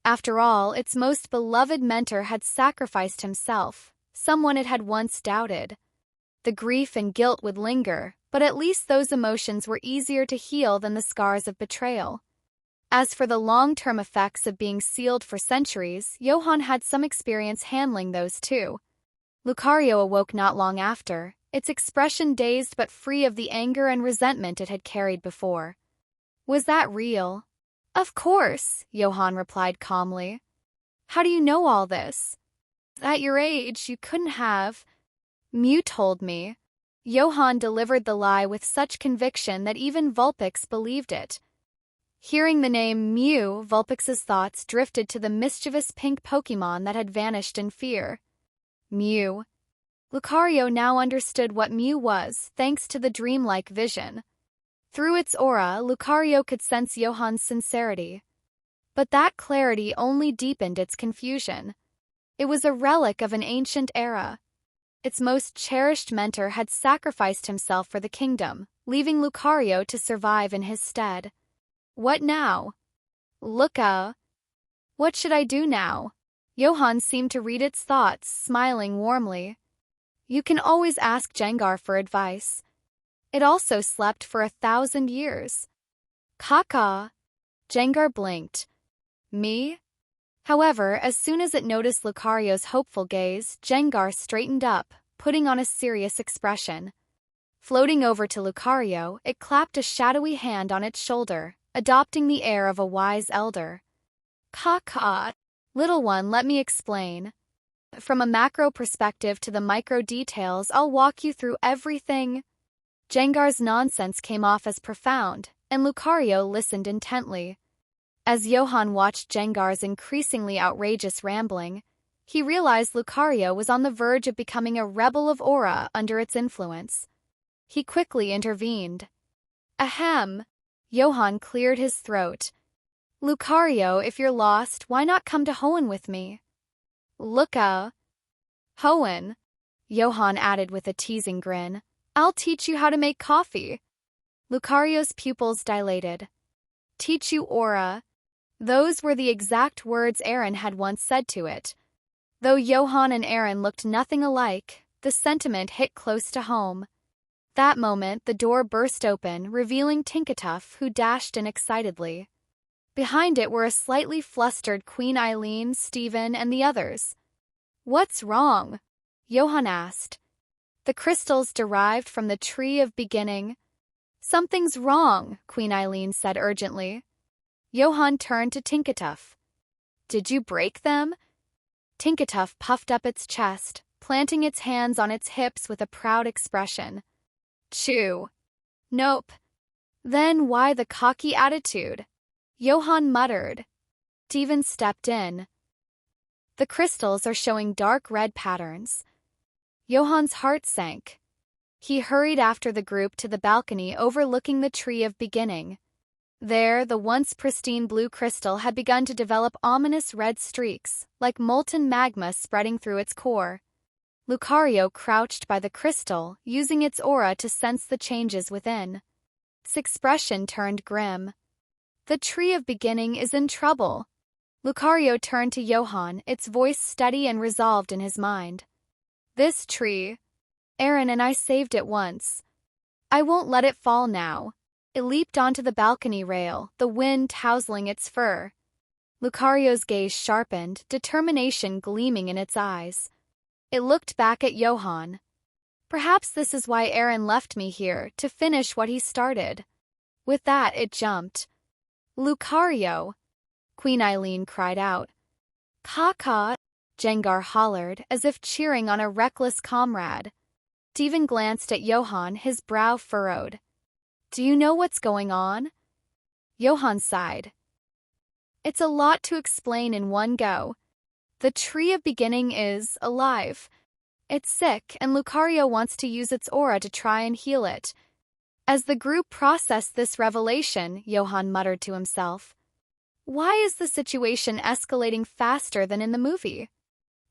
After all, its most beloved mentor had sacrificed himself, someone it had once doubted. The grief and guilt would linger, but at least those emotions were easier to heal than the scars of betrayal. As for the long-term effects of being sealed for centuries, Johan had some experience handling those too. Lucario awoke not long after, its expression dazed but free of the anger and resentment it had carried before. Was that real? Of course, Johan replied calmly. How do you know all this? At your age, you couldn't have. Mew told me. Johan delivered the lie with such conviction that even Vulpix believed it. Hearing the name Mew, Vulpix's thoughts drifted to the mischievous pink Pokémon that had vanished in fear. Mew. Lucario now understood what Mew was, thanks to the dreamlike vision. Through its aura, Lucario could sense Johan's sincerity. But that clarity only deepened its confusion. It was a relic of an ancient era. Its most cherished mentor had sacrificed himself for the kingdom, leaving Lucario to survive in his stead. What now? Luca. What should I do now? Johan seemed to read its thoughts, smiling warmly. You can always ask Jengar for advice. It also slept for 1,000 years. Caca. Jengar blinked. Me? However, as soon as it noticed Lucario's hopeful gaze, Jengar straightened up, putting on a serious expression. Floating over to Lucario, it clapped a shadowy hand on its shoulder, adopting the air of a wise elder. Caca. Little one, let me explain. From a macro perspective to the micro details, I'll walk you through everything. Jengar's nonsense came off as profound, and Lucario listened intently. As Johan watched Jengar's increasingly outrageous rambling, he realized Lucario was on the verge of becoming a rebel of aura under its influence. He quickly intervened. Ahem. Johan cleared his throat. Lucario, if you're lost, why not come to Hoenn with me? Luca. Hoenn. Johan added with a teasing grin. I'll teach you how to make coffee. Lucario's pupils dilated. Teach you aura. Those were the exact words Aaron had once said to it. Though Johan and Aaron looked nothing alike, the sentiment hit close to home. That moment, the door burst open, revealing Tinkatuff, who dashed in excitedly. Behind it were a slightly flustered Queen Eileen, Steven, and the others. What's wrong? Johan asked. The crystals derived from the Tree of Beginning. Something's wrong, Queen Eileen said urgently. Johan turned to Tinkatuff. Did you break them? Tinkatuff puffed up its chest, planting its hands on its hips with a proud expression. Chew. Nope. Then why the cocky attitude? Johan muttered. Steven stepped in. The crystals are showing dark red patterns. Johan's heart sank. He hurried after the group to the balcony overlooking the Tree of Beginning. There, the once pristine blue crystal had begun to develop ominous red streaks, like molten magma spreading through its core. Lucario crouched by the crystal, using its aura to sense the changes within. Its expression turned grim. The Tree of Beginning is in trouble. Lucario turned to Johan, its voice steady and resolved in his mind. This tree. Aaron and I saved it once. I won't let it fall now. It leaped onto the balcony rail, the wind tousling its fur. Lucario's gaze sharpened, determination gleaming in its eyes. It looked back at Johan. Perhaps this is why Aaron left me here, to finish what he started. With that, it jumped. Lucario! Queen Eileen cried out. Caca! Jengar hollered, as if cheering on a reckless comrade. Steven glanced at Johan, his brow furrowed. Do you know what's going on? Johan sighed. It's a lot to explain in one go. The Tree of Beginning is alive. It's sick, and Lucario wants to use its aura to try and heal it. As the group processed this revelation, Johan muttered to himself, why is the situation escalating faster than in the movie?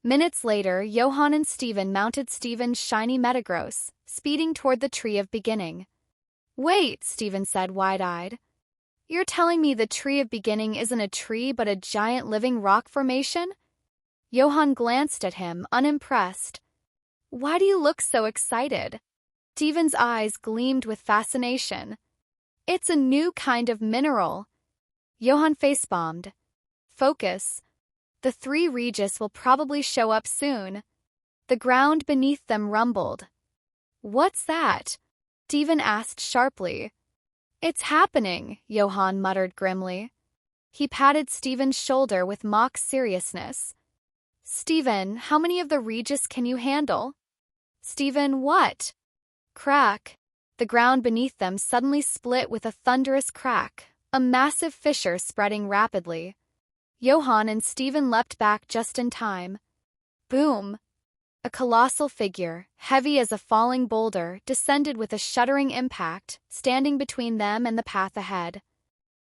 Minutes later, Johan and Steven mounted Steven's shiny Metagross, speeding toward the Tree of Beginning. Wait, Steven said wide-eyed. You're telling me the Tree of Beginning isn't a tree but a giant living rock formation? Johan glanced at him, unimpressed. Why do you look so excited? Steven's eyes gleamed with fascination. It's a new kind of mineral. Johan face-bombed. Focus. The 3 Regis will probably show up soon. The ground beneath them rumbled. "What's that?" Devon asked sharply. "It's happening," Johan muttered grimly. He patted Stephen's shoulder with mock seriousness. "Stephen, how many of the Regis can you handle?" "Stephen, what?" Crack. The ground beneath them suddenly split with a thunderous crack, a massive fissure spreading rapidly. Johan and Stephen leapt back just in time. Boom! A colossal figure, heavy as a falling boulder, descended with a shuddering impact, standing between them and the path ahead.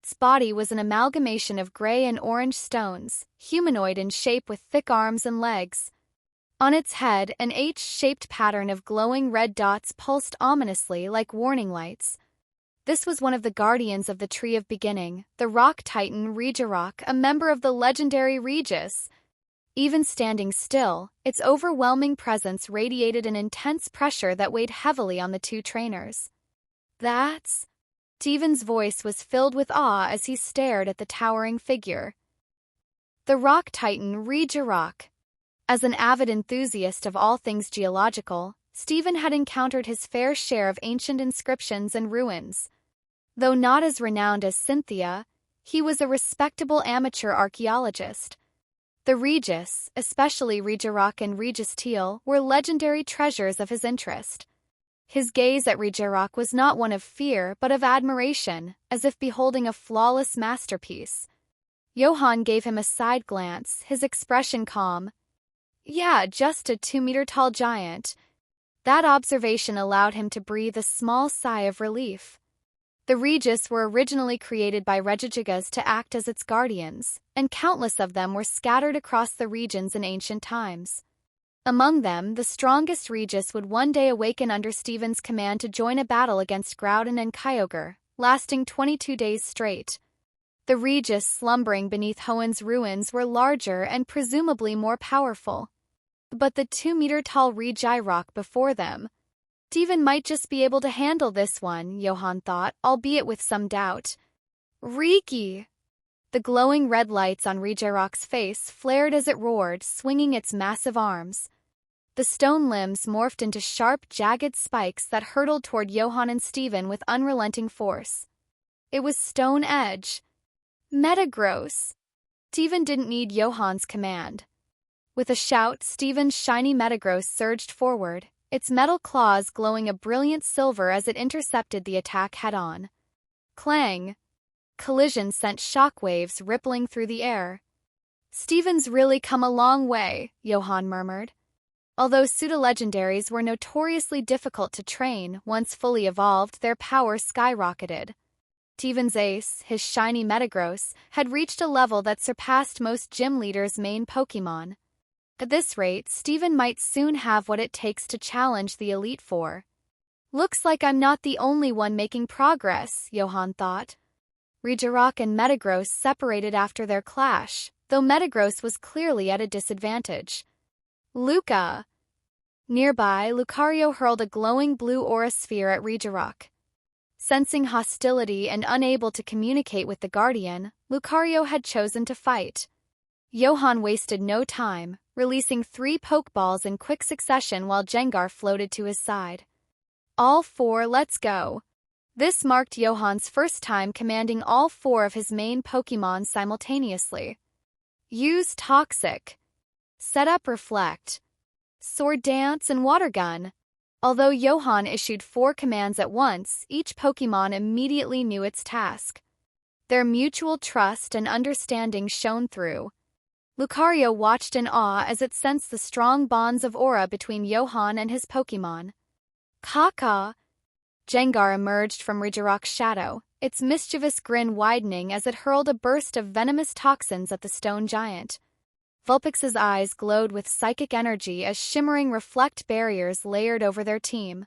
Its body was an amalgamation of gray and orange stones, humanoid in shape with thick arms and legs. On its head, an H-shaped pattern of glowing red dots pulsed ominously like warning lights. This was one of the guardians of the Tree of Beginning, the rock titan Regirock, a member of the legendary Regis. Even standing still, its overwhelming presence radiated an intense pressure that weighed heavily on the two trainers. "That's..." Devon's voice was filled with awe as he stared at the towering figure. The rock titan Regirock. As an avid enthusiast of all things geological, Stephen had encountered his fair share of ancient inscriptions and ruins. Though not as renowned as Cynthia, he was a respectable amateur archaeologist. The Regis, especially Regirock and Regis Teal, were legendary treasures of his interest. His gaze at Regirock was not one of fear but of admiration, as if beholding a flawless masterpiece. Johan gave him a side glance, his expression calm. "Yeah, just a 2-meter-tall giant." That observation allowed him to breathe a small sigh of relief. The Regis were originally created by Regigigas to act as its guardians, and countless of them were scattered across the regions in ancient times. Among them, the strongest Regis would one day awaken under Stephen's command to join a battle against Groudon and Kyogre, lasting 22 days straight. The Regis slumbering beneath Hoenn's ruins were larger and presumably more powerful. But the 2-meter-tall Regirock before them... Devon might just be able to handle this one, Johan thought, albeit with some doubt. "Riki!" The glowing red lights on Regirock's face flared as it roared, swinging its massive arms. The stone limbs morphed into sharp, jagged spikes that hurtled toward Johan and Stephen with unrelenting force. It was Stone Edge. Metagross! Stephen didn't need Johan's command. With a shout, Stephen's shiny Metagross surged forward, its metal claws glowing a brilliant silver as it intercepted the attack head-on. Clang! Collision sent shockwaves rippling through the air. "Stephen's really come a long way," Johan murmured. Although pseudo-legendaries were notoriously difficult to train, once fully evolved, their power skyrocketed. Stephen's ace, his shiny Metagross, had reached a level that surpassed most gym leaders' main Pokémon. At this rate, Stephen might soon have what it takes to challenge the Elite Four. "Looks like I'm not the only one making progress," Johan thought. Regirock and Metagross separated after their clash, though Metagross was clearly at a disadvantage. "Luca!" Nearby, Lucario hurled a glowing blue aura sphere at Regirock. Sensing hostility and unable to communicate with the Guardian, Lucario had chosen to fight. Johan wasted no time, releasing 3 Pokeballs in quick succession while Jengar floated to his side. "All 4, let's go." This marked Johan's first time commanding all 4 of his main Pokémon simultaneously. Use Toxic. Set up Reflect. Sword Dance and Water Gun. Although Johan issued 4 commands at once, each Pokémon immediately knew its task. Their mutual trust and understanding shone through. Lucario watched in awe as it sensed the strong bonds of aura between Johan and his Pokémon. "Caca!" Jengar emerged from Regirock's shadow, its mischievous grin widening as it hurled a burst of venomous toxins at the stone giant. Vulpix's eyes glowed with psychic energy as shimmering reflect barriers layered over their team.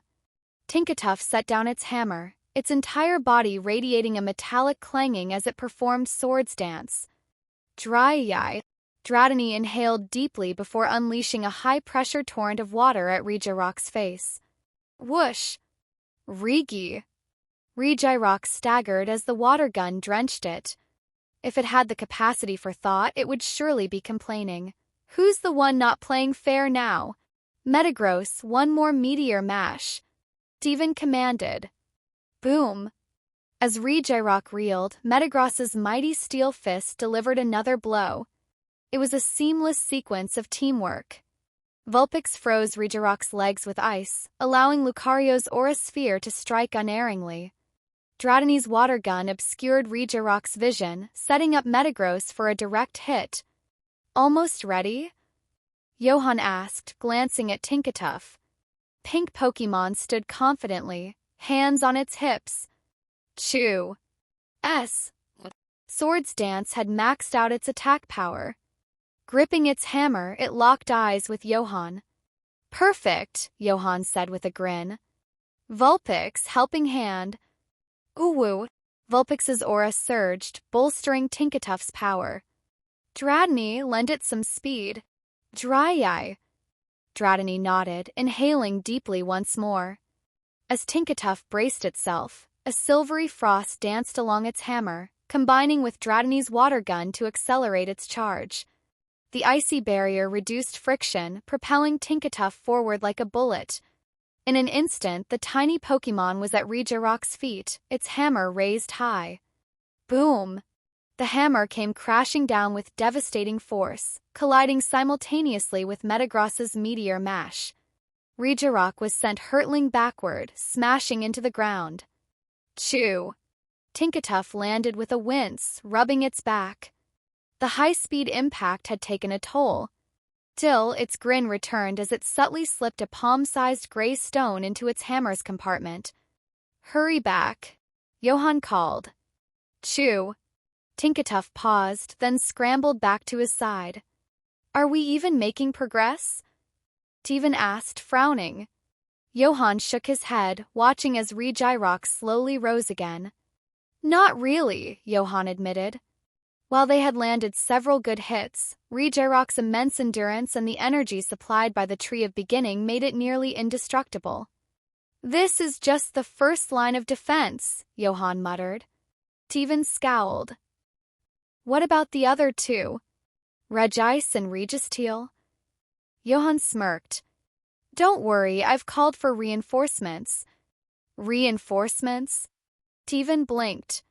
Tinkatuff set down its hammer, its entire body radiating a metallic clanging as it performed Swords Dance. Dry-eye! Dratini inhaled deeply before unleashing a high-pressure torrent of water at Regirock's face. Whoosh! Rigi! Regirock staggered as the water gun drenched it. If it had the capacity for thought, it would surely be complaining. "Who's the one not playing fair now?" Metagross, one more meteor mash. Devon commanded. Boom. As Regirock reeled, Metagross's mighty steel fist delivered another blow. It was a seamless sequence of teamwork. Vulpix froze Regirock's legs with ice, allowing Lucario's aura sphere to strike unerringly. Dratini's water gun obscured Regirock's vision, setting up Metagross for a direct hit. Almost ready? Johan asked, glancing at Tinkatuff. Pink Pokémon stood confidently, hands on its hips. Chew. Swords Dance had maxed out its attack power. Gripping its hammer, it locked eyes with Johan. Perfect, Johan said with a grin. Vulpix, helping hand. Ooh. Vulpix's aura surged, bolstering Tinkatuff's power. Dratini, lend it some speed. Dry-eye. Dratini nodded, inhaling deeply once more. As Tinkatuff braced itself, a silvery frost danced along its hammer, combining with Dratini's water gun to accelerate its charge. The icy barrier reduced friction, propelling Tinkatuff forward like a bullet. In an instant, the tiny Pokémon was at Regirock's feet, its hammer raised high. Boom! The hammer came crashing down with devastating force, colliding simultaneously with Metagross's meteor mash. Regirock was sent hurtling backward, smashing into the ground. Chew! Tinkatuff landed with a wince, rubbing its back. The high-speed impact had taken a toll. Still, its grin returned as it subtly slipped a palm-sized gray stone into its hammer's compartment. Hurry back, Johan called. Chew! Tinkatuff paused, then scrambled back to his side. Are we even making progress? Devon asked, frowning. Johan shook his head, watching as Regirock slowly rose again. Not really, Johan admitted. While they had landed several good hits, Regirock's immense endurance and the energy supplied by the Tree of Beginning made it nearly indestructible. This is just the first line of defense, Johan muttered. Devon scowled. What about the other two? Regice and Registeel? Johan smirked. Don't worry, I've called for reinforcements. Reinforcements? Devon blinked.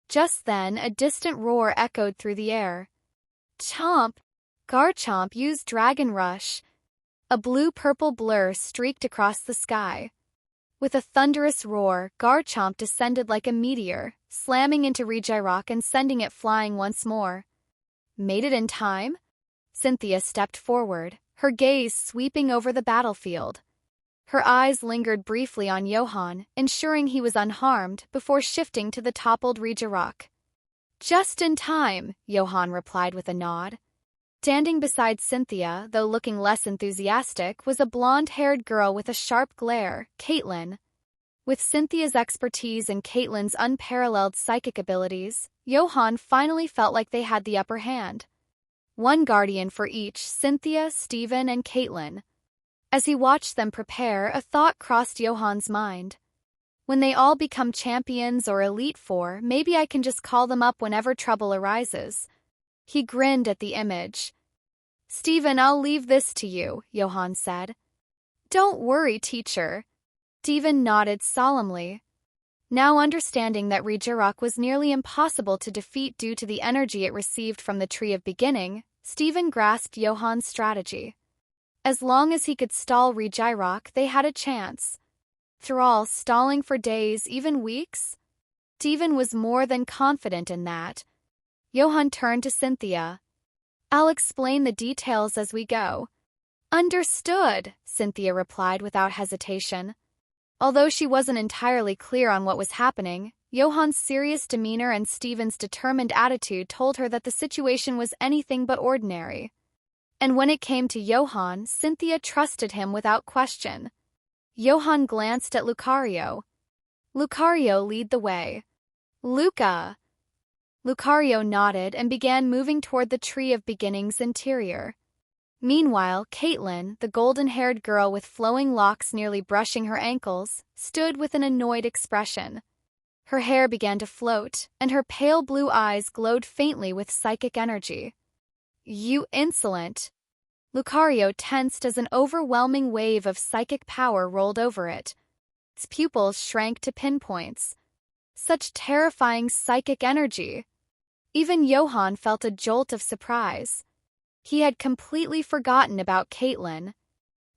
Just then, a distant roar echoed through the air. Chomp! Garchomp used Dragon Rush. A blue-purple blur streaked across the sky. With a thunderous roar, Garchomp descended like a meteor, slamming into Regirock and sending it flying once more. Made it in time? Cynthia stepped forward, her gaze sweeping over the battlefield. Her eyes lingered briefly on Johan, ensuring he was unharmed before shifting to the toppled Regirock. Just in time, Johan replied with a nod. Standing beside Cynthia, though looking less enthusiastic, was a blonde-haired girl with a sharp glare, Caitlin. With Cynthia's expertise and Caitlin's unparalleled psychic abilities, Johan finally felt like they had the upper hand. One guardian for each, Cynthia, Steven, and Caitlin. As he watched them prepare, a thought crossed Johan's mind. When they all become champions or Elite Four, maybe I can just call them up whenever trouble arises. He grinned at the image. Steven, I'll leave this to you, Johan said. Don't worry, teacher. Steven nodded solemnly. Now understanding that Regirock was nearly impossible to defeat due to the energy it received from the Tree of Beginning, Steven grasped Johan's strategy. As long as he could stall Regirock, they had a chance. Thrall stalling for days, even weeks? Steven was more than confident in that. Johan turned to Cynthia. I'll explain the details as we go. Understood, Cynthia replied without hesitation. Although she wasn't entirely clear on what was happening, Johan's serious demeanor and Steven's determined attitude told her that the situation was anything but ordinary. And when it came to Johan, Cynthia trusted him without question. Johan glanced at Lucario. Lucario lead the way. Luca! Lucario nodded and began moving toward the Tree of Beginning's interior. Meanwhile, Caitlin, the golden-haired girl with flowing locks nearly brushing her ankles, stood with an annoyed expression. Her hair began to float, and her pale blue eyes glowed faintly with psychic energy. You insolent! Lucario tensed as an overwhelming wave of psychic power rolled over it. Its pupils shrank to pinpoints. Such terrifying psychic energy. Even Johan felt a jolt of surprise. He had completely forgotten about Caitlin.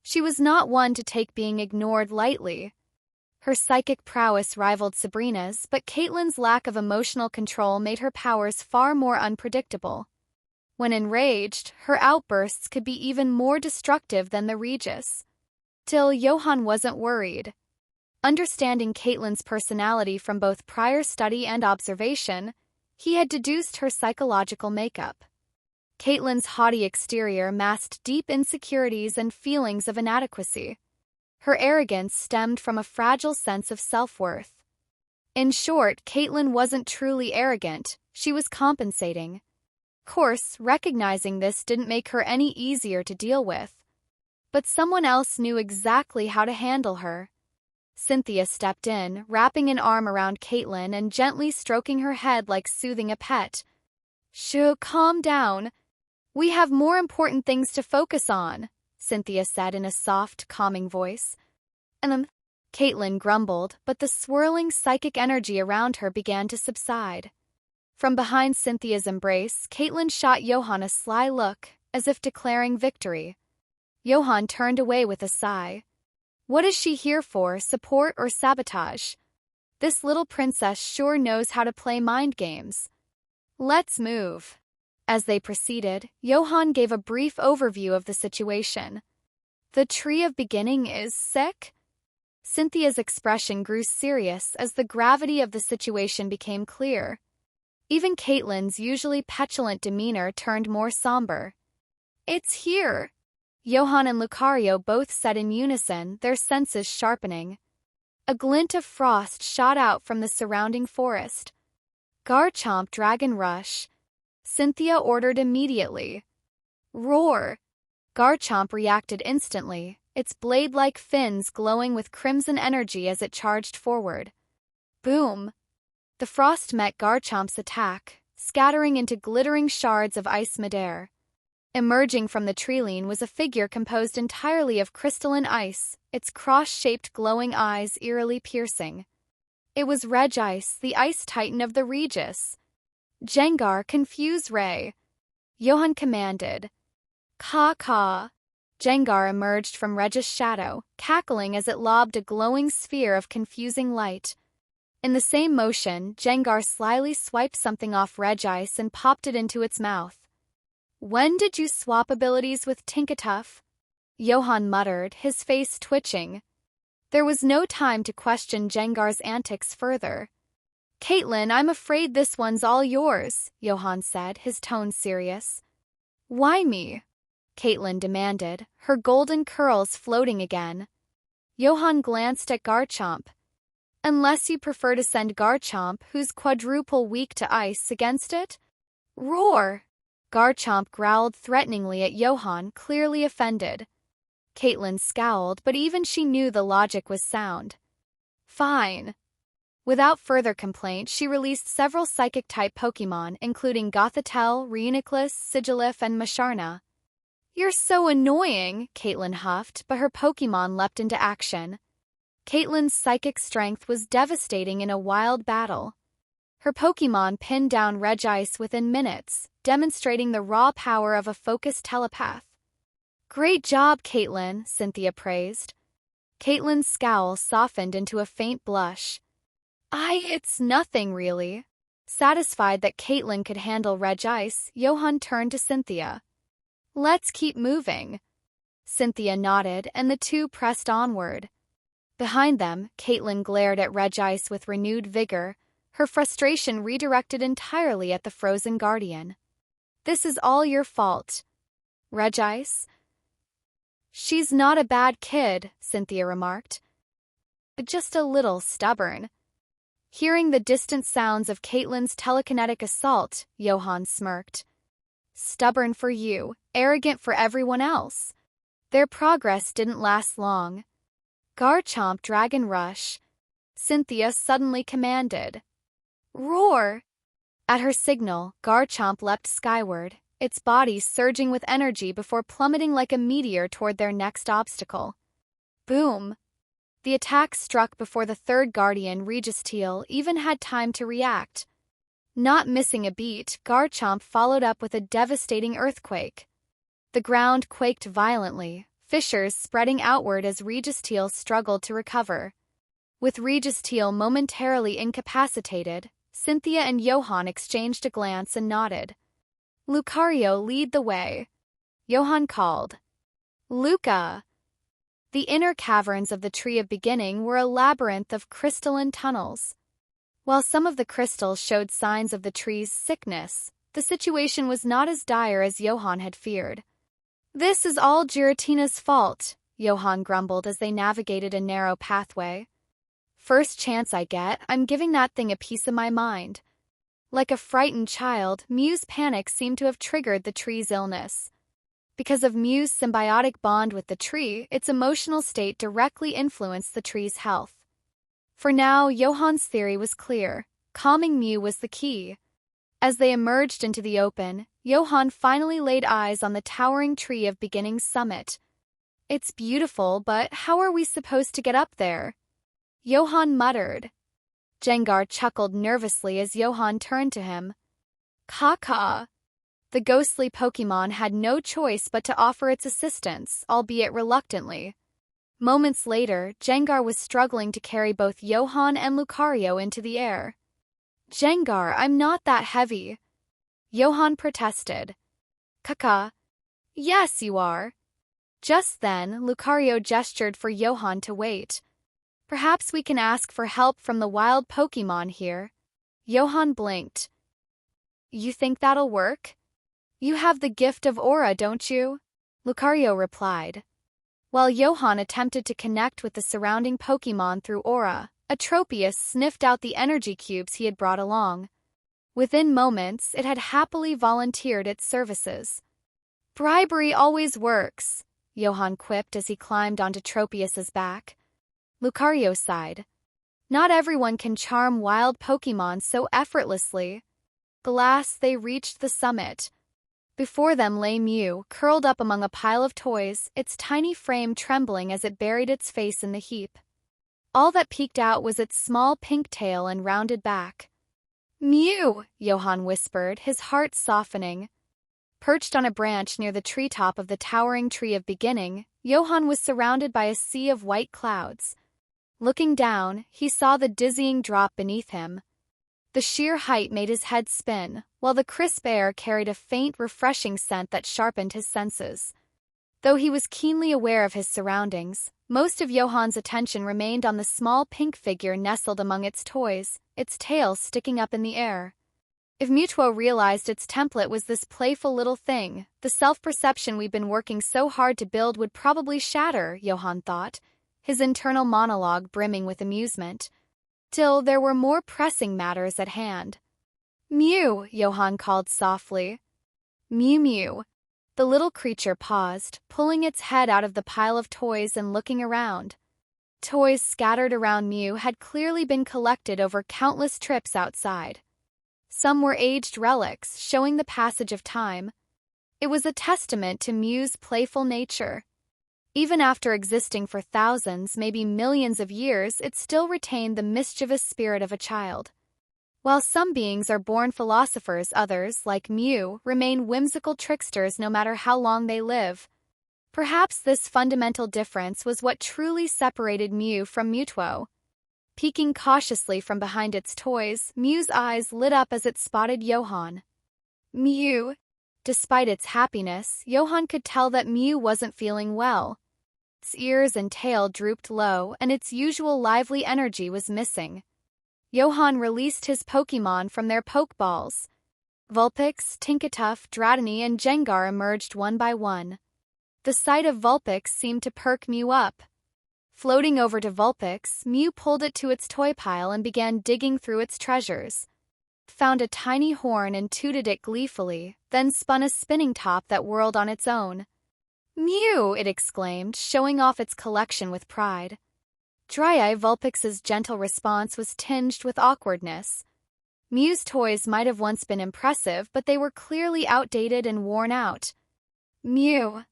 She was not one to take being ignored lightly. Her psychic prowess rivaled Sabrina's, but Caitlin's lack of emotional control made her powers far more unpredictable. When enraged, her outbursts could be even more destructive than the Regis. Still, Johan wasn't worried. Understanding Caitlin's personality from both prior study and observation, he had deduced her psychological makeup. Caitlin's haughty exterior masked deep insecurities and feelings of inadequacy. Her arrogance stemmed from a fragile sense of self-worth. In short, Caitlin wasn't truly arrogant, she was compensating. Of course, recognizing this didn't make her any easier to deal with. But someone else knew exactly how to handle her. Cynthia stepped in, wrapping an arm around Caitlin and gently stroking her head like soothing a pet. "Shh, calm down. We have more important things to focus on," Cynthia said in a soft, calming voice. Caitlin grumbled, but the swirling psychic energy around her began to subside. From behind Cynthia's embrace, Caitlin shot Johan a sly look, as if declaring victory. Johan turned away with a sigh. What is she here for, support or sabotage? This little princess sure knows how to play mind games. Let's move. As they proceeded, Johan gave a brief overview of the situation. The tree of beginning is sick? Cynthia's expression grew serious as the gravity of the situation became clear. Even Caitlin's usually petulant demeanor turned more somber. It's here. Johan and Lucario both said in unison, their senses sharpening. A glint of frost shot out from the surrounding forest. Garchomp Dragon Rush. Cynthia ordered immediately. Roar. Garchomp reacted instantly, its blade-like fins glowing with crimson energy as it charged forward. Boom. The frost met Garchomp's attack, scattering into glittering shards of ice midair. Emerging from the treeline was a figure composed entirely of crystalline ice, its cross-shaped glowing eyes eerily piercing. It was Regice, the ice titan of the Regis. Jengar, confuse Ray. Johan commanded. Caw. Jengar emerged from Regis' shadow, cackling as it lobbed a glowing sphere of confusing light. In the same motion, Jengar slyly swiped something off Regice and popped it into its mouth. When did you swap abilities with Tinkatuff? Johan muttered, his face twitching. There was no time to question Jengar's antics further. Caitlin, I'm afraid this one's all yours, Johan said, his tone serious. Why me? Caitlin demanded, her golden curls floating again. Johan glanced at Garchomp. Unless you prefer to send Garchomp, who's quadruple weak to ice, against it? Roar! Garchomp growled threateningly at Johan, clearly offended. Caitlin scowled, but even she knew the logic was sound. Fine. Without further complaint, she released several psychic-type Pokémon, including Gothitelle, Reuniclus, Sigilyph, and Masharna. You're so annoying, Caitlin huffed, but her Pokémon leapt into action. Caitlin's psychic strength was devastating in a wild battle. Her Pokémon pinned down Regice within minutes, demonstrating the raw power of a focused telepath. Great job, Caitlin, Cynthia praised. Caitlin's scowl softened into a faint blush. It's nothing really. Satisfied that Caitlin could handle Regice, Johan turned to Cynthia. Let's keep moving. Cynthia nodded, and the two pressed onward. Behind them, Caitlin glared at Regice with renewed vigor, her frustration redirected entirely at the frozen guardian. This is all your fault. Regice? She's not a bad kid, Cynthia remarked. Just a little stubborn. Hearing the distant sounds of Caitlin's telekinetic assault, Johan smirked. Stubborn for you, arrogant for everyone else. Their progress didn't last long. Garchomp Dragon Rush. Cynthia suddenly commanded. Roar! At her signal, Garchomp leapt skyward, its body surging with energy before plummeting like a meteor toward their next obstacle. Boom! The attack struck before the third guardian, Registeel, even had time to react. Not missing a beat, Garchomp followed up with a devastating earthquake. The ground quaked violently, fissures spreading outward as Registeel struggled to recover. With Registeel momentarily incapacitated, Cynthia and Johan exchanged a glance and nodded. Lucario, lead the way. Johan called. Luca! The inner caverns of the Tree of Beginning were a labyrinth of crystalline tunnels. While some of the crystals showed signs of the tree's sickness, the situation was not as dire as Johan had feared. This is all Giratina's fault, Johan grumbled as they navigated a narrow pathway. First chance I get, I'm giving that thing a piece of my mind. Like a frightened child, Mew's panic seemed to have triggered the tree's illness. Because of Mew's symbiotic bond with the tree, its emotional state directly influenced the tree's health. For now, Johan's theory was clear. Calming Mew was the key. As they emerged into the open, Johan finally laid eyes on the towering Tree of Beginning's summit. It's beautiful, but how are we supposed to get up there? Johan muttered. Jengar chuckled nervously as Johan turned to him. Caw. The ghostly Pokémon had no choice but to offer its assistance, albeit reluctantly. Moments later, Jengar was struggling to carry both Johan and Lucario into the air. Jengar, I'm not that heavy. Johan protested. Caw. Yes, you are. Just then, Lucario gestured for Johan to wait. Perhaps we can ask for help from the wild Pokémon here. Johan blinked. You think that'll work? You have the gift of aura, don't you? Lucario replied. While Johan attempted to connect with the surrounding Pokémon through aura, Atropius sniffed out the energy cubes he had brought along. Within moments, it had happily volunteered its services. Bribery always works, Johan quipped as he climbed onto Tropius's back. Lucario sighed. Not everyone can charm wild Pokémon so effortlessly. Alas, they reached the summit. Before them lay Mew, curled up among a pile of toys, its tiny frame trembling as it buried its face in the heap. All that peeked out was its small pink tail and rounded back. Mew, Johan whispered, his heart softening. Perched on a branch near the treetop of the towering Tree of Beginning, Johan was surrounded by a sea of white clouds. Looking down, he saw the dizzying drop beneath him. The sheer height made his head spin, while the crisp air carried a faint, refreshing scent that sharpened his senses. Though he was keenly aware of his surroundings, most of Johan's attention remained on the small pink figure nestled among its toys, its tail sticking up in the air. If Mewtwo realized its template was this playful little thing, the self-perception we've been working so hard to build would probably shatter, Johan thought, his internal monologue brimming with amusement. Till there were more pressing matters at hand. Mew, Johan called softly. Mew. The little creature paused, pulling its head out of the pile of toys and looking around. Toys scattered around Mew had clearly been collected over countless trips outside. Some were aged relics, showing the passage of time. It was a testament to Mew's playful nature. Even after existing for thousands, maybe millions of years, it still retained the mischievous spirit of a child. While some beings are born philosophers, others, like Mew, remain whimsical tricksters no matter how long they live. Perhaps this fundamental difference was what truly separated Mew from Mewtwo. Peeking cautiously from behind its toys, Mew's eyes lit up as it spotted Johan. Mew. Despite its happiness, Johan could tell that Mew wasn't feeling well. Its ears and tail drooped low, and its usual lively energy was missing. Johan released his Pokémon from their Pokeballs. Vulpix, Tinkatuff, Dratini, and Jengar emerged one by one. The sight of Vulpix seemed to perk Mew up. Floating over to Vulpix, Mew pulled it to its toy pile and began digging through its treasures. Found a tiny horn and tooted it gleefully, then spun a spinning top that whirled on its own. Mew! It exclaimed, showing off its collection with pride. Dry-Eye Vulpix's gentle response was tinged with awkwardness. Mew's toys might have once been impressive, but they were clearly outdated and worn out. Mew.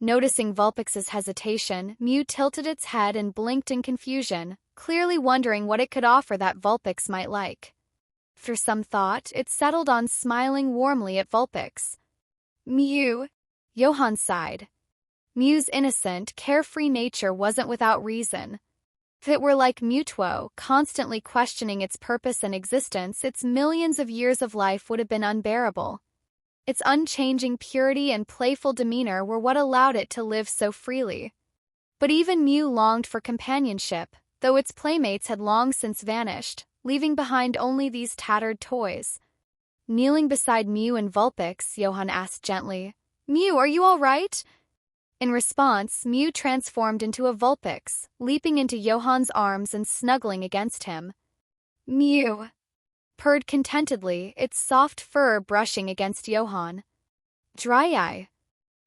Noticing Vulpix's hesitation, Mew tilted its head and blinked in confusion, clearly wondering what it could offer that Vulpix might like. After some thought, it settled on smiling warmly at Vulpix. Mew. Johan sighed. Mew's innocent, carefree nature wasn't without reason. If it were like Mewtwo, constantly questioning its purpose and existence, its millions of years of life would have been unbearable. Its unchanging purity and playful demeanor were what allowed it to live so freely. But even Mew longed for companionship, though its playmates had long since vanished, leaving behind only these tattered toys. Kneeling beside Mew and Vulpix, Johan asked gently, "Mew, are you all right?" In response, Mew transformed into a Vulpix, leaping into Johan's arms and snuggling against him. Mew purred contentedly, its soft fur brushing against Johan. Dry eye.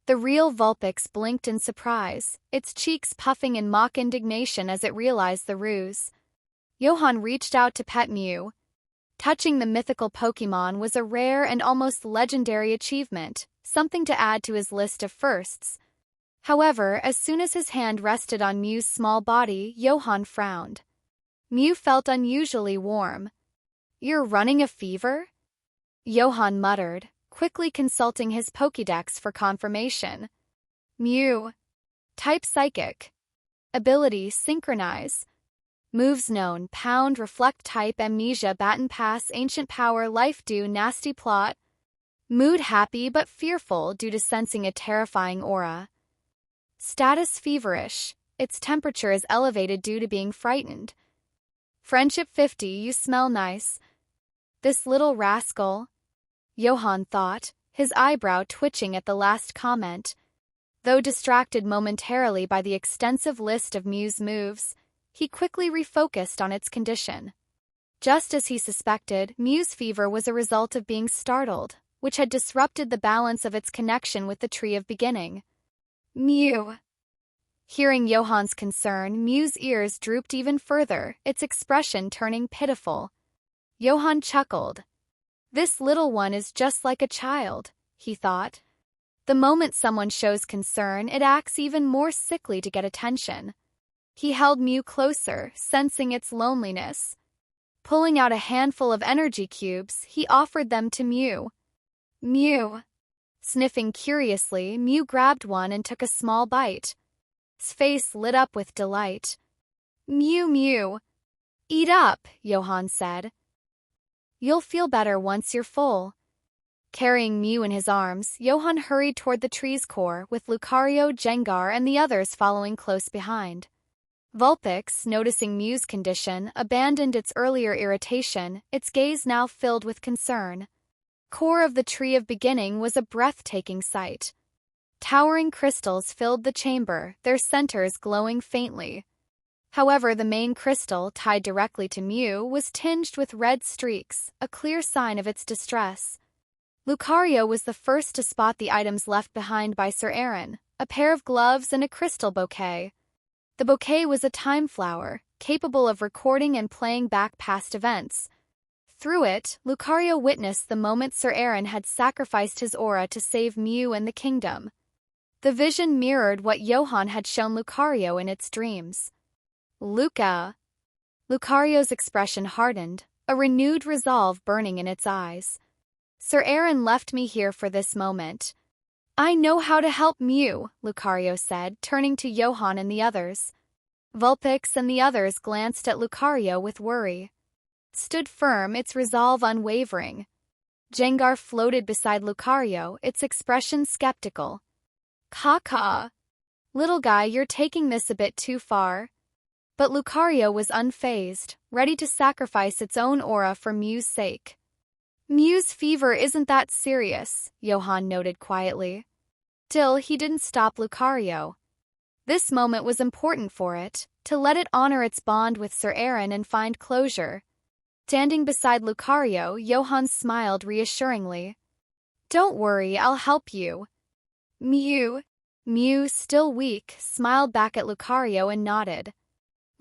The real Vulpix blinked in surprise, its cheeks puffing in mock indignation as it realized the ruse. Johan reached out to pet Mew. Touching the mythical Pokémon was a rare and almost legendary achievement, something to add to his list of firsts. However, as soon as his hand rested on Mew's small body, Johan frowned. Mew felt unusually warm. "You're running a fever?" Johan muttered, quickly consulting his Pokédex for confirmation. Mew. Type Psychic. Ability Synchronize. Moves known: Pound, Reflect Type, Amnesia, Baton Pass, Ancient Power, Life Dew, Nasty Plot. Mood happy but fearful due to sensing a terrifying aura. Status feverish. Its temperature is elevated due to being frightened. Friendship 50, you smell nice. This little rascal, Johan thought, his eyebrow twitching at the last comment. Though distracted momentarily by the extensive list of Mew's moves, he quickly refocused on its condition. Just as he suspected, Mew's fever was a result of being startled, which had disrupted the balance of its connection with the Tree of Beginning. Mew. Hearing Johan's concern, Mew's ears drooped even further, its expression turning pitiful. Johan chuckled. This little one is just like a child, he thought. The moment someone shows concern, it acts even more sickly to get attention. He held Mew closer, sensing its loneliness. Pulling out a handful of energy cubes, he offered them to Mew. Mew. Sniffing curiously, Mew grabbed one and took a small bite. His face lit up with delight. Mew, Mew. Eat up, Johan said. You'll feel better once you're full. Carrying Mew in his arms, Johan hurried toward the tree's core, with Lucario, Jengar, and the others following close behind. Vulpix, noticing Mew's condition, abandoned its earlier irritation, its gaze now filled with concern. Core of the Tree of Beginning was a breathtaking sight. Towering crystals filled the chamber, their centers glowing faintly. However, the main crystal, tied directly to Mew, was tinged with red streaks, a clear sign of its distress. Lucario was the first to spot the items left behind by Sir Aaron, a pair of gloves and a crystal bouquet. The bouquet was a time flower, capable of recording and playing back past events. Through it, Lucario witnessed the moment Sir Aaron had sacrificed his aura to save Mew and the kingdom. The vision mirrored what Johan had shown Lucario in its dreams. Lucario's expression hardened, a renewed resolve burning in its eyes. Sir Aaron left me here for this moment. I know how to help Mew, Lucario said, turning to Johan and the others. Vulpix and the others glanced at Lucario with worry. Stood firm, its resolve unwavering. Jengar floated beside Lucario, its expression skeptical. Caw. Little guy, you're taking this a bit too far. But Lucario was unfazed, ready to sacrifice its own aura for Mew's sake. Mew's fever isn't that serious, Johan noted quietly. Still, he didn't stop Lucario. This moment was important for it, to let it honor its bond with Sir Aaron and find closure. Standing beside Lucario, Johan smiled reassuringly. Don't worry, I'll help you. Mew, still weak, smiled back at Lucario and nodded.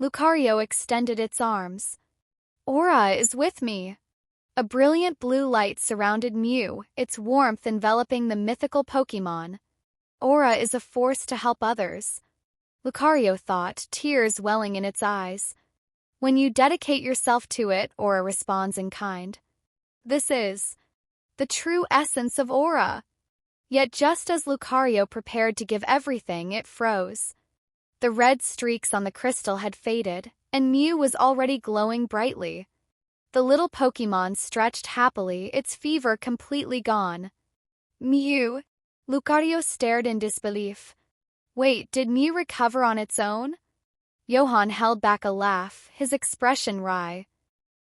Lucario extended its arms. Aura is with me. A brilliant blue light surrounded Mew, its warmth enveloping the mythical Pokémon. Aura is a force to help others, Lucario thought, tears welling in its eyes. When you dedicate yourself to it, Aura responds in kind. This is the true essence of Aura. Yet just as Lucario prepared to give everything, it froze. The red streaks on the crystal had faded, and Mew was already glowing brightly. The little Pokémon stretched happily, its fever completely gone. Mew! Lucario stared in disbelief. Wait, did Mew recover on its own? Johan held back a laugh, his expression wry.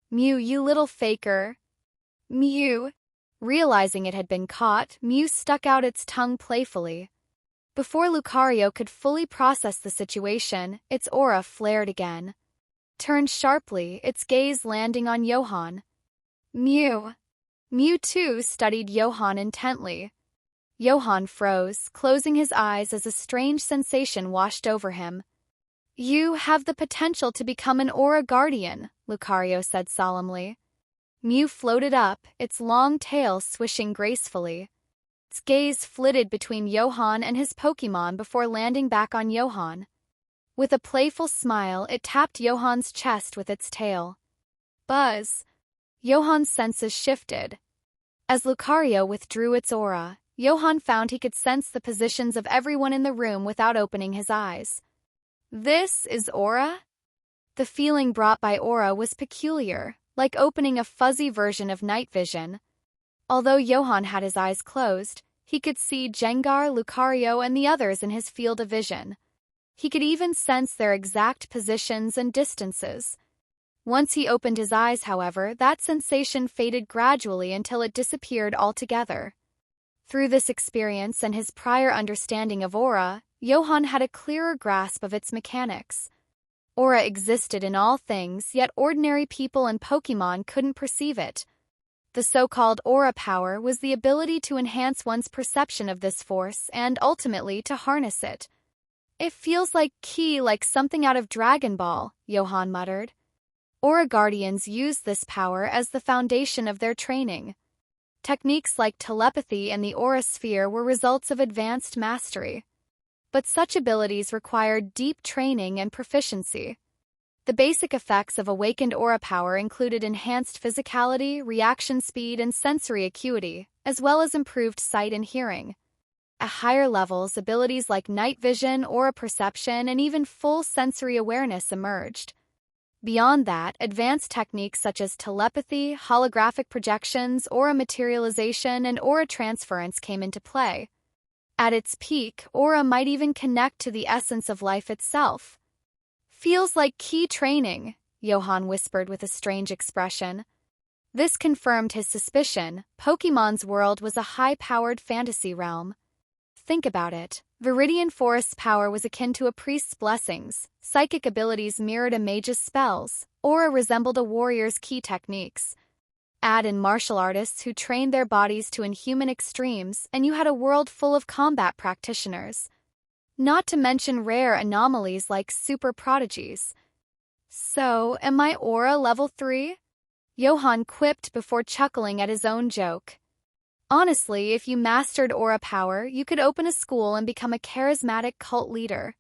Mew, you little faker. Mew! Realizing it had been caught, Mew stuck out its tongue playfully. Before Lucario could fully process the situation, its aura flared again. Turned sharply, its gaze landing on Johan. Mew! Mewtwo studied Johan intently. Johan froze, closing his eyes as a strange sensation washed over him. You have the potential to become an Aura Guardian, Lucario said solemnly. Mew floated up, its long tail swishing gracefully. Its gaze flitted between Johan and his Pokémon before landing back on Johan. With a playful smile, it tapped Johan's chest with its tail. Buzz! Johan's senses shifted. As Lucario withdrew its aura, Johan found he could sense the positions of everyone in the room without opening his eyes. This is Aura? The feeling brought by Aura was peculiar, like opening a fuzzy version of night vision. Although Johan had his eyes closed, he could see Jengar, Lucario, and the others in his field of vision. He could even sense their exact positions and distances. Once he opened his eyes, however, that sensation faded gradually until it disappeared altogether. Through this experience and his prior understanding of Aura, Johan had a clearer grasp of its mechanics. Aura existed in all things, yet ordinary people and Pokémon couldn't perceive it. The so-called Aura power was the ability to enhance one's perception of this force and, ultimately, to harness it. It feels like Ki, like something out of Dragon Ball, Johan muttered. Aura Guardians use this power as the foundation of their training. Techniques like telepathy and the Aura Sphere were results of advanced mastery. But such abilities required deep training and proficiency. The basic effects of awakened aura power included enhanced physicality, reaction speed, and sensory acuity, as well as improved sight and hearing. At higher levels, abilities like night vision, aura perception, and even full sensory awareness emerged. Beyond that, advanced techniques such as telepathy, holographic projections, aura materialization, and aura transference came into play. At its peak, aura might even connect to the essence of life itself. Feels like Ki training, Johan whispered with a strange expression. This confirmed his suspicion. Pokemon's world was a high-powered fantasy realm. Think about it. Viridian Forest's power was akin to a priest's blessings, psychic abilities mirrored a mage's spells, aura resembled a warrior's Ki techniques. Add in martial artists who trained their bodies to inhuman extremes, and you had a world full of combat practitioners. Not to mention rare anomalies like super prodigies. So, am I Aura level 3? Johan quipped before chuckling at his own joke. Honestly, if you mastered aura power, you could open a school and become a charismatic cult leader.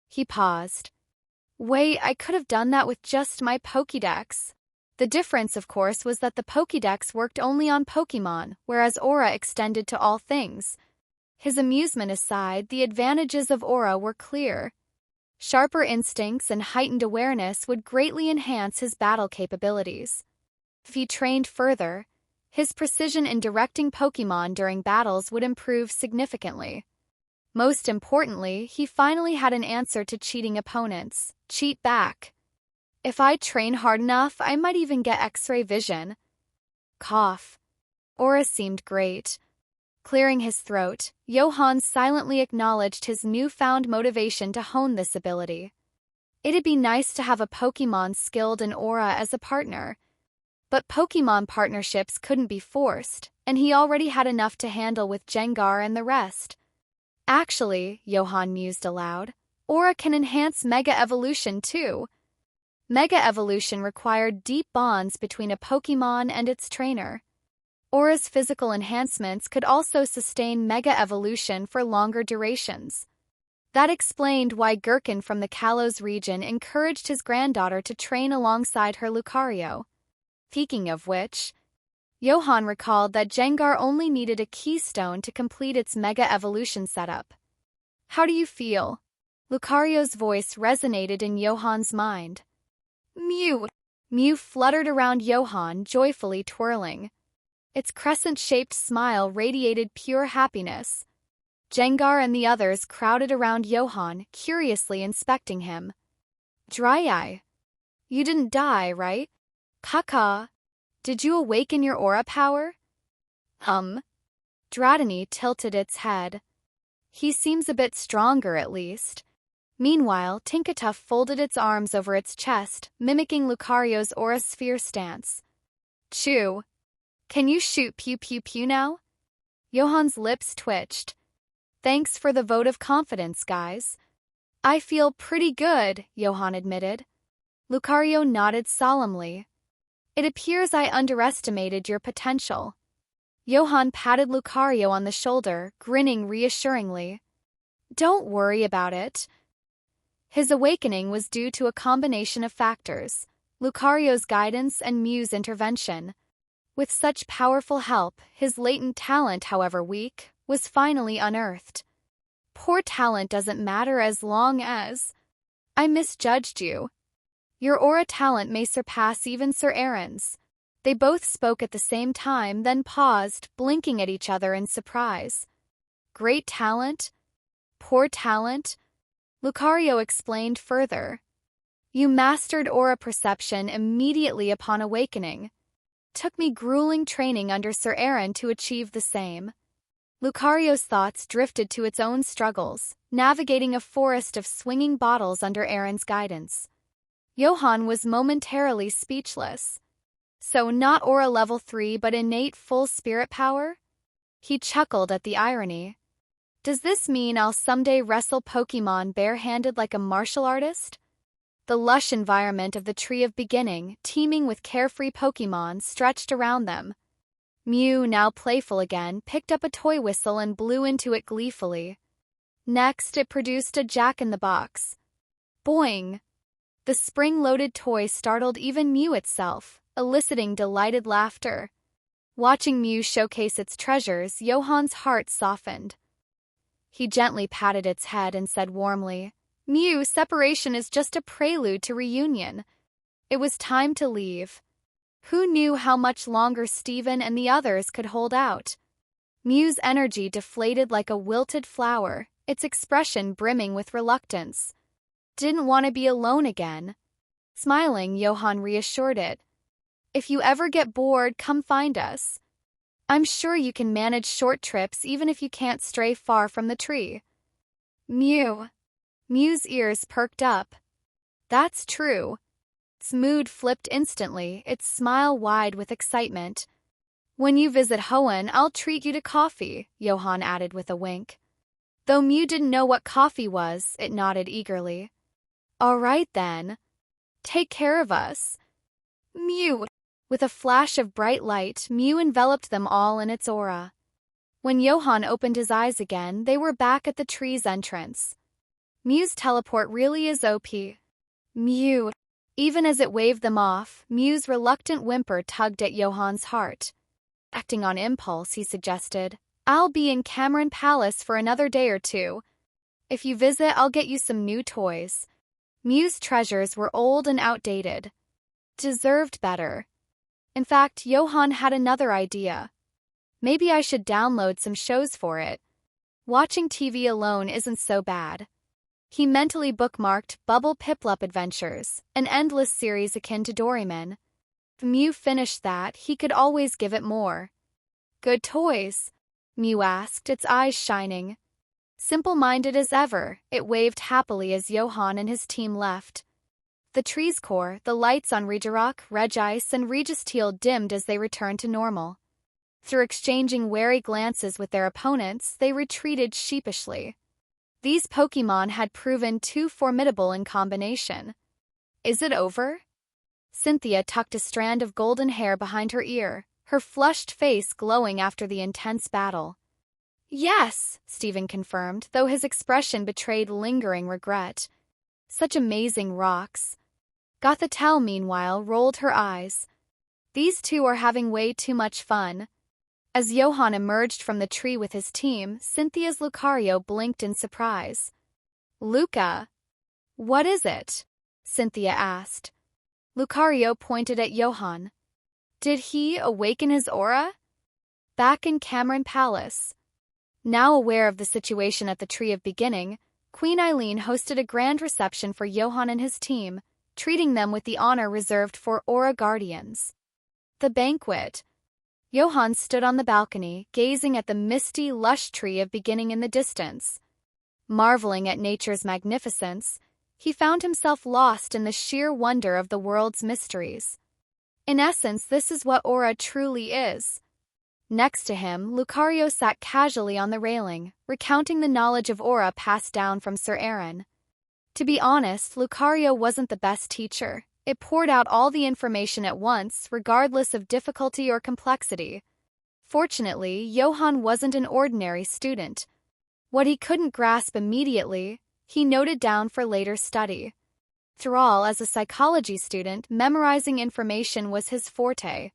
He paused. Wait, I could have done that with just my Pokédex. The difference, of course, was that the Pokédex worked only on Pokémon, whereas aura extended to all things. His amusement aside, the advantages of aura were clear. Sharper instincts and heightened awareness would greatly enhance his battle capabilities. If he trained further, his precision in directing Pokémon during battles would improve significantly. Most importantly, he finally had an answer to cheating opponents. Cheat back. If I train hard enough, I might even get X-ray vision. Cough. Aura seemed great. Clearing his throat, Johan silently acknowledged his newfound motivation to hone this ability. It'd be nice to have a Pokémon skilled in aura as a partner. But Pokémon partnerships couldn't be forced, and he already had enough to handle with Jengar and the rest. Actually, Johan mused aloud, aura can enhance Mega Evolution too. Mega evolution required deep bonds between a Pokémon and its trainer. Aura's physical enhancements could also sustain mega evolution for longer durations. That explained why Gherkin from the Kalos region encouraged his granddaughter to train alongside her Lucario. Speaking of which, Johan recalled that Jengar only needed a keystone to complete its mega evolution setup. How do you feel? Lucario's voice resonated in Johan's mind. Mew! Mew fluttered around Johan, joyfully twirling. Its crescent-shaped smile radiated pure happiness. Jengar and the others crowded around Johan, curiously inspecting him. Dry-eye. You didn't die, right? Caca. Did you awaken your aura power? Dratini tilted its head. He seems a bit stronger, at least. Meanwhile, Tinkatuff folded its arms over its chest, mimicking Lucario's aura sphere stance. Chew. Can you shoot pew-pew-pew now? Johan's lips twitched. Thanks for the vote of confidence, guys. I feel pretty good, Johan admitted. Lucario nodded solemnly. It appears I underestimated your potential. Johan patted Lucario on the shoulder, grinning reassuringly. Don't worry about it. His awakening was due to a combination of factors, Lucario's guidance and Mew's intervention. With such powerful help, his latent talent, however weak, was finally unearthed. Poor talent doesn't matter as long as... I misjudged you. Your aura talent may surpass even Sir Aaron's. They both spoke at the same time, then paused, blinking at each other in surprise. Great talent? Poor talent? Lucario explained further. You mastered aura perception immediately upon awakening. Took me grueling training under Sir Aaron to achieve the same. Lucario's thoughts drifted to its own struggles, navigating a forest of swinging bottles under Aaron's guidance. Johan was momentarily speechless. So not aura level 3 but innate full spirit power? He chuckled at the irony. Does this mean I'll someday wrestle Pokémon barehanded like a martial artist? The lush environment of the Tree of Beginning, teeming with carefree Pokémon, stretched around them. Mew, now playful again, picked up a toy whistle and blew into it gleefully. Next, it produced a jack-in-the-box. Boing! The spring-loaded toy startled even Mew itself, eliciting delighted laughter. Watching Mew showcase its treasures, Johan's heart softened. He gently patted its head and said warmly, Mew, separation is just a prelude to reunion. It was time to leave. Who knew how much longer Steven and the others could hold out? Mew's energy deflated like a wilted flower, its expression brimming with reluctance. Didn't want to be alone again. Smiling, Johan reassured it. If you ever get bored, come find us. I'm sure you can manage short trips even if you can't stray far from the tree. Mew. Mew's ears perked up. That's true. Its mood flipped instantly, its smile wide with excitement. When you visit Hoenn, I'll treat you to coffee, Johan added with a wink. Though Mew didn't know what coffee was, it nodded eagerly. All right then. Take care of us. Mew. With a flash of bright light, Mew enveloped them all in its aura. When Johan opened his eyes again, they were back at the tree's entrance. Mew's teleport really is OP. Mew. Even as it waved them off, Mew's reluctant whimper tugged at Johan's heart. Acting on impulse, he suggested, I'll be in Cameron Palace for another day or two. If you visit, I'll get you some new toys. Mew's treasures were old and outdated. Deserved better. In fact, Johan had another idea. Maybe I should download some shows for it. Watching TV alone isn't so bad. He mentally bookmarked Bubble Piplup Adventures, an endless series akin to Doraemon. If Mew finished that, he could always give it more. Good toys? Mew asked, its eyes shining. Simple-minded as ever, it waved happily as Johan and his team left. The tree's core, the lights on Regirock, Regice, and Registeel dimmed as they returned to normal. Through exchanging wary glances with their opponents, they retreated sheepishly. These Pokémon had proven too formidable in combination. Is it over? Cynthia tucked a strand of golden hair behind her ear, her flushed face glowing after the intense battle. Yes, Stephen confirmed, though his expression betrayed lingering regret. Such amazing rocks. Gothitelle, meanwhile, rolled her eyes. These two are having way too much fun. As Johan emerged from the tree with his team, Cynthia's Lucario blinked in surprise. Luca? What is it? Cynthia asked. Lucario pointed at Johan. Did he awaken his aura? Back in Cameron Palace. Now aware of the situation at the Tree of Beginning, Queen Eileen hosted a grand reception for Johan and his team, treating them with the honor reserved for Aura Guardians. The banquet. Johan stood on the balcony, gazing at the misty, lush Tree of Beginning in the distance. Marveling at nature's magnificence, he found himself lost in the sheer wonder of the world's mysteries. In essence, this is what Aura truly is. Next to him, Lucario sat casually on the railing, recounting the knowledge of Aura passed down from Sir Aaron. To be honest, Lucario wasn't the best teacher. It poured out all the information at once, regardless of difficulty or complexity. Fortunately, Johan wasn't an ordinary student. What he couldn't grasp immediately, he noted down for later study. After all, as a psychology student, memorizing information was his forte.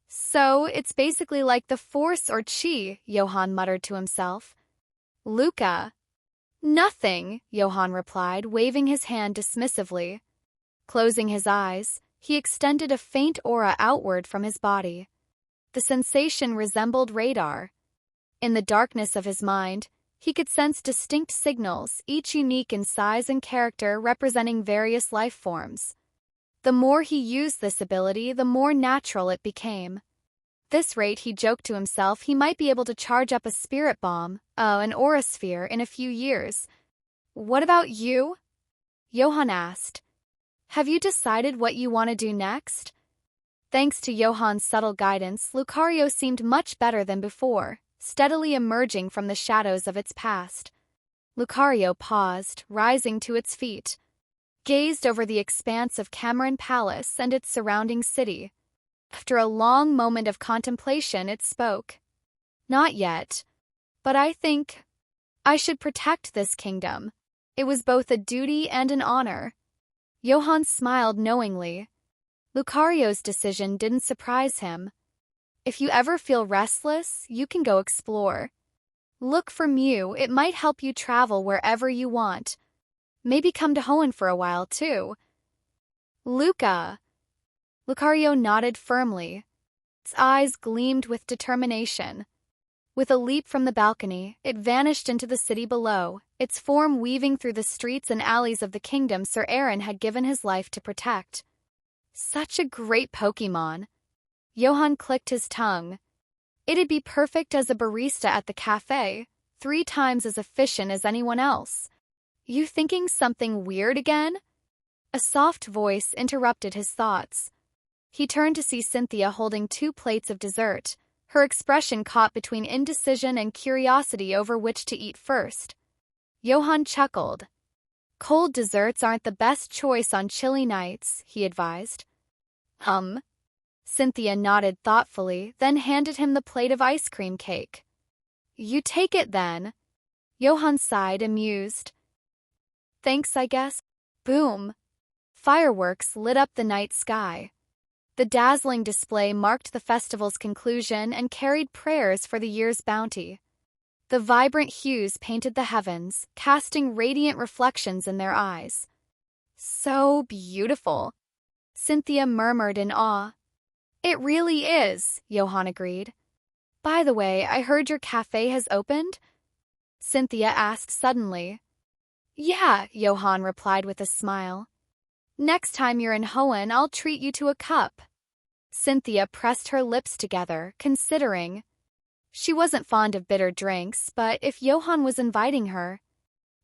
So, it's basically like the Force or Chi, Johan muttered to himself. Luca. Nothing, Johan replied, waving his hand dismissively. Closing his eyes, he extended a faint aura outward from his body. The sensation resembled radar. In the darkness of his mind, he could sense distinct signals, each unique in size and character, representing various life forms. The more he used this ability, the more natural it became. This rate, he joked to himself, he might be able to charge up a spirit bomb, an aura sphere, in a few years. What about you? Johan asked. Have you decided what you want to do next? Thanks to Johan's subtle guidance, Lucario seemed much better than before, steadily emerging from the shadows of its past. Lucario paused, rising to its feet, gazed over the expanse of Cameron Palace and its surrounding city. After a long moment of contemplation, it spoke. Not yet, but I think I should protect this kingdom. It was both a duty and an honor. Johan smiled knowingly. Lucario's decision didn't surprise him. If you ever feel restless, you can go explore. Look for Mew, it might help you travel wherever you want. Maybe come to Hoenn for a while, too. Luca. Lucario nodded firmly. Its eyes gleamed with determination. With a leap from the balcony, it vanished into the city below, its form weaving through the streets and alleys of the kingdom Sir Aaron had given his life to protect. Such a great Pokémon. Johan clicked his tongue. It'd be perfect as a barista at the cafe, 3 times as efficient as anyone else. You thinking something weird again? A soft voice interrupted his thoughts. He turned to see Cynthia holding 2 plates of dessert, her expression caught between indecision and curiosity over which to eat first. Johan chuckled. Cold desserts aren't the best choice on chilly nights, he advised. Cynthia nodded thoughtfully, then handed him the plate of ice cream cake. You take it then. Johan sighed, amused. Thanks, I guess. Boom. Fireworks lit up the night sky. The dazzling display marked the festival's conclusion and carried prayers for the year's bounty. The vibrant hues painted the heavens, casting radiant reflections in their eyes. So beautiful, Cynthia murmured in awe. It really is, Johan agreed. By the way, I heard your cafe has opened? Cynthia asked suddenly. Yeah, Johan replied with a smile. Next time you're in Hoenn, I'll treat you to a cup. Cynthia pressed her lips together, considering. She wasn't fond of bitter drinks, but if Johan was inviting her...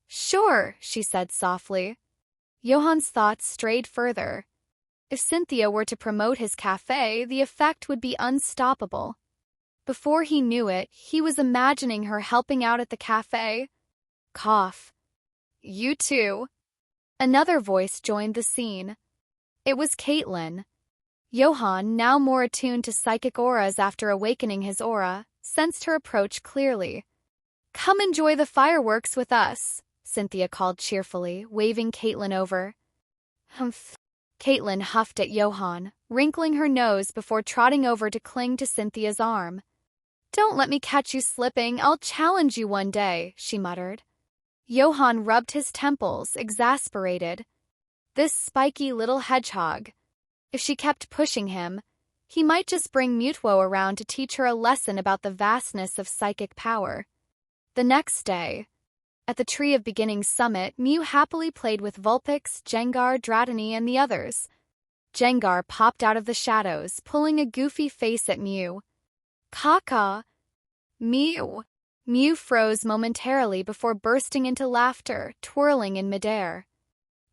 Sure, she said softly. Johan's thoughts strayed further. If Cynthia were to promote his cafe, the effect would be unstoppable. Before he knew it, he was imagining her helping out at the cafe. Cough. You too. Another voice joined the scene. It was Caitlin. Johan, now more attuned to psychic auras after awakening his aura, sensed her approach clearly. "Come enjoy the fireworks with us," Cynthia called cheerfully, waving Caitlin over. "Humph." Caitlin huffed at Johan, wrinkling her nose before trotting over to cling to Cynthia's arm. "Don't let me catch you slipping, I'll challenge you one day," she muttered. Johan rubbed his temples, exasperated. This spiky little hedgehog. If she kept pushing him, he might just bring Mewtwo around to teach her a lesson about the vastness of psychic power. The next day, at the Tree of Beginnings summit, Mew happily played with Vulpix, Jengar, Dratini, and the others. Jengar popped out of the shadows, pulling a goofy face at Mew. "Caca! Mew!" Mew froze momentarily before bursting into laughter, twirling in midair.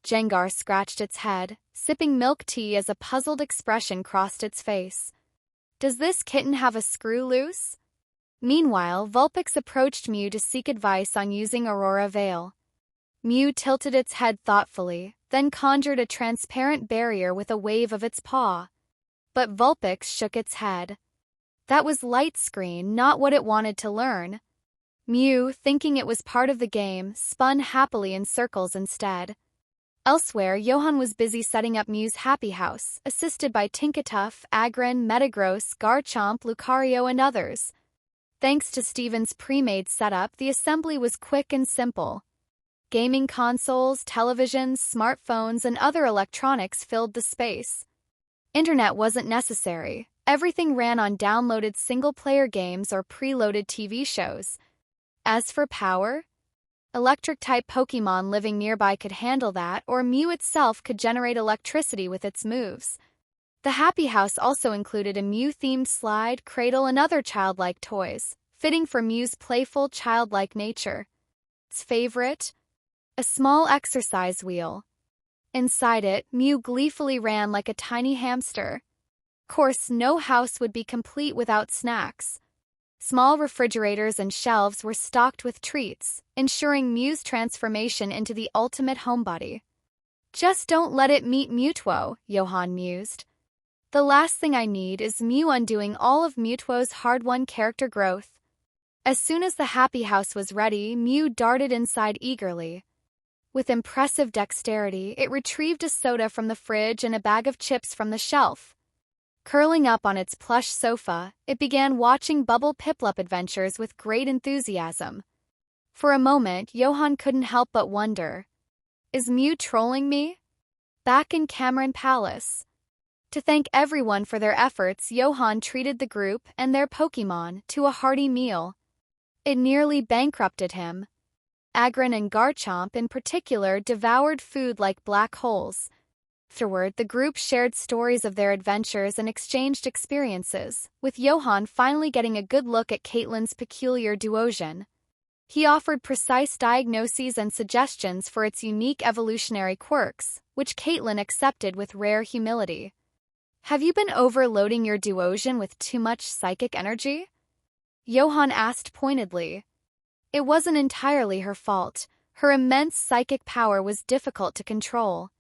Jengar scratched its head, sipping milk tea as a puzzled expression crossed its face. "Does this kitten have a screw loose?" Meanwhile, Vulpix approached Mew to seek advice on using Aurora Veil. Mew tilted its head thoughtfully, then conjured a transparent barrier with a wave of its paw. But Vulpix shook its head. That was light screen, not what it wanted to learn. Mew, thinking it was part of the game, spun happily in circles instead. Elsewhere, Johan was busy setting up Mew's happy house, assisted by Tinkatuff, Agron, Metagross, Garchomp, Lucario, and others. Thanks to Steven's pre-made setup, the assembly was quick and simple. Gaming consoles, televisions, smartphones, and other electronics filled the space. Internet wasn't necessary. Everything ran on downloaded single-player games or preloaded TV shows. As for power, electric-type Pokémon living nearby could handle that, or Mew itself could generate electricity with its moves. The Happy House also included a Mew-themed slide, cradle, and other childlike toys, fitting for Mew's playful, childlike nature. Its favorite? A small exercise wheel. Inside it, Mew gleefully ran like a tiny hamster. Of course, no house would be complete without snacks. Small refrigerators and shelves were stocked with treats, ensuring Mew's transformation into the ultimate homebody. "Just don't let it meet Mewtwo," Johan mused. "The last thing I need is Mew undoing all of Mewtwo's hard-won character growth." As soon as the Happy House was ready, Mew darted inside eagerly. With impressive dexterity, it retrieved a soda from the fridge and a bag of chips from the shelf. Curling up on its plush sofa, it began watching Bubble Piplup adventures with great enthusiasm. For a moment, Johan couldn't help but wonder, is Mew trolling me? Back in Cameron Palace. To thank everyone for their efforts, Johan treated the group and their Pokémon to a hearty meal. It nearly bankrupted him. Agron and Garchomp in particular devoured food like black holes. Afterward, the group shared stories of their adventures and exchanged experiences, with Johan finally getting a good look at Caitlin's peculiar duosion. He offered precise diagnoses and suggestions for its unique evolutionary quirks, which Caitlin accepted with rare humility. "Have you been overloading your duosion with too much psychic energy?" Johan asked pointedly. It wasn't entirely her fault. Her immense psychic power was difficult to control.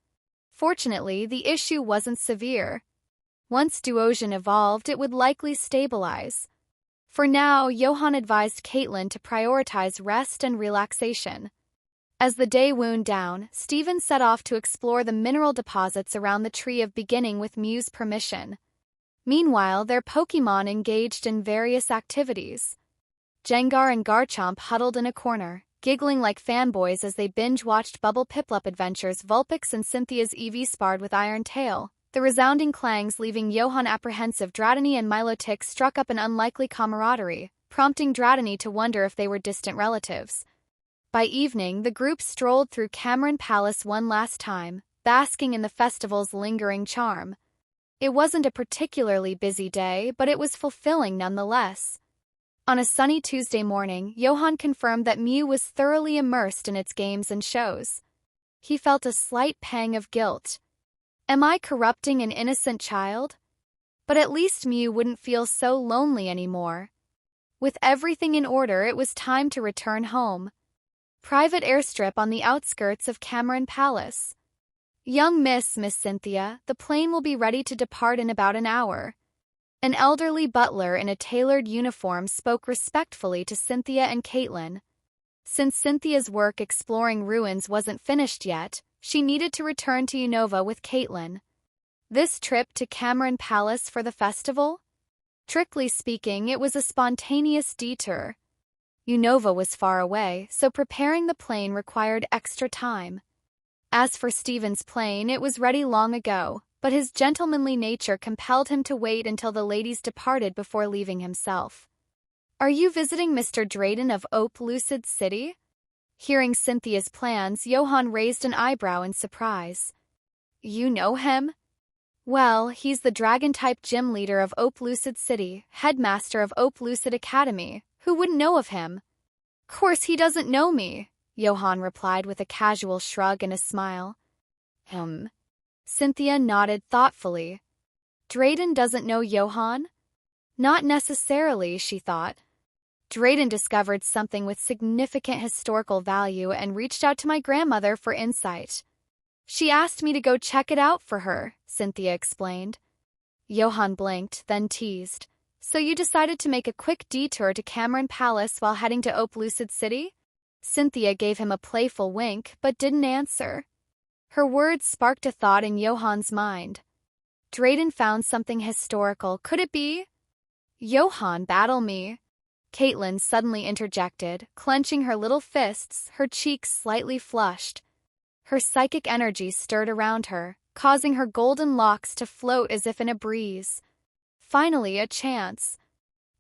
Fortunately, the issue wasn't severe. Once duosion evolved, it would likely stabilize. For now, Johan advised Caitlin to prioritize rest and relaxation. As the day wound down, Steven set off to explore the mineral deposits around the Tree of Beginning with Mew's permission. Meanwhile, their Pokémon engaged in various activities. Jengar and Garchomp huddled in a corner, giggling like fanboys as they binge-watched Bubble Piplup adventures. Vulpix and Cynthia's Eevee sparred with Iron Tail, the resounding clangs leaving Johan apprehensive. Dratini and Milotic struck up an unlikely camaraderie, prompting Dratini to wonder if they were distant relatives. By evening, the group strolled through Cameron Palace one last time, basking in the festival's lingering charm. It wasn't a particularly busy day, but it was fulfilling nonetheless. On a sunny Tuesday morning, Johan confirmed that Mew was thoroughly immersed in its games and shows. He felt a slight pang of guilt. Am I corrupting an innocent child? But at least Mew wouldn't feel so lonely anymore. With everything in order, it was time to return home. Private airstrip on the outskirts of Cameron Palace. Young Miss Cynthia, the plane will be ready to depart in about an hour. An elderly butler in a tailored uniform spoke respectfully to Cynthia and Caitlin. Since Cynthia's work exploring ruins wasn't finished yet, she needed to return to Unova with Caitlin. This trip to Cameron Palace for the festival? Strictly speaking, it was a spontaneous detour. Unova was far away, so preparing the plane required extra time. As for Stephen's plane, it was ready long ago, but his gentlemanly nature compelled him to wait until the ladies departed before leaving himself. "Are you visiting Mr. Drayden of Lucid City?" Hearing Cynthia's plans, Johan raised an eyebrow in surprise. "You know him?" "Well, he's the dragon-type gym leader of Lucid City, headmaster of Lucid Academy. Who wouldn't know of him?" "Course he doesn't know me," Johan replied with a casual shrug and a smile. Cynthia nodded thoughtfully. "Drayden doesn't know Johan?" "Not necessarily," she thought. "Drayden discovered something with significant historical value and reached out to my grandmother for insight. She asked me to go check it out for her," Cynthia explained. Johan blinked, then teased. "So you decided to make a quick detour to Cameron Palace while heading to Lucid City?" Cynthia gave him a playful wink, but didn't answer. Her words sparked a thought in Johan's mind. Drayden found something historical. Could it be? "Johan, battle me," Caitlin suddenly interjected, clenching her little fists, her cheeks slightly flushed. Her psychic energy stirred around her, causing her golden locks to float as if in a breeze. Finally, a chance.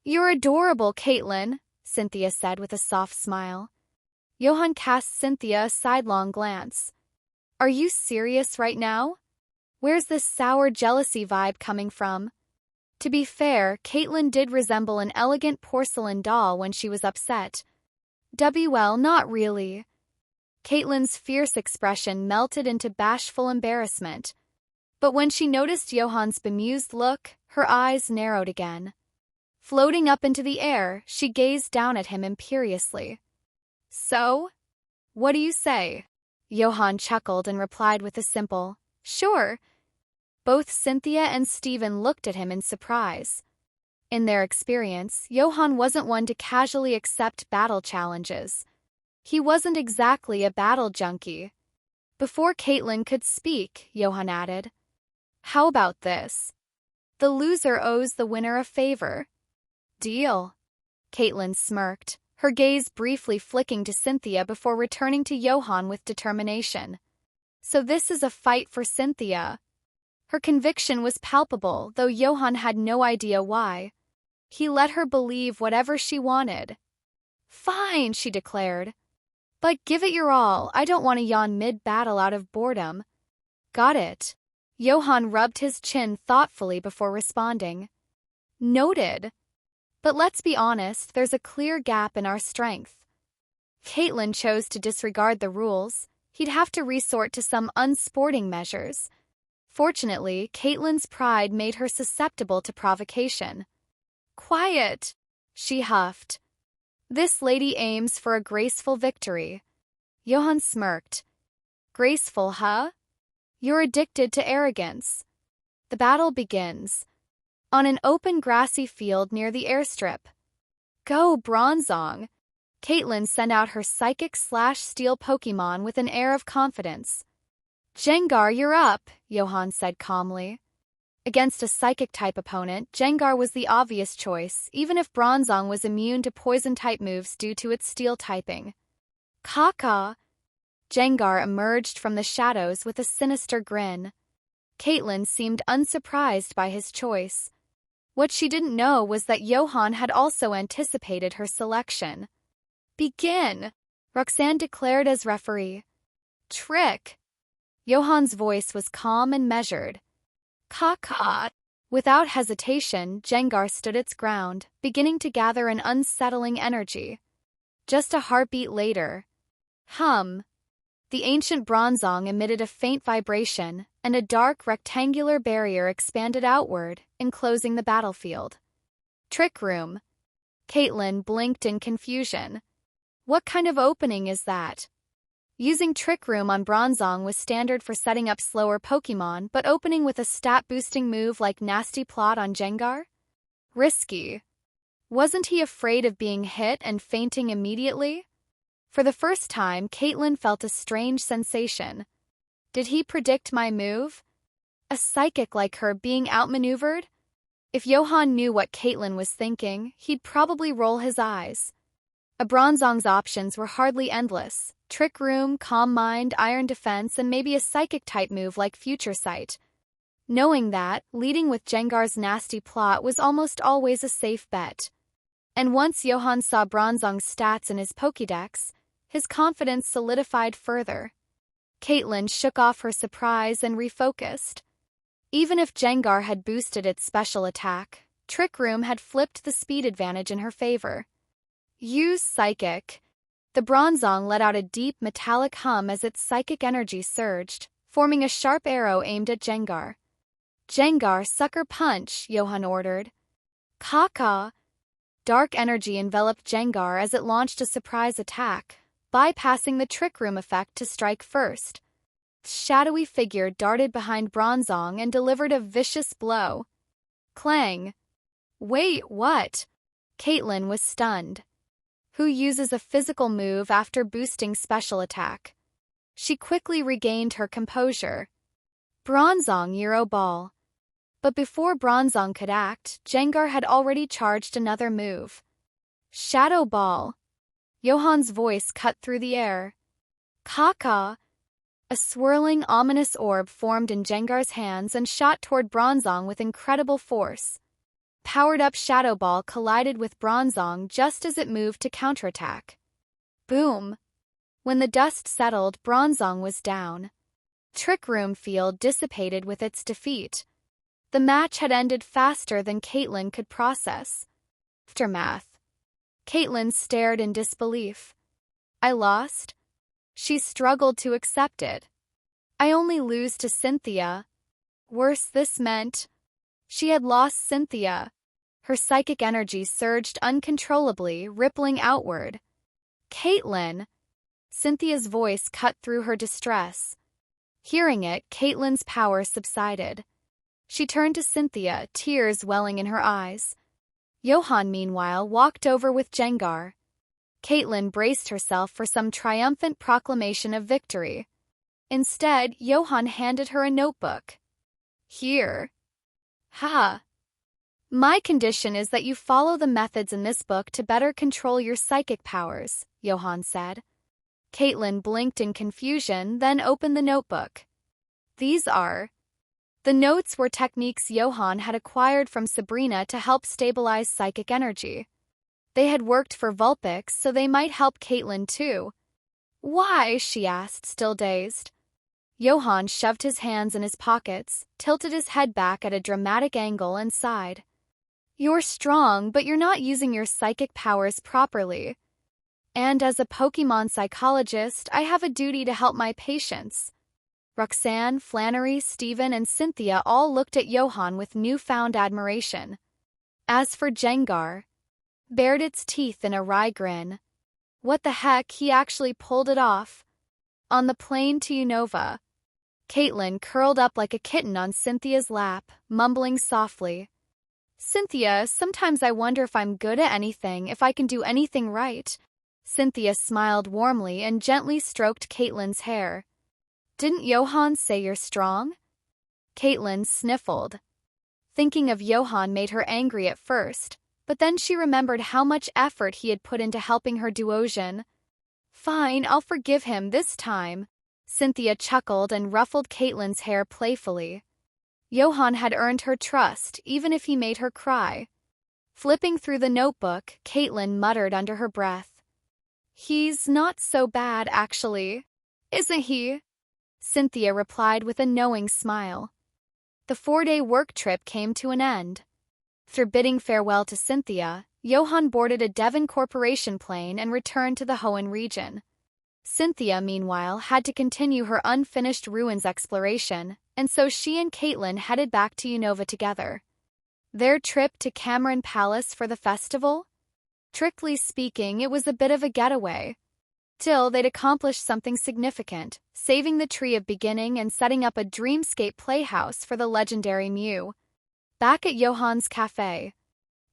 "You're adorable, Caitlin," Cynthia said with a soft smile. Johan cast Cynthia a sidelong glance. "Are you serious right now? Where's this sour jealousy vibe coming from?" To be fair, Caitlin did resemble an elegant porcelain doll when she was upset. "Well, not really." Caitlin's fierce expression melted into bashful embarrassment. But when she noticed Johan's bemused look, her eyes narrowed again. Floating up into the air, she gazed down at him imperiously. "So? What do you say?" Johan chuckled and replied with a simple, "Sure." Both Cynthia and Stephen looked at him in surprise. In their experience, Johan wasn't one to casually accept battle challenges. He wasn't exactly a battle junkie. Before Caitlin could speak, Johan added, "How about this? The loser owes the winner a favor." "Deal." Caitlin smirked, her gaze briefly flicking to Cynthia before returning to Johan with determination. "So this is a fight for Cynthia." Her conviction was palpable, though Johan had no idea why. He let her believe whatever she wanted. "Fine," she declared. "But give it your all. I don't want to yawn mid-battle out of boredom." "Got it." Johan rubbed his chin thoughtfully before responding. "Noted. But let's be honest, there's a clear gap in our strength." Caitlin chose to disregard the rules. He'd have to resort to some unsporting measures. Fortunately, Caitlin's pride made her susceptible to provocation. "Quiet," she huffed. "This lady aims for a graceful victory." Johan smirked. "Graceful, huh? You're addicted to arrogance." The battle begins. On an open grassy field near the airstrip. "Go, Bronzong!" Caitlin sent out her psychic/steel Pokémon with an air of confidence. "Jengar, you're up," Johan said calmly. Against a psychic-type opponent, Jengar was the obvious choice, even if Bronzong was immune to poison-type moves due to its steel typing. "Caca!" Jengar emerged from the shadows with a sinister grin. Caitlin seemed unsurprised by his choice. What she didn't know was that Johan had also anticipated her selection. "Begin," Roxanne declared as referee. "Trick." Johan's voice was calm and measured. "Caca." Without hesitation, Jengar stood its ground, beginning to gather an unsettling energy. Just a heartbeat later. Hum. The ancient Bronzong emitted a faint vibration, and a dark rectangular barrier expanded outward, enclosing the battlefield. "Trick room." Caitlin blinked in confusion. "What kind of opening is that?" Using Trick Room on Bronzong was standard for setting up slower Pokémon, but opening with a stat-boosting move like Nasty Plot on Jengar? Risky. Wasn't he afraid of being hit and fainting immediately? For the first time, Caitlin felt a strange sensation. Did he predict my move? A psychic like her being outmaneuvered? If Johan knew what Caitlin was thinking, he'd probably roll his eyes. A Bronzong's options were hardly endless. Trick Room, Calm Mind, Iron Defense, and maybe a psychic-type move like Future Sight. Knowing that, leading with Jengar's Nasty Plot was almost always a safe bet. And once Johan saw Bronzong's stats in his Pokédex, his confidence solidified further. Caitlin shook off her surprise and refocused. Even if Jengar had boosted its special attack, Trick Room had flipped the speed advantage in her favor. Use Psychic. The Bronzong let out a deep metallic hum as its psychic energy surged, forming a sharp arrow aimed at Jengar. Jengar, Sucker Punch, Johan ordered. Caw-caw. Dark energy enveloped Jengar as it launched a surprise attack, bypassing the Trick Room effect to strike first. The shadowy figure darted behind Bronzong and delivered a vicious blow. Clang. Wait, what? Caitlin was stunned. Who uses a physical move after boosting special attack? She quickly regained her composure. Bronzong Euro Ball. But before Bronzong could act, Jengar had already charged another move. Shadow Ball. Johan's voice cut through the air. Caw-caw. A swirling, ominous orb formed in Jengar's hands and shot toward Bronzong with incredible force. Powered-up Shadow Ball collided with Bronzong just as it moved to counterattack. Boom! When the dust settled, Bronzong was down. Trick Room field dissipated with its defeat. The match had ended faster than Caitlin could process. Aftermath. Caitlin stared in disbelief. I lost? She struggled to accept it. I only lose to Cynthia. Worse, this meant she had lost Cynthia. Her psychic energy surged uncontrollably, rippling outward. Caitlin! Cynthia's voice cut through her distress. Hearing it, Caitlin's power subsided. She turned to Cynthia, tears welling in her eyes. Johan, meanwhile, walked over with Jengar. Caitlin braced herself for some triumphant proclamation of victory. Instead, Johan handed her a notebook. Here. Ha! My condition is that you follow the methods in this book to better control your psychic powers, Johan said. Caitlin blinked in confusion, then opened the notebook. These are... The notes were techniques Johan had acquired from Sabrina to help stabilize psychic energy. They had worked for Vulpix, so they might help Caitlin too. Why? She asked, still dazed. Johan shoved his hands in his pockets, tilted his head back at a dramatic angle and sighed. You're strong, but you're not using your psychic powers properly. And as a Pokémon psychologist, I have a duty to help my patients. Roxanne, Flannery, Steven, and Cynthia all looked at Johan with newfound admiration. As for Jengar, bared its teeth in a wry grin. What the heck, he actually pulled it off. On the plane to Unova. Caitlin curled up like a kitten on Cynthia's lap, mumbling softly. Cynthia, sometimes I wonder if I'm good at anything, if I can do anything right. Cynthia smiled warmly and gently stroked Caitlin's hair. Didn't Johan say you're strong? Caitlin sniffled. Thinking of Johan made her angry at first, but then she remembered how much effort he had put into helping her Duosian. Fine, I'll forgive him this time. Cynthia chuckled and ruffled Caitlin's hair playfully. Johan had earned her trust, even if he made her cry. Flipping through the notebook, Caitlin muttered under her breath. He's not so bad, actually. Isn't he? Cynthia replied with a knowing smile. The 4-day work trip came to an end. After bidding farewell to Cynthia, Johan boarded a Devon Corporation plane and returned to the Hoenn region. Cynthia, meanwhile, had to continue her unfinished ruins exploration, and so she and Caitlin headed back to Unova together. Their trip to Cameron Palace for the festival? Strictly speaking, it was a bit of a getaway. till they'd accomplished something significant, saving the Tree of Beginning and setting up a dreamscape playhouse for the legendary Mew. Back at Johan's cafe,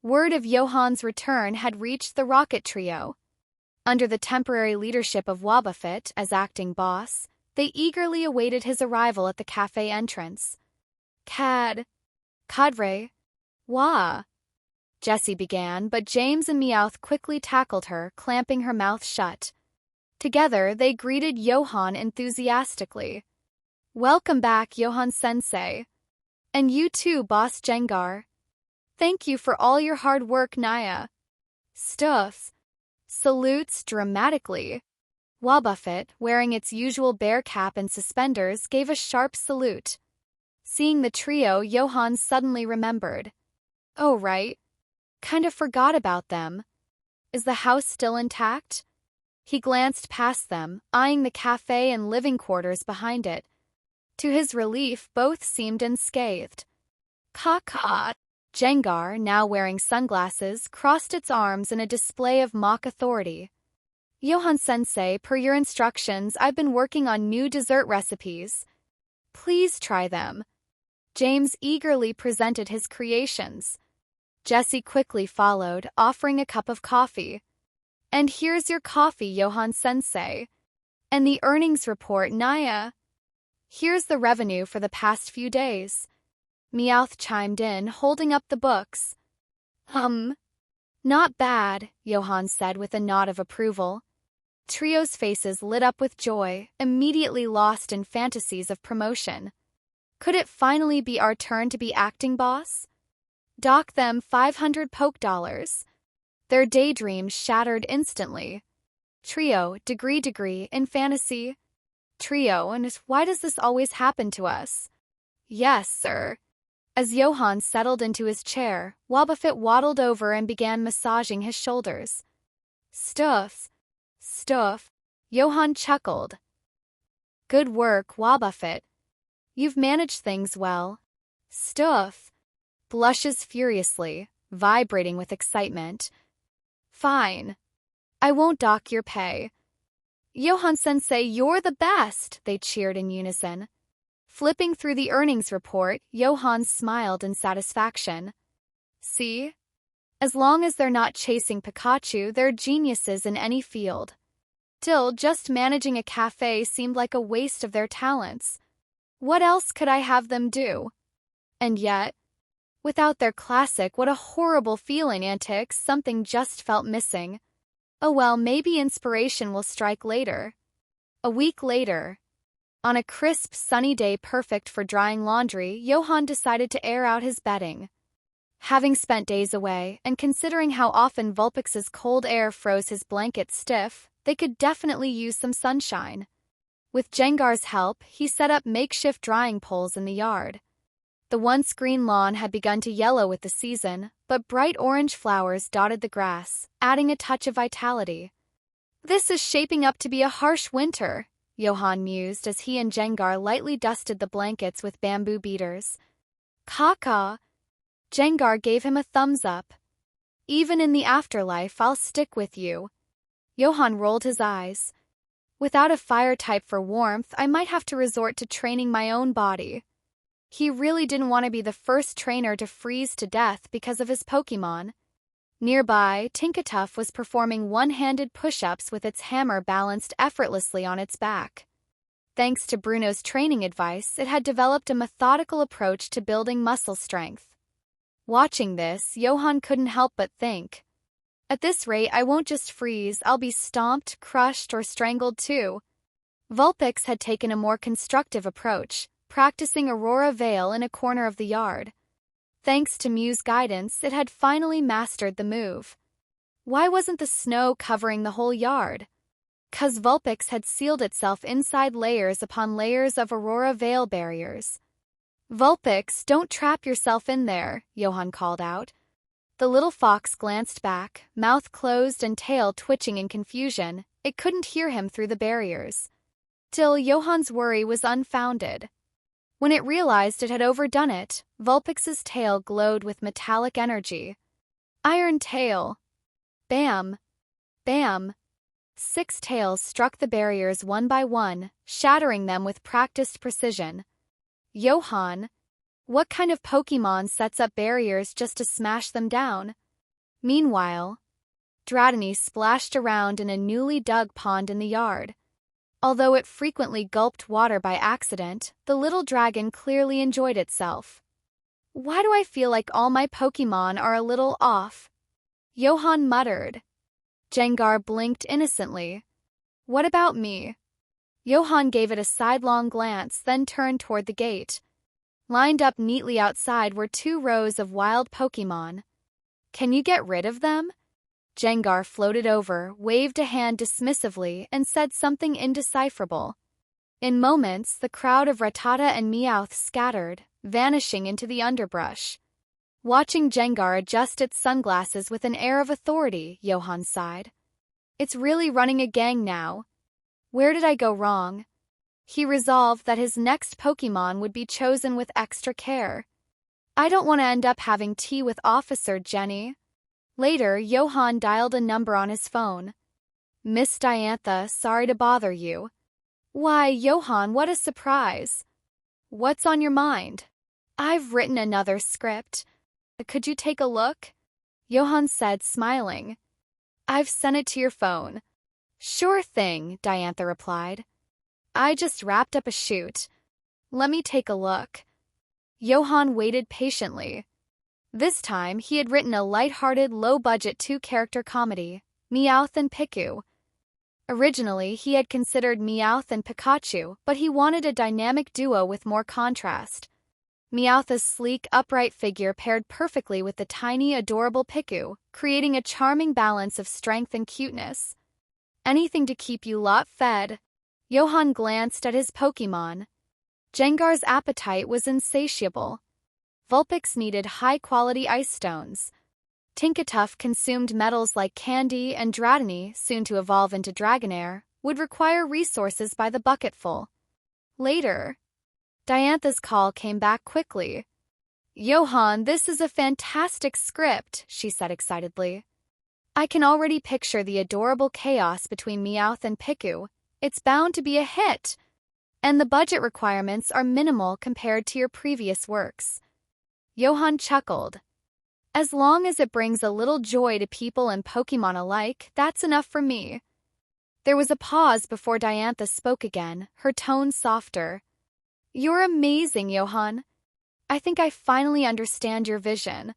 word of Johan's return had reached the Rocket Trio. Under the temporary leadership of Wobbuffet as acting boss, they eagerly awaited his arrival at the cafe entrance. Cadre, wah, Jessie began, but James and Meowth quickly tackled her, clamping her mouth shut. Together, they greeted Johan enthusiastically. Welcome back, Johan-sensei. And you too, Boss Jengar. Thank you for all your hard work, Naya. Stuffs. Salutes dramatically. Wobbuffet, wearing its usual bear cap and suspenders, gave a sharp salute. Seeing the trio, Johan suddenly remembered. Oh, right. Kind of forgot about them. Is the house still intact? He glanced past them, eyeing the cafe and living quarters behind it. To his relief, both seemed unscathed. Caw-caw. Jengar, now wearing sunglasses, crossed its arms in a display of mock authority. Johan-sensei, per your instructions, I've been working on new dessert recipes. Please try them. James eagerly presented his creations. Jessie quickly followed, offering a cup of coffee. And here's your coffee, Johan-sensei. And the earnings report, Naya. Here's the revenue for the past few days. Meowth chimed in, holding up the books. Not bad, Johan said with a nod of approval. Trio's faces lit up with joy, immediately lost in fantasies of promotion. Could it finally be our turn to be acting boss? Dock them 500 poke dollars. Their daydreams shattered instantly. Trio, degree, in fantasy. Trio, and why does this always happen to us? Yes, sir. As Johan settled into his chair, Wobbuffet waddled over and began massaging his shoulders. Stuff. Johan chuckled. Good work, Wobbuffet. You've managed things well. Stuff. Blushes furiously, vibrating with excitement. Fine. I won't dock your pay. Johan-sensei, you're the best, they cheered in unison. Flipping through the earnings report, Johan smiled in satisfaction. See? As long as they're not chasing Pikachu, they're geniuses in any field. Still, just managing a cafe seemed like a waste of their talents. What else could I have them do? And yet, without their classic, what a horrible feeling, antics, something just felt missing. Oh well, maybe inspiration will strike later. A week later, on a crisp, sunny day perfect for drying laundry, Johan decided to air out his bedding. Having spent days away, and considering how often Vulpix's cold air froze his blanket stiff, they could definitely use some sunshine. With Jengar's help, he set up makeshift drying poles in the yard. The once green lawn had begun to yellow with the season, but bright orange flowers dotted the grass, adding a touch of vitality. This is shaping up to be a harsh winter, Johan mused as he and Jengar lightly dusted the blankets with bamboo beaters. Caw-caw. Jengar gave him a thumbs up. Even in the afterlife, I'll stick with you. Johan rolled his eyes. Without a fire type for warmth, I might have to resort to training my own body. He really didn't want to be the first trainer to freeze to death because of his Pokémon. Nearby, Tinkatuff was performing one-handed push-ups with its hammer balanced effortlessly on its back. Thanks to Bruno's training advice, it had developed a methodical approach to building muscle strength. Watching this, Johan couldn't help but think, at this rate, I won't just freeze, I'll be stomped, crushed, or strangled too. Vulpix had taken a more constructive approach, practicing Aurora Veil in a corner of the yard. Thanks to Mew's guidance, it had finally mastered the move. Why wasn't the snow covering the whole yard? 'Cause Vulpix had sealed itself inside layers upon layers of Aurora Veil barriers. Vulpix, don't trap yourself in there, Johan called out. The little fox glanced back, mouth closed and tail twitching in confusion. It couldn't hear him through the barriers. Still, Johan's worry was unfounded. When it realized it had overdone it, Vulpix's tail glowed with metallic energy. Iron tail. Bam. Bam. 6 tails struck the barriers one by one, shattering them with practiced precision. Johan, what kind of Pokémon sets up barriers just to smash them down? Meanwhile, Dratini splashed around in a newly dug pond in the yard. Although it frequently gulped water by accident, the little dragon clearly enjoyed itself. Why do I feel like all my Pokémon are a little off? Johan muttered. Jengar blinked innocently. What about me? Johan gave it a sidelong glance, then turned toward the gate. Lined up neatly outside were 2 rows of wild Pokémon. Can you get rid of them? Jengar floated over, waved a hand dismissively, and said something indecipherable. In moments, the crowd of Rattata and Meowth scattered, vanishing into the underbrush. Watching Jengar adjust its sunglasses with an air of authority, Johan sighed. It's really running a gang now. Where did I go wrong? He resolved that his next Pokémon would be chosen with extra care. I don't want to end up having tea with Officer Jenny. Later, Johan dialed a number on his phone. Miss Diantha, sorry to bother you. Why, Johan, what a surprise. What's on your mind? I've written another script. Could you take a look? Johan said, smiling. I've sent it to your phone. Sure thing, Diantha replied. I just wrapped up a shoot. Let me take a look. Johan waited patiently. This time, he had written a light-hearted, low-budget 2-character comedy, Meowth and Piku. Originally, he had considered Meowth and Pikachu, but he wanted a dynamic duo with more contrast. Meowth's sleek, upright figure paired perfectly with the tiny, adorable Piku, creating a charming balance of strength and cuteness. Anything to keep you lot fed. Johan glanced at his Pokémon. Jengar's appetite was insatiable. Vulpix needed high-quality ice stones. Tinkatuff consumed metals like candy, and Dratini, soon to evolve into Dragonair, would require resources by the bucketful. Later, Diantha's call came back quickly. Johan, this is a fantastic script, she said excitedly. I can already picture the adorable chaos between Meowth and Piku. It's bound to be a hit. And the budget requirements are minimal compared to your previous works. Johan chuckled. As long as it brings a little joy to people and Pokémon alike, that's enough for me. There was a pause before Diantha spoke again, her tone softer. You're amazing, Johan. I think I finally understand your vision.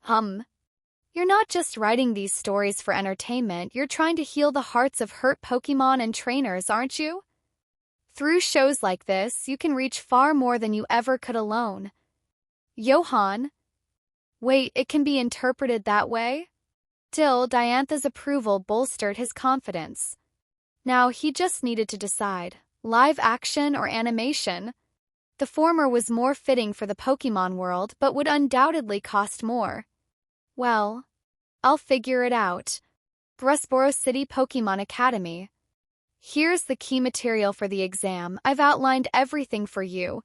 You're not just writing these stories for entertainment, you're trying to heal the hearts of hurt Pokémon and trainers, aren't you? Through shows like this, you can reach far more than you ever could alone. Johan? Wait, it can be interpreted that way? Still, Diantha's approval bolstered his confidence. Now he just needed to decide, live action or animation. The former was more fitting for the Pokémon world, but would undoubtedly cost more. Well, I'll figure it out. Brusboro City Pokémon Academy. Here's the key material for the exam. I've outlined everything for you.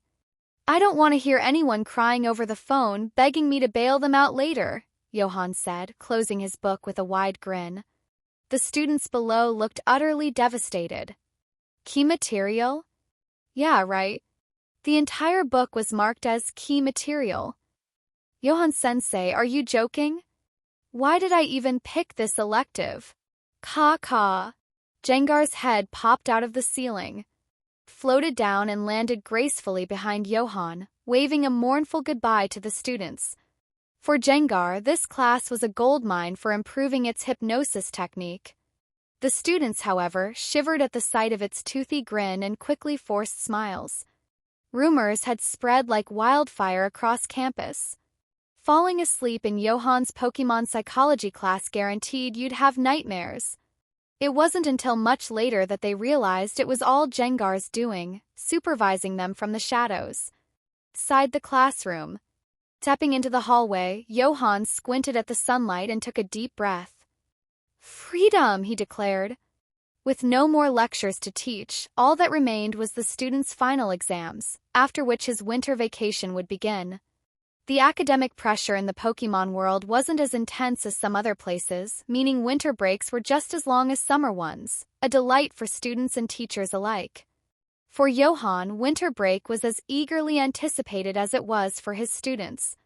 I don't want to hear anyone crying over the phone, begging me to bail them out later, Johan said, closing his book with a wide grin. The students below looked utterly devastated. Key material? Yeah, right. The entire book was marked as key material. Johan-sensei, are you joking? Why did I even pick this elective? Caw. Jengar's head popped out of the ceiling, floated down and landed gracefully behind Johan, waving a mournful goodbye to the students. For Jengar, this class was a goldmine for improving its hypnosis technique. The students, however, shivered at the sight of its toothy grin and quickly forced smiles. Rumors had spread like wildfire across campus. Falling asleep in Johan's Pokémon psychology class guaranteed you'd have nightmares. It wasn't until much later that they realized it was all Jengar's doing, supervising them from the shadows. Inside the classroom, stepping into the hallway, Johan squinted at the sunlight and took a deep breath. Freedom, he declared. With no more lectures to teach, all that remained was the students' final exams, after which his winter vacation would begin. The academic pressure in the Pokémon world wasn't as intense as some other places, meaning winter breaks were just as long as summer ones, a delight for students and teachers alike. For Johan, winter break was as eagerly anticipated as it was for his students.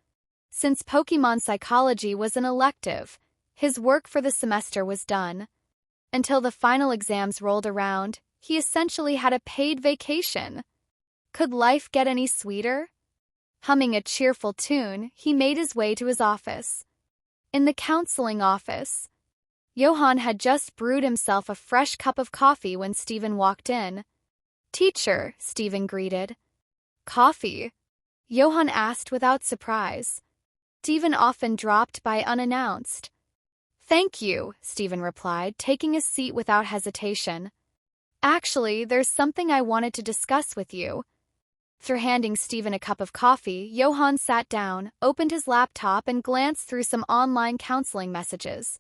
Since Pokémon Psychology was an elective, his work for the semester was done. Until the final exams rolled around, he essentially had a paid vacation. Could life get any sweeter? Humming a cheerful tune, he made his way to his office. In the counseling office, Johan had just brewed himself a fresh cup of coffee when Steven walked in. "Teacher," Steven greeted. "Coffee?" Johan asked without surprise. Steven often dropped by unannounced. "Thank you," Steven replied, taking a seat without hesitation. "Actually, there's something I wanted to discuss with you." After handing Steven a cup of coffee, Johan sat down, opened his laptop, and glanced through some online counseling messages.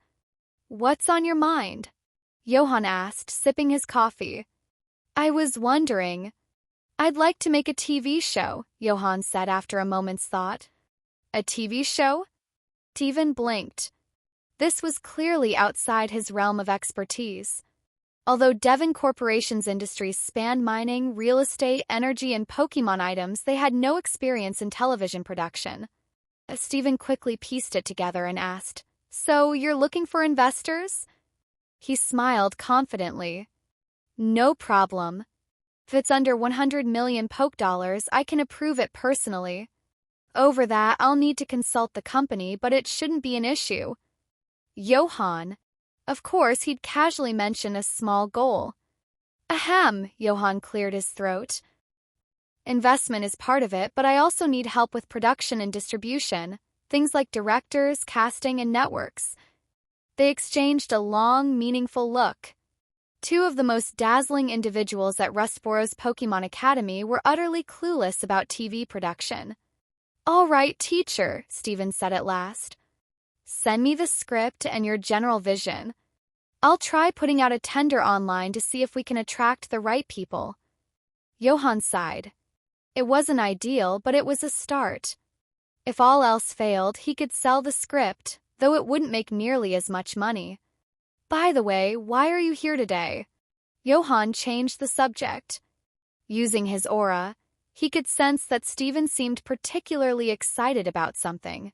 "What's on your mind?" Johan asked, sipping his coffee. "I was wondering. I'd like to make a TV show," Johan said after a moment's thought. "A TV show?" Steven blinked. This was clearly outside his realm of expertise. Although Devon Corporation's industries spanned mining, real estate, energy, and Pokémon items, they had no experience in television production. Steven quickly pieced it together and asked, "So you're looking for investors?" He smiled confidently. "No problem. If it's under 100 million Poke dollars, I can approve it personally. Over that, I'll need to consult the company, but it shouldn't be an issue." Johan. Of course, he'd casually mention a small goal. "Ahem," Johan cleared his throat. "Investment is part of it, but I also need help with production and distribution, things like directors, casting, and networks." They exchanged a long, meaningful look. Two of the most dazzling individuals at Rustboro's Pokémon Academy were utterly clueless about TV production. "All right, teacher," Steven said at last. "Send me the script and your general vision. I'll try putting out a tender online to see if we can attract the right people." Johan sighed. It wasn't ideal, but it was a start. If all else failed, he could sell the script, though it wouldn't make nearly as much money. "By the way, why are you here today?" Johan changed the subject. Using his aura, he could sense that Steven seemed particularly excited about something.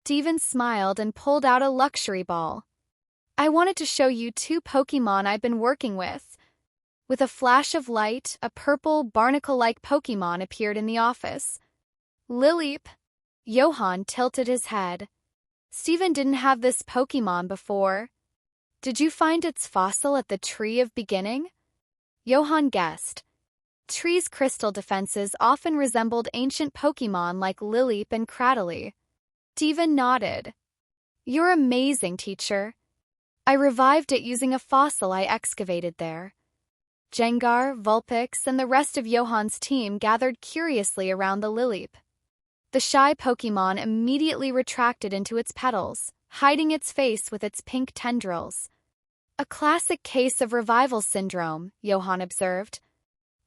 Steven smiled and pulled out a luxury ball. "I wanted to show you two Pokémon I've been working with." With a flash of light, a purple, barnacle-like Pokémon appeared in the office. "Lileep." Johan tilted his head. Steven didn't have this Pokémon before. "Did you find its fossil at the Tree of Beginning?" Johan guessed. Tree's crystal defenses often resembled ancient Pokémon like Lileep and Cradily. Steven nodded. "You're amazing, teacher. I revived it using a fossil I excavated there." Jengar, Vulpix, and the rest of Johan's team gathered curiously around the Lileep. The shy Pokémon immediately retracted into its petals, hiding its face with its pink tendrils. "A classic case of revival syndrome," Johan observed.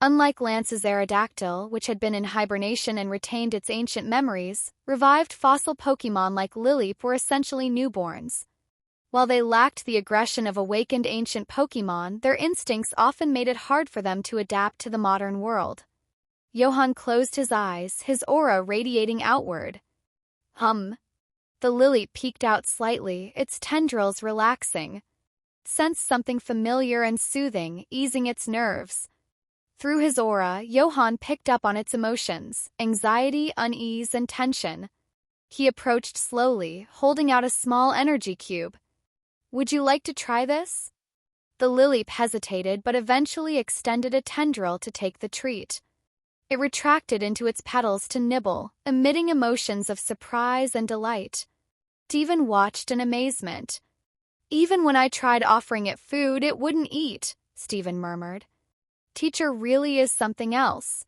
Unlike Lance's Aerodactyl, which had been in hibernation and retained its ancient memories, revived fossil Pokémon like Lileep were essentially newborns. While they lacked the aggression of awakened ancient Pokémon, their instincts often made it hard for them to adapt to the modern world. Johan closed his eyes, his aura radiating outward. "Hum." The Lileep peeked out slightly, its tendrils relaxing. Sensed something familiar and soothing, easing its nerves. Through his aura, Johan picked up on its emotions, anxiety, unease, and tension. He approached slowly, holding out a small energy cube. "Would you like to try this?" The Lileep hesitated but eventually extended a tendril to take the treat. It retracted into its petals to nibble, emitting emotions of surprise and delight. Steven watched in amazement. "Even when I tried offering it food, it wouldn't eat," Steven murmured. "Teacher really is something else."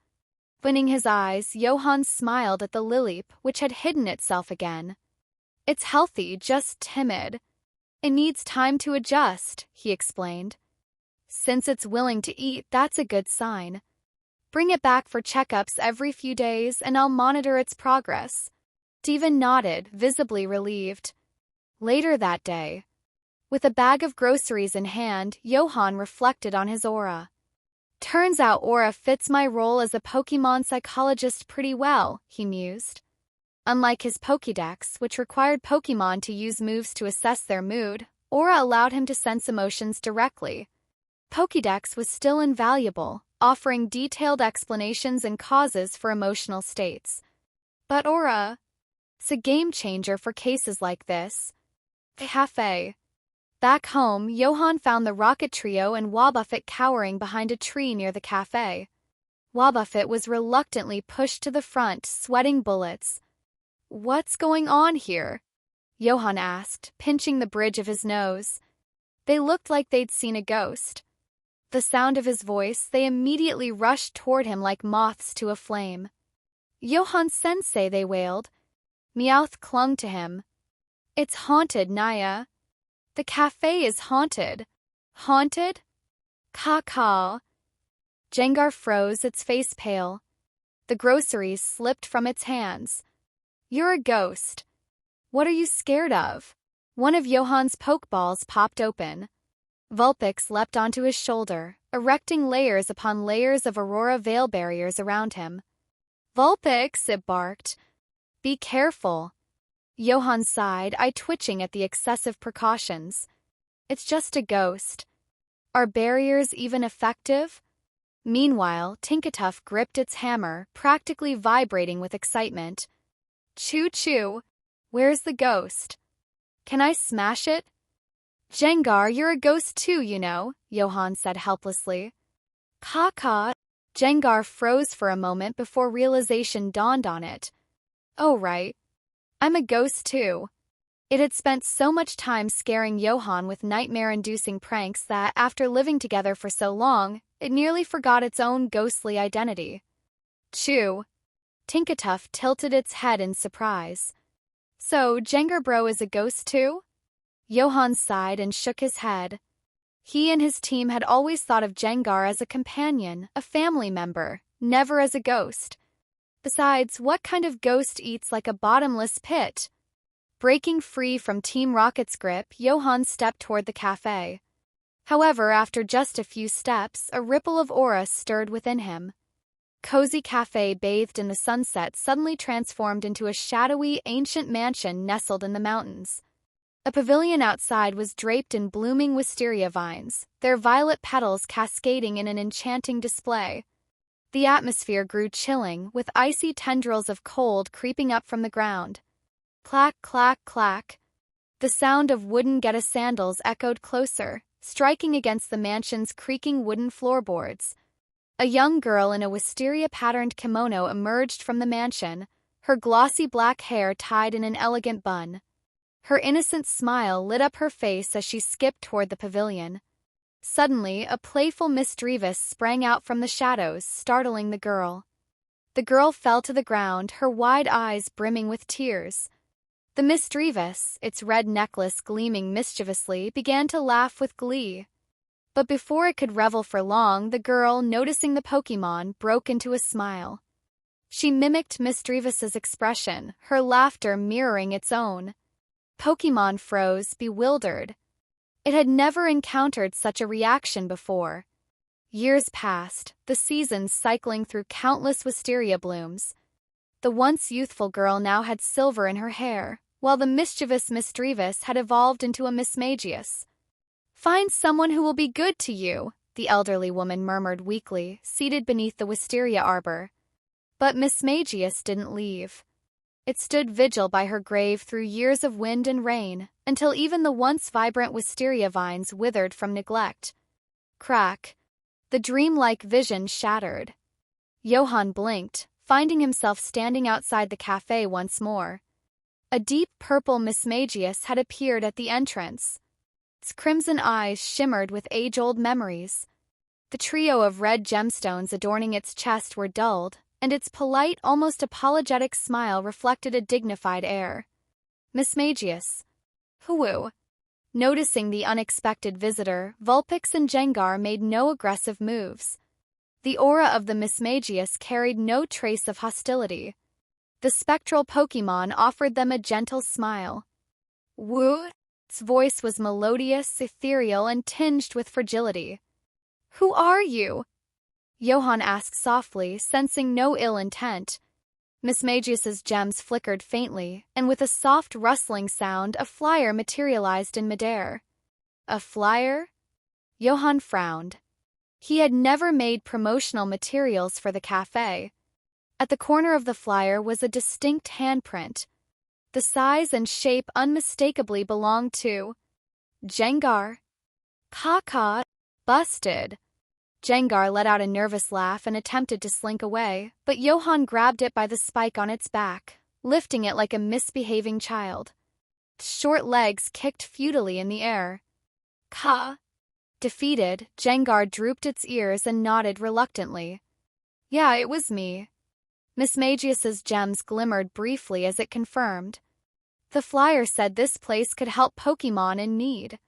Opening his eyes, Johan smiled at the Lileep, which had hidden itself again. "It's healthy, just timid. It needs time to adjust," he explained. "Since it's willing to eat, that's a good sign. Bring it back for checkups every few days and I'll monitor its progress." Devon nodded, visibly relieved. Later that day, with a bag of groceries in hand, Johan reflected on his aura. Turns out aura fits my role as a Pokémon psychologist pretty well, he mused. Unlike his Pokédex, which required Pokémon to use moves to assess their mood, aura allowed him to sense emotions directly. Pokédex was still invaluable, offering detailed explanations and causes for emotional states. But aura, it's a game-changer for cases like this. Cafe. Back home, Johan found the Rocket Trio and Wobbuffet cowering behind a tree near the cafe. Wobbuffet was reluctantly pushed to the front, sweating bullets. "What's going on here?" Johan asked, pinching the bridge of his nose. They looked like they'd seen a ghost. The sound of his voice, they immediately rushed toward him like moths to a flame. "Johan-sensei," they wailed. Meowth clung to him. "It's haunted, Naya. The cafe is haunted." "Haunted?" "Caw-caw." Jengar froze, its face pale. The groceries slipped from its hands. "You're a ghost. What are you scared of?" One of Johan's pokeballs popped open. Vulpix leapt onto his shoulder, erecting layers upon layers of Aurora Veil barriers around him. "Vulpix," it barked. "Be careful." Johan sighed, eye twitching at the excessive precautions. "It's just a ghost. Are barriers even effective?" Meanwhile, Tinkatuff gripped its hammer, practically vibrating with excitement. "Choo-choo. Where's the ghost? Can I smash it?" "Jengar, you're a ghost too, you know," Johan said helplessly. "Caw-caw." Jengar froze for a moment before realization dawned on it. "Oh right. I'm a ghost too." It had spent so much time scaring Johan with nightmare-inducing pranks that, after living together for so long, it nearly forgot its own ghostly identity. "Chew." Tinkatuff tilted its head in surprise. "So, Jengar Bro is a ghost too?" Johan sighed and shook his head. He and his team had always thought of Jengar as a companion, a family member, never as a ghost. Besides, what kind of ghost eats like a bottomless pit? Breaking free from Team Rocket's grip, Johan stepped toward the cafe. However, after just a few steps, a ripple of aura stirred within him. Cozy cafe bathed in the sunset suddenly transformed into a shadowy, ancient mansion nestled in the mountains. A pavilion outside was draped in blooming wisteria vines, their violet petals cascading in an enchanting display. The atmosphere grew chilling, with icy tendrils of cold creeping up from the ground. Clack, clack, clack. The sound of wooden Geta sandals echoed closer, striking against the mansion's creaking wooden floorboards. A young girl in a wisteria-patterned kimono emerged from the mansion, her glossy black hair tied in an elegant bun. Her innocent smile lit up her face as she skipped toward the pavilion. Suddenly, a playful mischievous sprang out from the shadows, startling the girl. The girl fell to the ground, her wide eyes brimming with tears. The mischievous, its red necklace gleaming mischievously, began to laugh with glee. But before it could revel for long, the girl, noticing the Pokémon, broke into a smile. She mimicked Mischievous's expression, her laughter mirroring its own. Pokémon froze, bewildered. It had never encountered such a reaction before. Years passed, the seasons cycling through countless wisteria blooms. The once youthful girl now had silver in her hair, while the mischievous Mischievous had evolved into a Miss Magius. "Find someone who will be good to you," the elderly woman murmured weakly, seated beneath the wisteria arbor. But Miss Magius didn't leave. It stood vigil by her grave through years of wind and rain, until even the once vibrant wisteria vines withered from neglect. Crack. The dreamlike vision shattered. Johan blinked, finding himself standing outside the cafe once more. A deep purple Miss Magius had appeared at the entrance. Its crimson eyes shimmered with age-old memories. The trio of red gemstones adorning its chest were dulled, and its polite, almost apologetic smile reflected a dignified air. "Miss Magius." "Hoo-woo." Noticing the unexpected visitor, Vulpix and Jengar made no aggressive moves. The aura of the Miss Magius carried no trace of hostility. The spectral Pokémon offered them a gentle smile. Woo! Its voice was melodious, ethereal, and tinged with fragility. Who are you? Johan asked softly, sensing no ill intent. Miss Magius's gems flickered faintly, and with a soft rustling sound, a flyer materialized in midair. A flyer? Johan frowned. He had never made promotional materials for the cafe. At the corner of the flyer was a distinct handprint. The size and shape unmistakably belonged to Jengar. Caca. Busted. Jengar let out a nervous laugh and attempted to slink away, but Johan grabbed it by the spike on its back, lifting it like a misbehaving child. Its short legs kicked futilely in the air. Ka. Defeated, Jengar drooped its ears and nodded reluctantly. Yeah, it was me. Miss Magius's gems glimmered briefly as it confirmed. The flyer said this place could help Pokémon in need.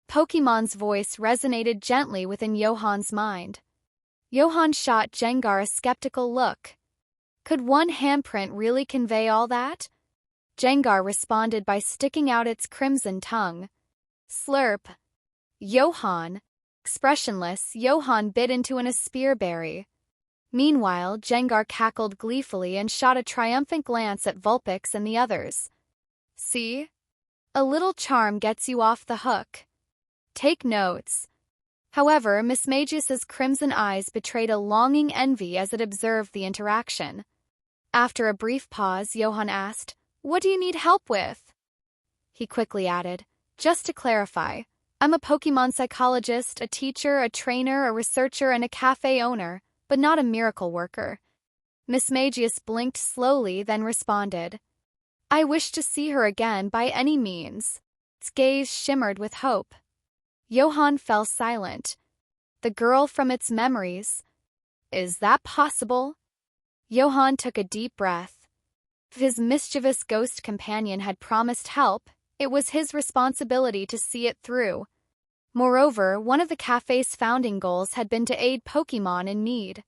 Pokémon's voice resonated gently within Johan's mind. Johan shot Jengar a skeptical look. Could one handprint really convey all that? Jengar responded by sticking out its crimson tongue. Slurp. Johan. Expressionless, Johan bit into an aspirberry. Meanwhile, Jengar cackled gleefully and shot a triumphant glance at Vulpix and the others. See? A little charm gets you off the hook. Take notes. However, Miss Magius's crimson eyes betrayed a longing envy as it observed the interaction. After a brief pause, Johan asked, What do you need help with? He quickly added, Just to clarify, I'm a Pokémon psychologist, a teacher, a trainer, a researcher, and a cafe owner, but not a miracle worker. Miss Magius blinked slowly, then responded, I wish to see her again by any means. Its gaze shimmered with hope. Johan fell silent. The girl from its memories. Is that possible? Johan took a deep breath. If his mischievous ghost companion had promised help, it was his responsibility to see it through. Moreover, one of the cafe's founding goals had been to aid Pokémon in need.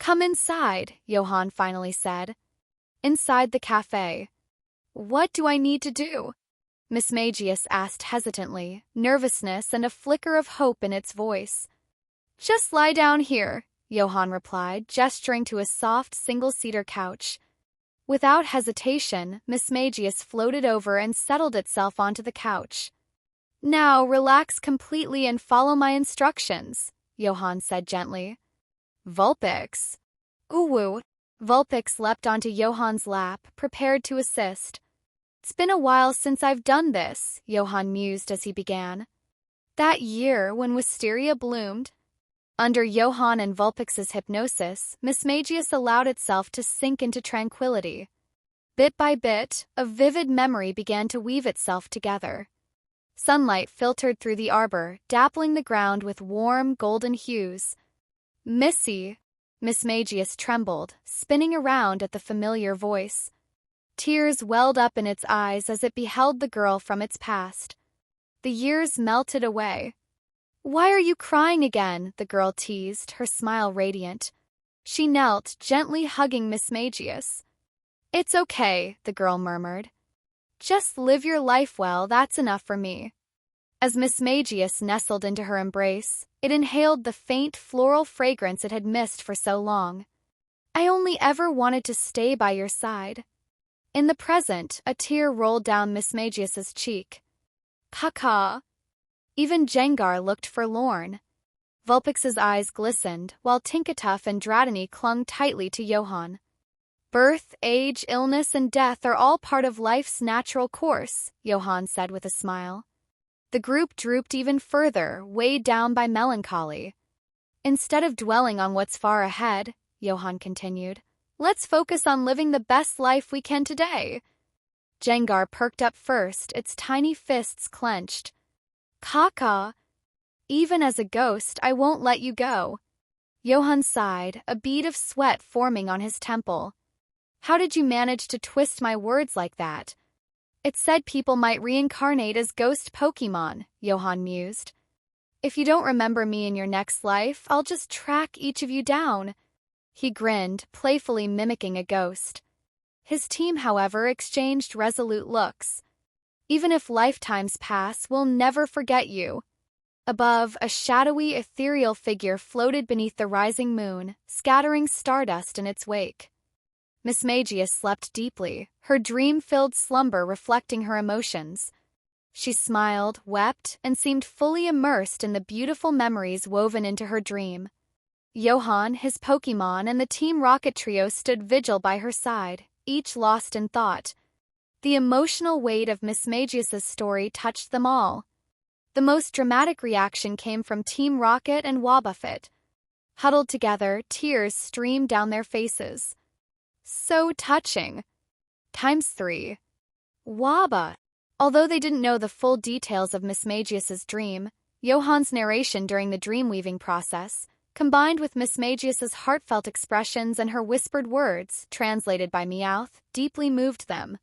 Come inside, Johan finally said. Inside the cafe. What do I need to do? Miss Magius asked hesitantly, nervousness and a flicker of hope in its voice. Just lie down here, Johan replied, gesturing to a soft single-seater couch. Without hesitation, Miss Magius floated over and settled itself onto the couch. Now relax completely and follow my instructions, Johan said gently. Vulpix. Ooh. Vulpix leapt onto Johan's lap, prepared to assist. It's been a while since I've done this, Johan mused as he began. That year when wisteria bloomed. Under Johan and Vulpix's hypnosis, Miss Magius allowed itself to sink into tranquility. Bit by bit, a vivid memory began to weave itself together. Sunlight filtered through the arbor, dappling the ground with warm, golden hues. Missy, Miss Magius trembled, spinning around at the familiar voice. Tears welled up in its eyes as it beheld the girl from its past. The years melted away. Why are you crying again? The girl teased, her smile radiant. She knelt, gently hugging Miss Magius. It's okay, the girl murmured. Just live your life well, that's enough for me. As Miss Magius nestled into her embrace, it inhaled the faint floral fragrance it had missed for so long. I only ever wanted to stay by your side. In the present, a tear rolled down Miss Magius's cheek. Caca. Even Jengar looked forlorn. Vulpix's eyes glistened, while Tinkatuff and Dratini clung tightly to Johan. Birth, age, illness, and death are all part of life's natural course, Johan said with a smile. The group drooped even further, weighed down by melancholy. Instead of dwelling on what's far ahead, Johan continued, let's focus on living the best life we can today. Jengar perked up first, its tiny fists clenched. Caca. Even as a ghost, I won't let you go. Johan sighed, a bead of sweat forming on his temple. How did you manage to twist my words like that? It said people might reincarnate as ghost Pokémon, Johan mused. If you don't remember me in your next life, I'll just track each of you down. He grinned, playfully mimicking a ghost. His team, however, exchanged resolute looks. Even if lifetimes pass, we'll never forget you. Above, a shadowy, ethereal figure floated beneath the rising moon, scattering stardust in its wake. Miss Magius slept deeply, her dream-filled slumber reflecting her emotions. She smiled, wept, and seemed fully immersed in the beautiful memories woven into her dream. Johan, his Pokémon, and the Team Rocket trio stood vigil by her side, each lost in thought. The emotional weight of Miss Magius's story touched them all. The most dramatic reaction came from Team Rocket and Wobbuffet. Huddled together, tears streamed down their faces. So touching. ×3. Wobba. Although they didn't know the full details of Miss Magius's dream, Johan's narration during the dream-weaving process, combined with Miss Magius's heartfelt expressions and her whispered words, translated by Meowth, deeply moved them.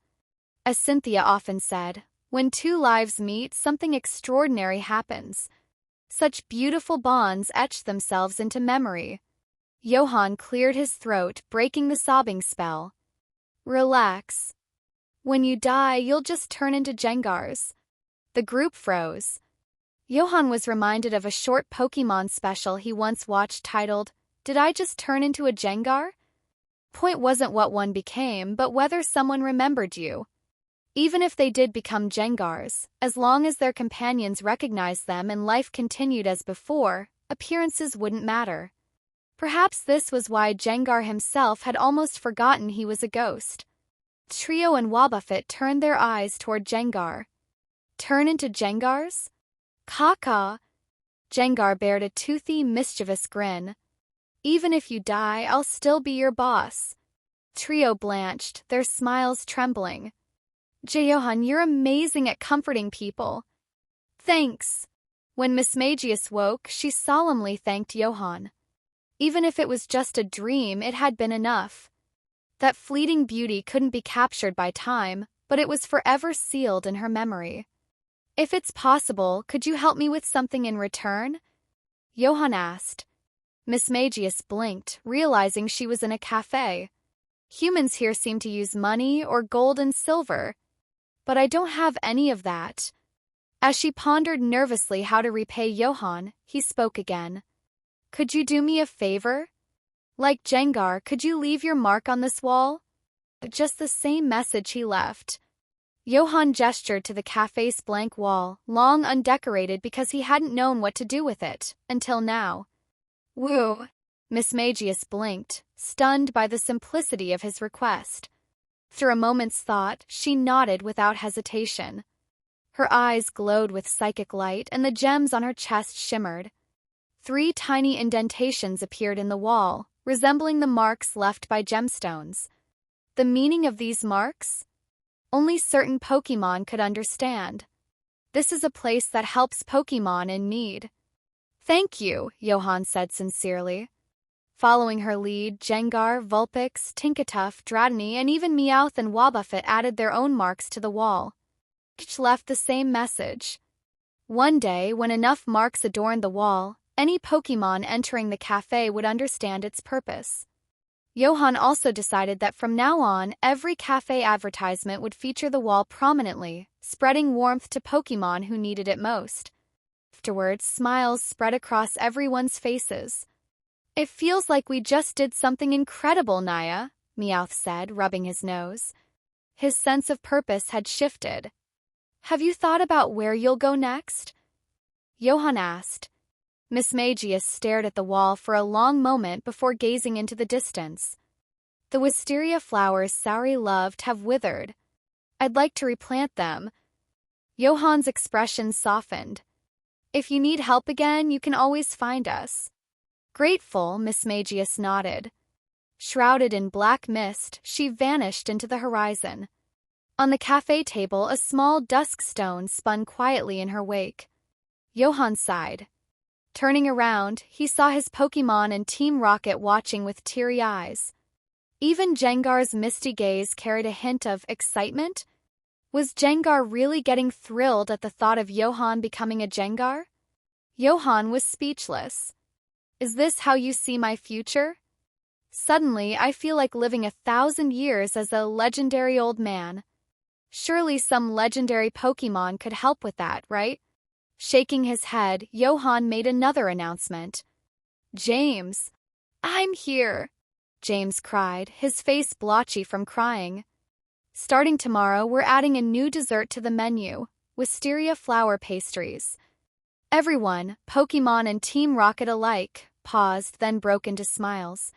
As Cynthia often said, when two lives meet, something extraordinary happens. Such beautiful bonds etch themselves into memory. Johan cleared his throat, breaking the sobbing spell. Relax. When you die, you'll just turn into Jengars. The group froze. Johan was reminded of a short Pokémon special he once watched titled, "Did I Just Turn Into a Jengar?" Point wasn't what one became, but whether someone remembered you. Even if they did become Jengars, as long as their companions recognized them and life continued as before, appearances wouldn't matter. Perhaps this was why Jengar himself had almost forgotten he was a ghost. Trio and Wobbuffet turned their eyes toward Jengar. Turn into Jengars? Caw-caw. Jengar bared a toothy, mischievous grin. Even if you die, I'll still be your boss. Trio blanched, their smiles trembling. Johan, you're amazing at comforting people. Thanks. When Miss Magius woke, she solemnly thanked Johan. Even if it was just a dream, it had been enough. That fleeting beauty couldn't be captured by time, but it was forever sealed in her memory. If it's possible, could you help me with something in return? Johan asked. Miss Magius blinked, realizing she was in a cafe. Humans here seem to use money or gold and silver. But I don't have any of that. As she pondered nervously how to repay Johan, he spoke again. Could you do me a favor? Like Jengar, could you leave your mark on this wall? Just the same message he left. Johan gestured to the cafe's blank wall, long undecorated because he hadn't known what to do with it, until now. Woo! Miss Magius blinked, stunned by the simplicity of his request. After a moment's thought, she nodded without hesitation. Her eyes glowed with psychic light, and the gems on her chest shimmered. 3 tiny indentations appeared in the wall, resembling the marks left by gemstones. The meaning of these marks? Only certain Pokémon could understand. This is a place that helps Pokémon in need. Thank you, Johan said sincerely. Following her lead, Jengar, Vulpix, Tinkatuff, Dratini, and even Meowth and Wobbuffet added their own marks to the wall. Each left the same message. One day, when enough marks adorned the wall, any Pokémon entering the cafe would understand its purpose. Johan also decided that from now on, every cafe advertisement would feature the wall prominently, spreading warmth to Pokémon who needed it most. Afterwards, smiles spread across everyone's faces. It feels like we just did something incredible, Naya, Meowth said, rubbing his nose. His sense of purpose had shifted. Have you thought about where you'll go next? Johan asked. Miss Magius stared at the wall for a long moment before gazing into the distance. The wisteria flowers Saori loved have withered. I'd like to replant them. Johan's expression softened. If you need help again, you can always find us. Grateful, Miss Magius nodded. Shrouded in black mist, she vanished into the horizon. On the cafe table, a small dusk stone spun quietly in her wake. Johan sighed. Turning around, he saw his Pokémon and Team Rocket watching with teary eyes. Even Jengar's misty gaze carried a hint of excitement. Was Jengar really getting thrilled at the thought of Johan becoming a Jengar? Johan was speechless. Is this how you see my future? Suddenly, I feel like living 1,000 years as a legendary old man. Surely some legendary Pokémon could help with that, right? Shaking his head, Johan made another announcement. James! I'm here! James cried, his face blotchy from crying. Starting tomorrow, we're adding a new dessert to the menu, wisteria flower pastries. Everyone, Pokémon and Team Rocket alike, paused, then broke into smiles.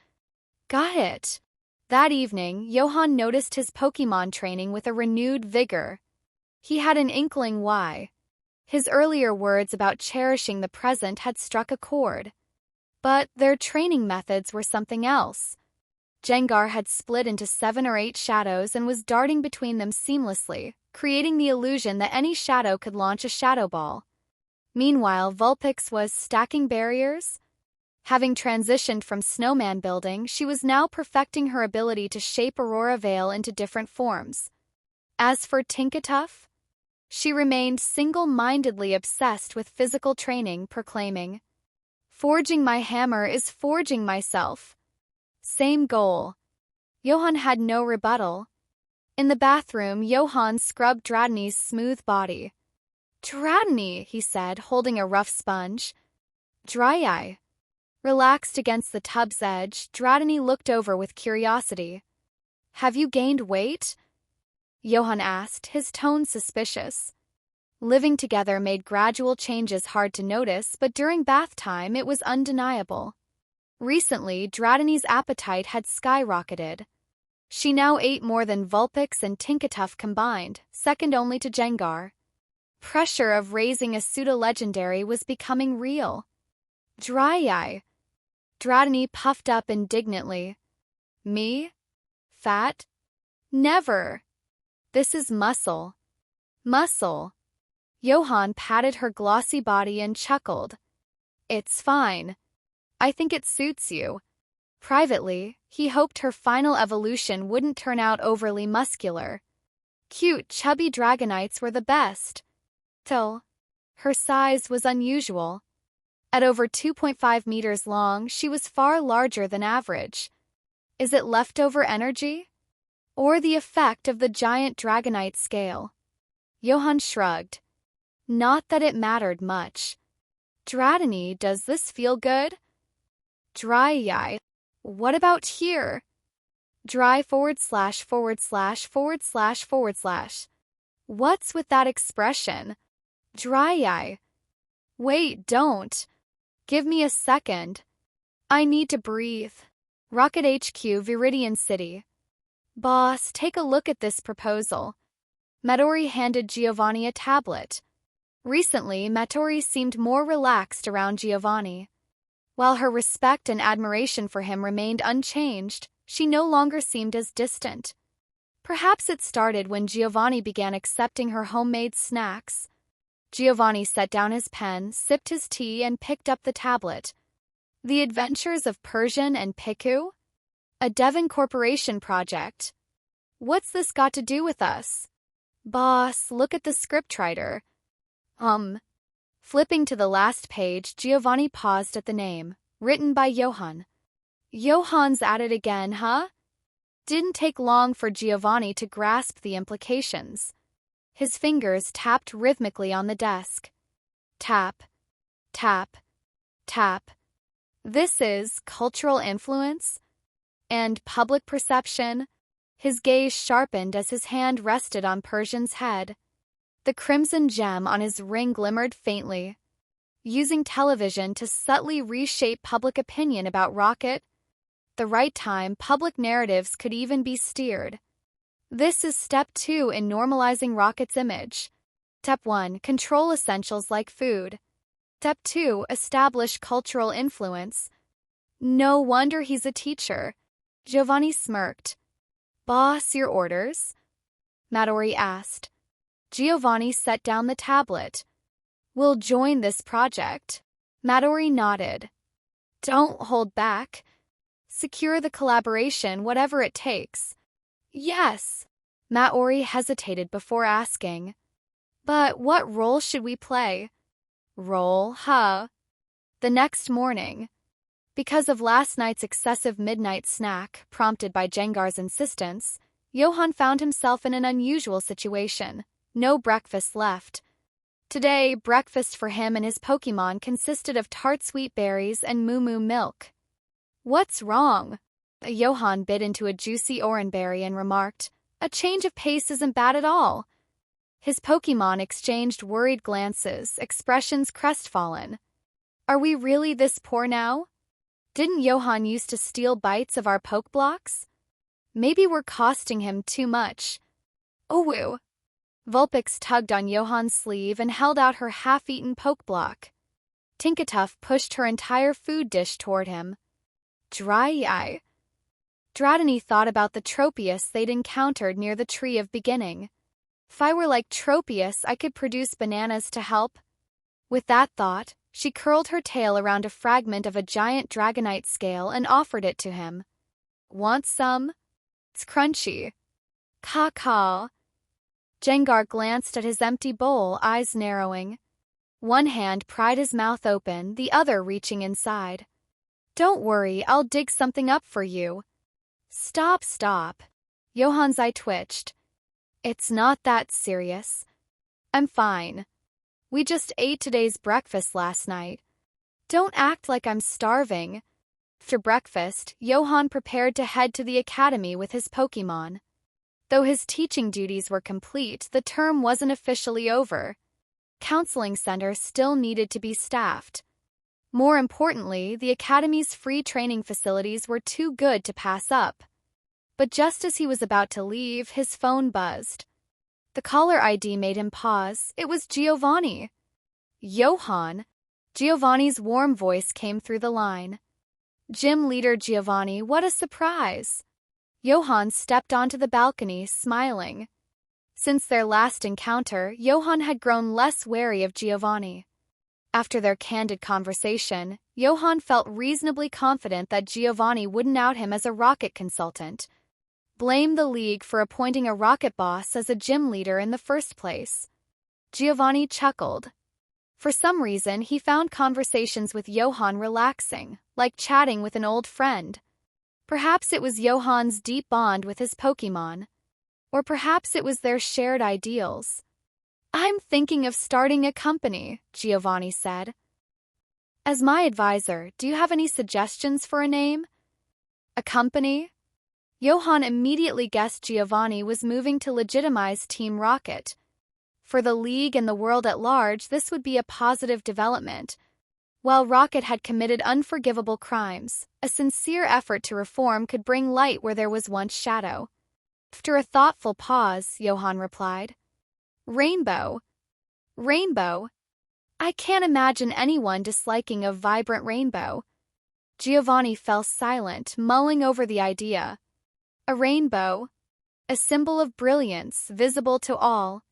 Got it! That evening, Johan noticed his Pokémon training with a renewed vigor. He had an inkling why. His earlier words about cherishing the present had struck a chord. But their training methods were something else. Jengar had split into 7 or 8 shadows and was darting between them seamlessly, creating the illusion that any shadow could launch a shadow ball. Meanwhile, Vulpix was stacking barriers. Having transitioned from snowman building, she was now perfecting her ability to shape Aurora Veil into different forms. As for Tinkatuff, she remained single-mindedly obsessed with physical training, proclaiming, "Forging my hammer is forging myself." Same goal. Johan had no rebuttal. In the bathroom, Johan scrubbed Dratini's smooth body. "Dratini," he said, holding a rough sponge. "Dry eye." Relaxed against the tub's edge, Dratini looked over with curiosity. "Have you gained weight?" Johan asked, his tone suspicious. Living together made gradual changes hard to notice, but during bath time it was undeniable. Recently, Dratini's appetite had skyrocketed. She now ate more than Vulpix and Tinkatuff combined, second only to Jengar. Pressure of raising a pseudo-legendary was becoming real. Dry eye. Dratini puffed up indignantly. "Me? Fat? Never. This is muscle. Muscle." Johan patted her glossy body and chuckled. "It's fine. I think it suits you." Privately, he hoped her final evolution wouldn't turn out overly muscular. Cute, chubby Dragonites were the best. Till her size was unusual. At over 2.5 meters long, she was far larger than average. Is it leftover energy? Or the effect of the giant Dragonite scale? Johan shrugged. Not that it mattered much. Dratini, does this feel good? Dry eye. What about here? Dry / / / / / / / / / / What's with that expression? Dry eye. Wait, don't. Give me a second. I need to breathe. Rocket HQ, Viridian City. Boss, take a look at this proposal. Midori handed Giovanni a tablet. Recently, Midori seemed more relaxed around Giovanni. While her respect and admiration for him remained unchanged, she no longer seemed as distant. Perhaps it started when Giovanni began accepting her homemade snacks. Giovanni set down his pen, sipped his tea, and picked up the tablet. The Adventures of Persian and Piku? A Devon Corporation project. What's this got to do with us? Boss, look at the scriptwriter. Flipping to the last page, Giovanni paused at the name, written by Johan. Johan's at it again, huh? Didn't take long for Giovanni to grasp the implications. His fingers tapped rhythmically on the desk. Tap, tap, tap. This is cultural influence and public perception. His gaze sharpened as his hand rested on Persian's head. The crimson gem on his ring glimmered faintly. Using television to subtly reshape public opinion about Rocket, the right time public narratives could even be steered. This is step 2 in normalizing Rocket's image. Step 1, control essentials like food. Step 2, establish cultural influence. No wonder he's a teacher. Giovanni smirked. Boss, your orders? Midori asked. Giovanni set down the tablet. We'll join this project. Midori nodded. Don't hold back. Secure the collaboration, whatever it takes. Yes. Midori hesitated before asking. But what role should we play? Role, huh? The next morning. Because of last night's excessive midnight snack, prompted by Jengar's insistence, Johan found himself in an unusual situation. No breakfast left. Today, breakfast for him and his Pokémon consisted of tart sweet berries and moo milk. "What's wrong?" Johan bit into a juicy orangeberry and remarked, "A change of pace isn't bad at all." His Pokémon exchanged worried glances, expressions crestfallen. "Are we really this poor now? Didn't Johan used to steal bites of our Pokeblocks? Maybe we're costing him too much." "Ooh." Vulpix tugged on Johan's sleeve and held out her half-eaten Pokeblock. Tinkatuff pushed her entire food dish toward him. "Dry eye." Dratini thought about the Tropius they'd encountered near the Tree of Beginning. "If I were like Tropius, I could produce bananas to help." With that thought, she curled her tail around a fragment of a giant dragonite scale and offered it to him. "Want some? It's crunchy." "Caw-caw." Jengar glanced at his empty bowl, eyes narrowing. One hand pried his mouth open, the other reaching inside. "Don't worry, I'll dig something up for you." Stop. Johan's eye twitched. "It's not that serious. I'm fine. We just ate today's breakfast last night. Don't act like I'm starving." After breakfast, Johan prepared to head to the academy with his Pokémon. Though his teaching duties were complete, the term wasn't officially over. Counseling Center still needed to be staffed. More importantly, the academy's free training facilities were too good to pass up. But just as he was about to leave, his phone buzzed. The caller ID made him pause. It was Giovanni. "Johan." Giovanni's warm voice came through the line. "Gym leader Giovanni, what a surprise." Johan stepped onto the balcony, smiling. Since their last encounter, Johan had grown less wary of Giovanni. After their candid conversation, Johan felt reasonably confident that Giovanni wouldn't out him as a rocket consultant. Blame the league for appointing a rocket boss as a gym leader in the first place. Giovanni chuckled. For some reason, he found conversations with Johan relaxing, like chatting with an old friend. Perhaps it was Johan's deep bond with his Pokémon. Or perhaps it was their shared ideals. "I'm thinking of starting a company," Giovanni said. "As my advisor, do you have any suggestions for a name?" "A company?" Johan immediately guessed Giovanni was moving to legitimize Team Rocket. For the League and the world at large, this would be a positive development. While Rocket had committed unforgivable crimes, a sincere effort to reform could bring light where there was once shadow. After a thoughtful pause, Johan replied, "Rainbow." "Rainbow? I can't imagine anyone disliking a vibrant rainbow." Giovanni fell silent, mulling over the idea. A rainbow, a symbol of brilliance, visible to all.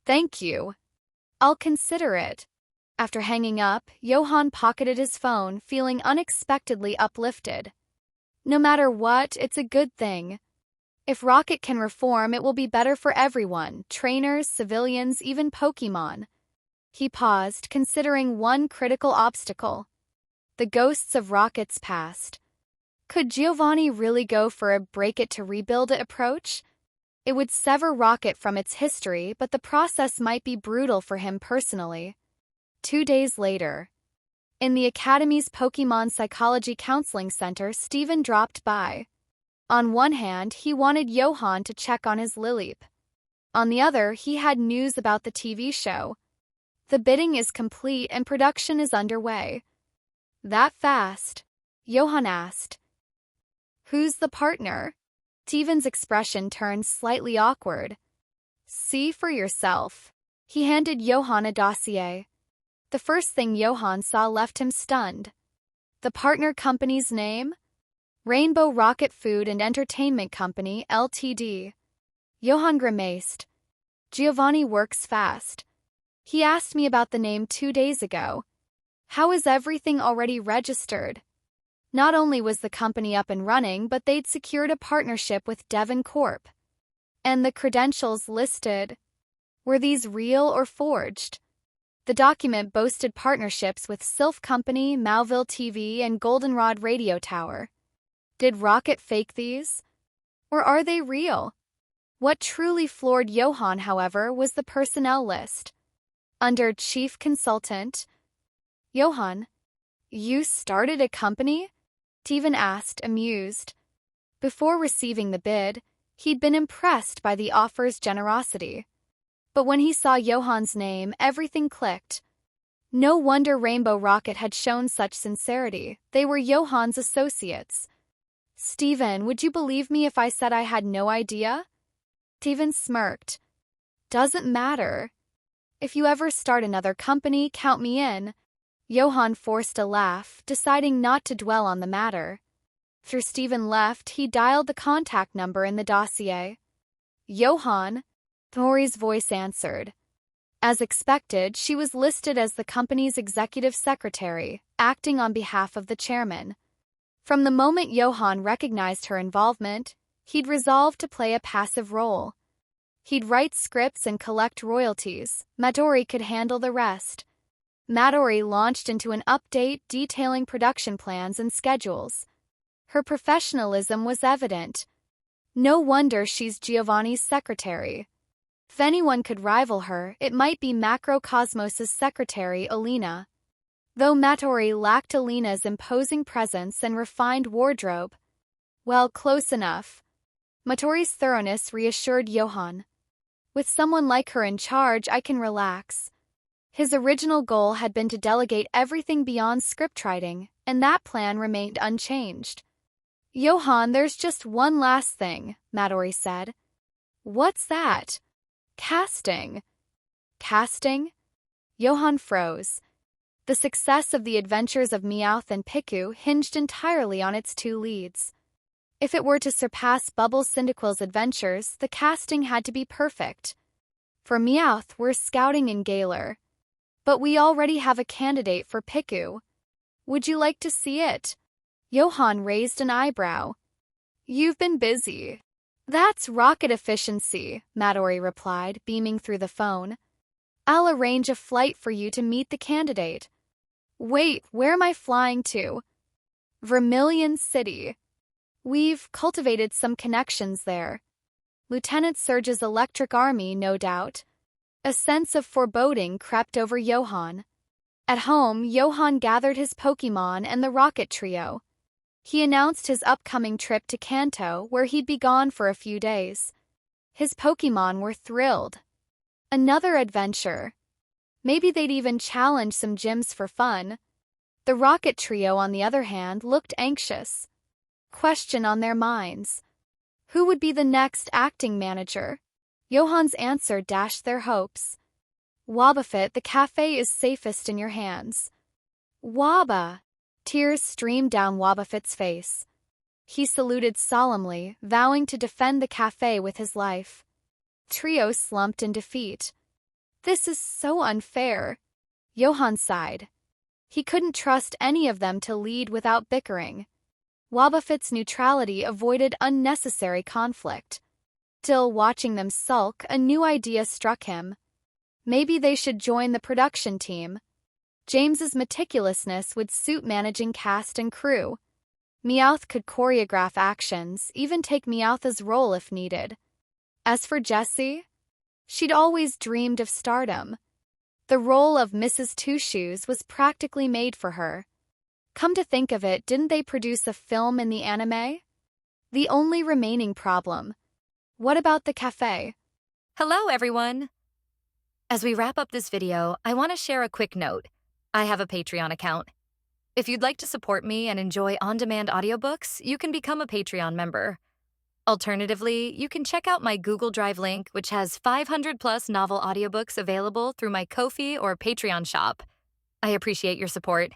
"Thank you. I'll consider it." After hanging up, Johan pocketed his phone, feeling unexpectedly uplifted. No matter what, it's a good thing. If Rocket can reform, it will be better for everyone, trainers, civilians, even Pokémon. He paused, considering one critical obstacle. The ghosts of Rocket's past. Could Giovanni really go for a break-it-to-rebuild-it approach? It would sever Rocket from its history, but the process might be brutal for him personally. 2 days later. In the Academy's Pokémon Psychology Counseling Center, Steven dropped by. On one hand, he wanted Johan to check on his Lileep. On the other, he had news about the TV show. The bidding is complete and production is underway. "That fast?" Johan asked. "Who's the partner?" Steven's expression turned slightly awkward. "See for yourself." He handed Johan a dossier. The first thing Johan saw left him stunned. The partner company's name? Rainbow Rocket Food and Entertainment Company, Ltd. Johan grimaced. "Giovanni works fast. He asked me about the name 2 days ago. How is everything already registered?" Not only was the company up and running, but they'd secured a partnership with Devon Corp. And the credentials listed. Were these real or forged? The document boasted partnerships with Sylph Company, Mauville TV, and Goldenrod Radio Tower. Did Rocket fake these? Or are they real? What truly floored Johan, however, was the personnel list. Under Chief Consultant, Johan, you started a company? Devon asked, amused. Before receiving the bid, he'd been impressed by the offer's generosity. But when he saw Johan's name, everything clicked. No wonder Rainbow Rocket had shown such sincerity. They were Johan's associates. Steven, would you believe me if I said I had no idea? Devon smirked. Doesn't matter. If you ever start another company, count me in. Johan forced a laugh, deciding not to dwell on the matter. Through Steven left, he dialed the contact number in the dossier. Johan, Tori's voice answered. As expected, she was listed as the company's executive secretary, acting on behalf of the chairman. From the moment Johan recognized her involvement, he'd resolved to play a passive role. He'd write scripts and collect royalties. Matori could handle the rest. Matori launched into an update detailing production plans and schedules. Her professionalism was evident. No wonder she's Giovanni's secretary. If anyone could rival her, it might be Macrocosmos' secretary, Alina. Though Matori lacked Alina's imposing presence and refined wardrobe. Well, close enough. Matori's thoroughness reassured Johan. With someone like her in charge, I can relax. His original goal had been to delegate everything beyond scriptwriting, and that plan remained unchanged. Johan, there's just one last thing, Matori said. What's that? Casting. Casting? Johan froze. The success of the adventures of Meowth and Piku hinged entirely on its two leads. If it were to surpass Bubble Cyndaquil's adventures, the casting had to be perfect. For Meowth, we're scouting in Galar. But we already have a candidate for Piku. Would you like to see it? Johan raised an eyebrow. You've been busy. That's rocket efficiency, Matori replied, beaming through the phone. I'll arrange a flight for you to meet the candidate. Wait, where am I flying to? Vermilion City. We've cultivated some connections there. Lieutenant Surge's electric army, no doubt. A sense of foreboding crept over Johan. At home, Johan gathered his Pokémon and the Rocket Trio. He announced his upcoming trip to Kanto, where he'd be gone for a few days. His Pokémon were thrilled. Another adventure. Maybe they'd even challenge some gyms for fun. The Rocket Trio, on the other hand, looked anxious. Question on their minds. Who would be the next acting manager? Johan's answer dashed their hopes. Wobbuffet, the cafe is safest in your hands. Wobba! Tears streamed down Wobbuffet's face. He saluted solemnly, vowing to defend the cafe with his life. Trio slumped in defeat. This is so unfair. Johan sighed. He couldn't trust any of them to lead without bickering. Wobbuffet's neutrality avoided unnecessary conflict. Still watching them sulk, a new idea struck him. Maybe they should join the production team. James's meticulousness would suit managing cast and crew. Meowth could choreograph actions, even take Meowth's role if needed. As for Jessie, she'd always dreamed of stardom. The role of Mrs. Two Shoes was practically made for her. Come to think of it, didn't they produce a film in the anime? The only remaining problem. What about the cafe? Hello, everyone! As we wrap up this video, I want to share a quick note. I have a Patreon account. If you'd like to support me and enjoy on-demand audiobooks, you can become a Patreon member. Alternatively, you can check out my Google Drive link, which has 500-plus novel audiobooks available through my Ko-fi or Patreon shop. I appreciate your support.